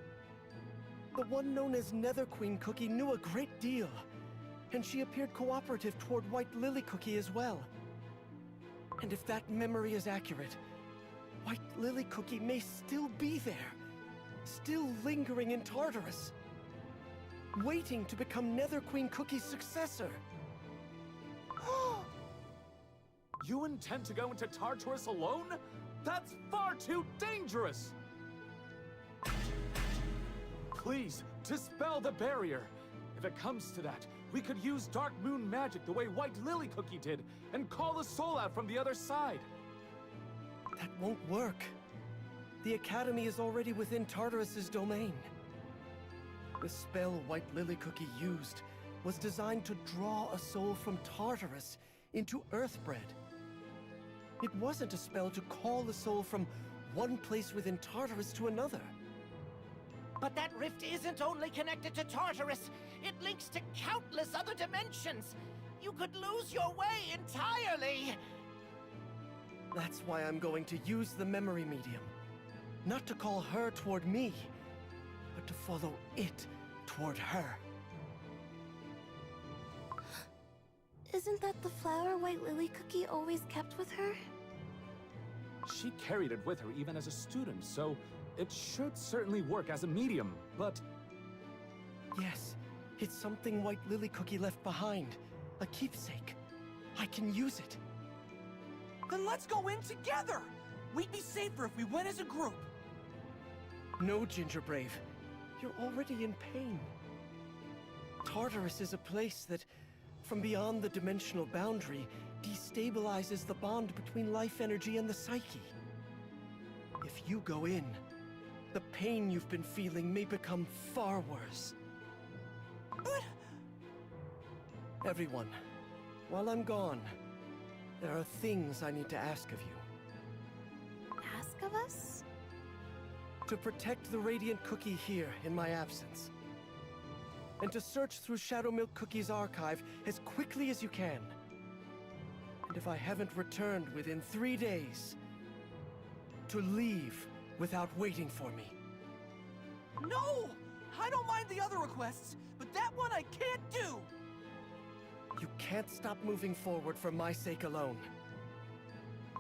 The one known as Nether Queen Cookie knew a great deal, and she appeared cooperative toward White Lily Cookie as well. And if that memory is accurate, White Lily Cookie may still be there, still lingering in Tartarus, waiting to become Nether Queen Cookie's successor. You intend to go into Tartarus alone? That's far too dangerous! Please, dispel the barrier. If it comes to that, we could use Dark Moon magic the way White Lily Cookie did, and call the soul out from the other side. That won't work. The Academy is already within Tartarus's domain. The spell White Lily Cookie used was designed to draw a soul from Tartarus into Earthbread. It wasn't a spell to call the soul from one place within Tartarus to another. But that rift isn't only connected to Tartarus, it links to countless other dimensions. You could lose your way entirely. That's why I'm going to use the memory medium. Not to call her toward me, but to follow it toward her. Isn't that the flower White Lily Cookie always kept with her? She carried it with her even as a student, so it should certainly work as a medium, but... Yes, it's something White Lily Cookie left behind. A keepsake. I can use it. Then let's go in together! We'd be safer if we went as a group. No, Gingerbrave. You're already in pain. Tartarus is a place that, from beyond the dimensional boundary, destabilizes the bond between life energy and the psyche. If you go in, the pain you've been feeling may become far worse. But... Everyone, while I'm gone, there are things I need to ask of you. Ask of us? To protect the Radiant Cookie here in my absence. And to search through Shadow Milk Cookie's archive as quickly as you can. And if I haven't returned within 3 days, to leave without waiting for me. No! I don't mind the other requests, but that one I can't do! You can't stop moving forward for my sake alone.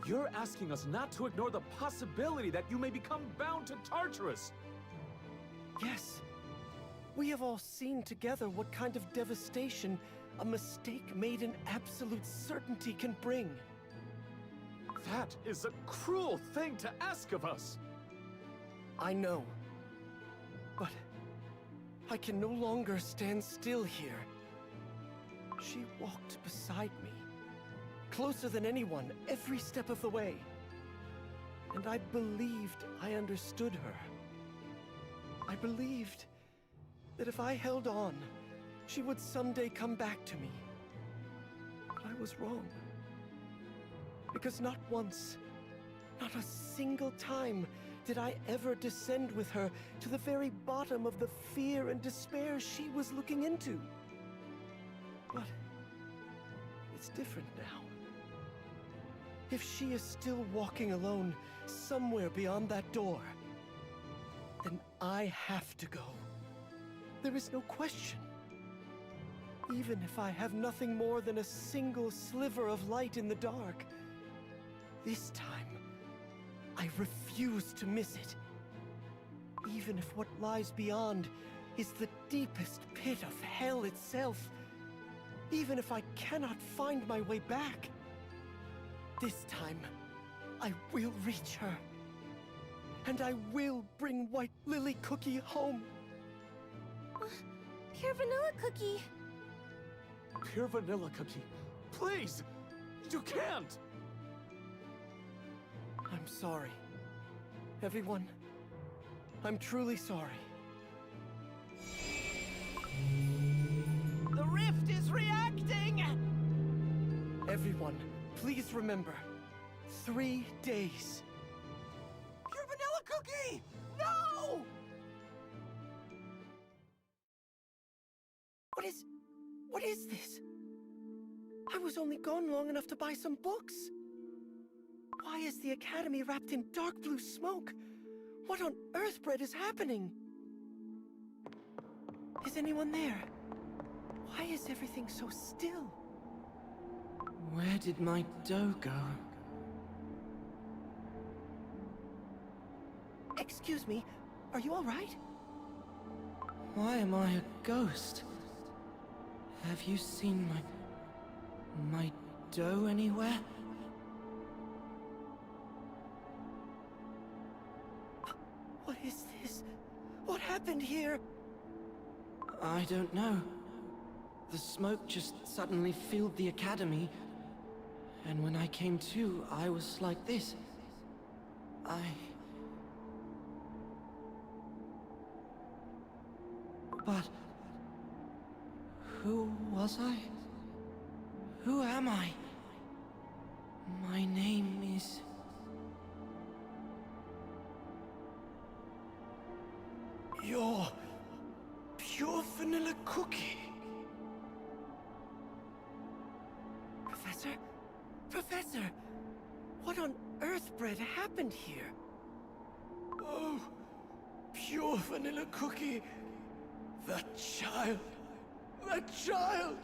You're asking us not to ignore the possibility that you may become bound to Tartarus. Yes. We have all seen together what kind of devastation a mistake made in absolute certainty can bring. That is a cruel thing to ask of us. I know. But I can no longer stand still here. She walked beside me, closer than anyone, every step of the way. And I believed I understood her. I believed that if I held on, she would someday come back to me. But I was wrong. Because not once, not a single time, did I ever descend with her to the very bottom of the fear and despair she was looking into. But it's different now. If she is still walking alone somewhere beyond that door, then I have to go. There is no question. Even if I have nothing more than a single sliver of light in the dark, this time, I refuse to miss it. Even if what lies beyond is the deepest pit of hell itself. Even if I cannot find my way back. This time, I will reach her. And I will bring White Lily Cookie home. Pure vanilla cookie. Pure vanilla cookie. Please! You can't! I'm sorry. Everyone, I'm truly sorry. The rift is reacting! Everyone, please remember, 3 days. Pure vanilla cookie! No! What is this? I was only gone long enough to buy some books. Why is the Academy wrapped in dark blue smoke? What on earth, Bread, is happening? Is anyone there? Why is everything so still? Where did my dough go? Excuse me, are you all right? Why am I a ghost? Have you seen my dough anywhere? What is this? What happened here? I don't know. The smoke just suddenly filled the academy. And when I came to, I was like this. But... who was I? Who am I? My name is... You're... pure vanilla cookie. Professor? Professor! What on earth, Bread, happened here? Oh, pure vanilla cookie. That child. That child!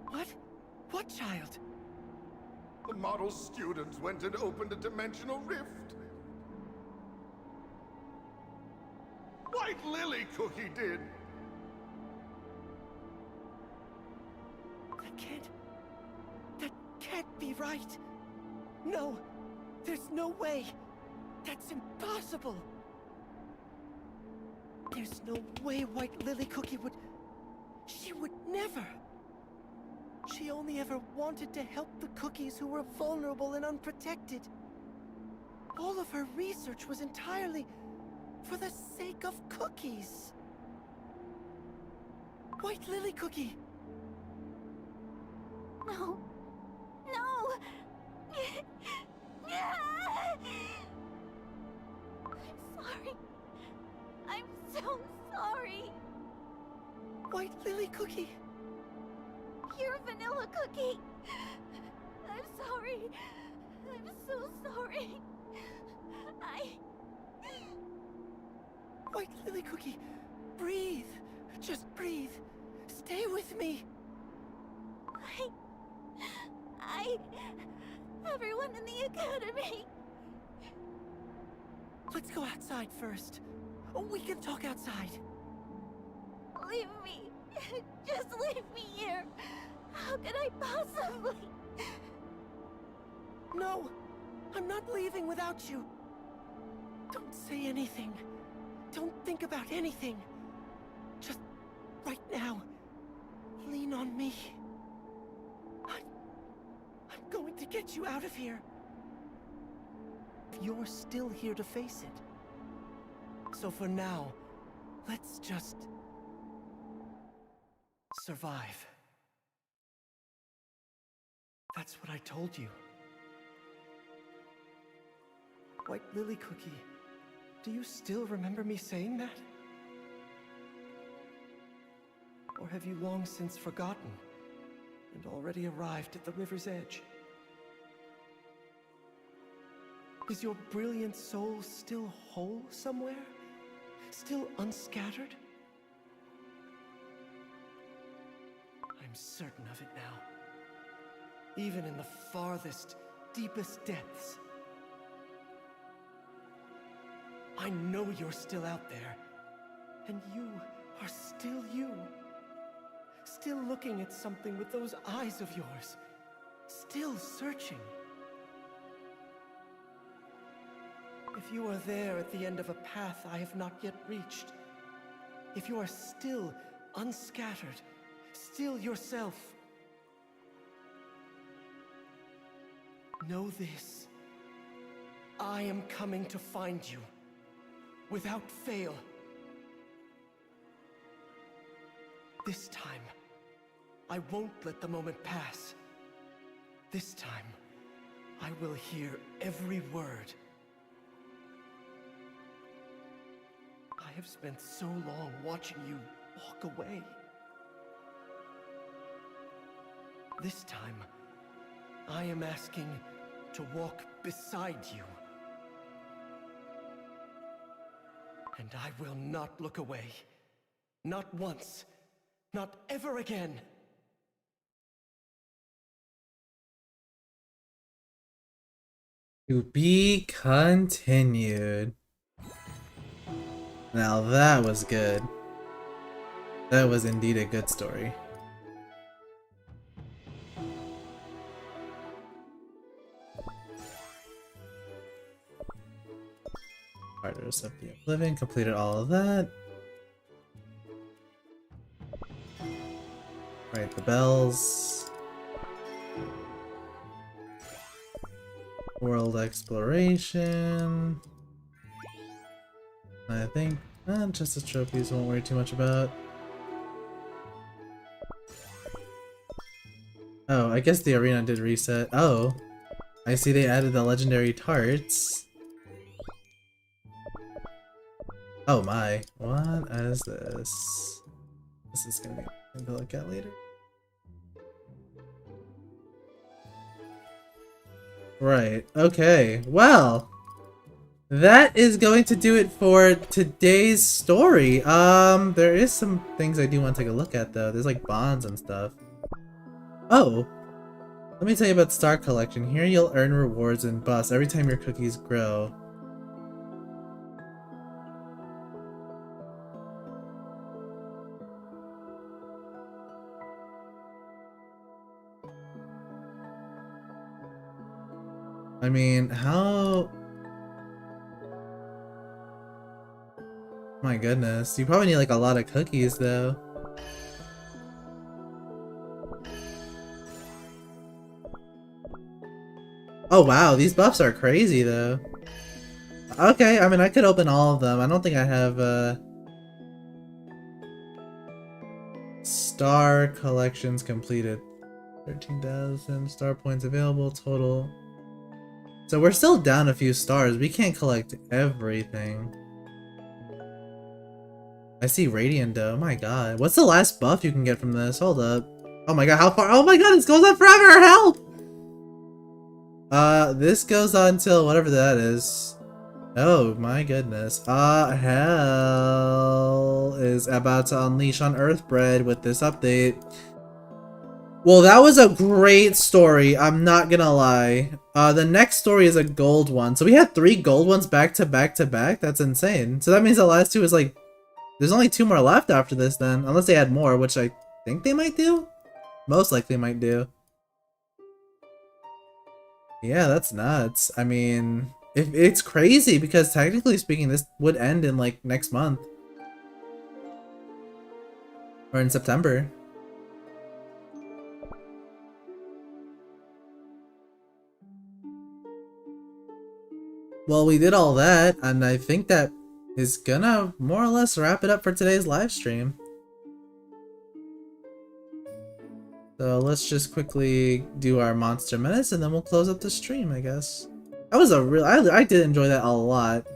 What? What child? The model students went and opened a dimensional rift. White Lily Cookie did. That can't be right. No, there's no way. That's impossible. There's no way White Lily Cookie would... She would never. She only ever wanted to help the cookies who were vulnerable and unprotected. All of her research was entirely for the sake of cookies. White Lily Cookie! No. No! I'm sorry. I'm so sorry. White Lily Cookie! You're Vanilla Cookie. I'm sorry. I'm so sorry. White Lily Cookie, breathe. Just breathe. Stay with me. Everyone in the academy. Let's go outside first. We can talk outside. Leave me. Just leave me here. How could I possibly? No, I'm not leaving without you. Don't say anything. Don't think about anything. Just right now, lean on me. I'm going to get you out of here. You're still here to face it. So for now, let's just survive. That's what I told you. White Lily Cookie, do you still remember me saying that? Or have you long since forgotten and already arrived at the river's edge? Is your brilliant soul still whole somewhere? Still unscattered? I'm certain of it now. Even in the farthest, deepest depths. I know you're still out there. And you are still you. Still looking at something with those eyes of yours. Still searching. If you are there at the end of a path I have not yet reached, if you are still unscattered, still yourself, know this. I am coming to find you, without fail. This time, I won't let the moment pass. This time, I will hear every word. I have spent so long watching you walk away. This time, I am asking to walk beside you. And I will not look away. Not once. Not ever again. To be continued. Now that was good. That was indeed a good story. Martyrs of the Oblivion, completed all of that. Right, the bells. World exploration. I think just the trophies won't worry too much about. Oh, I guess the arena did reset. Oh, I see they added the legendary tarts. Oh my, what is this? This is gonna be something to look at later. Right, okay, well, that is going to do it for today's story. There is some things I do want to take a look at though. There's like bonds and stuff. Oh, let me tell you about Star Collection. Here you'll earn rewards and buffs every time your cookies grow. I mean, how... My goodness, you probably need like a lot of cookies though. Oh wow, these buffs are crazy though. Okay, I mean I could open all of them. I don't think I have star collections completed. 13,000 star points available total. So we're still down a few stars. We can't collect everything. I see Radiant though. My god. What's the last buff you can get from this? Hold up. Oh my god, how far? Oh my god, this goes on forever! Help! This goes on till whatever that is. Oh my goodness. Hell is about to unleash on Earthbred with this update. Well, that was a great story, I'm not gonna lie. The next story is a gold one. So we had 3 gold ones back to back to back? That's insane. So that means the last 2 is like... There's only 2 more left after this then. Unless they add more, which I think they might do? Most likely might do. Yeah, that's nuts. I mean... It's crazy because technically speaking, this would end in like next month. Or in September. Well, we did all that, and I think that is gonna more or less wrap it up for today's live stream. So let's just quickly do our monster minutes, and then we'll close up the stream, I guess. That was a real... I did enjoy that a lot.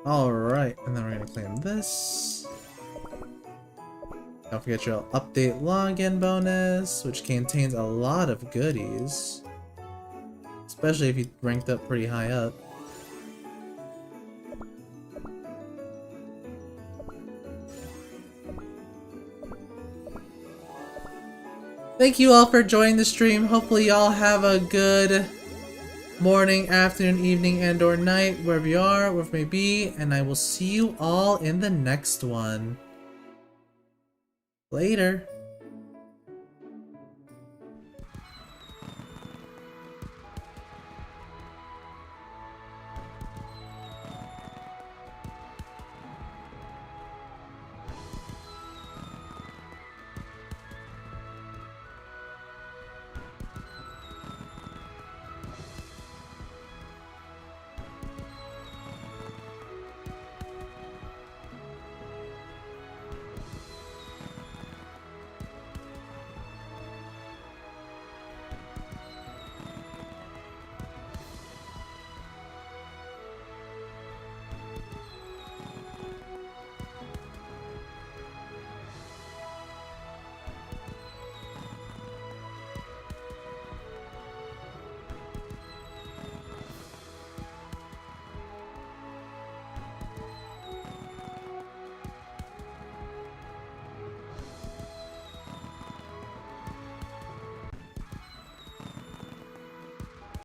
Alright, and then we're gonna claim this. Don't forget your update login bonus, which contains a lot of goodies. Especially if you ranked up pretty high up. Thank you all for joining the stream. Hopefully y'all have a good morning, afternoon, evening, and or night, wherever you are, wherever it may be, and I will see you all in the next one. Later.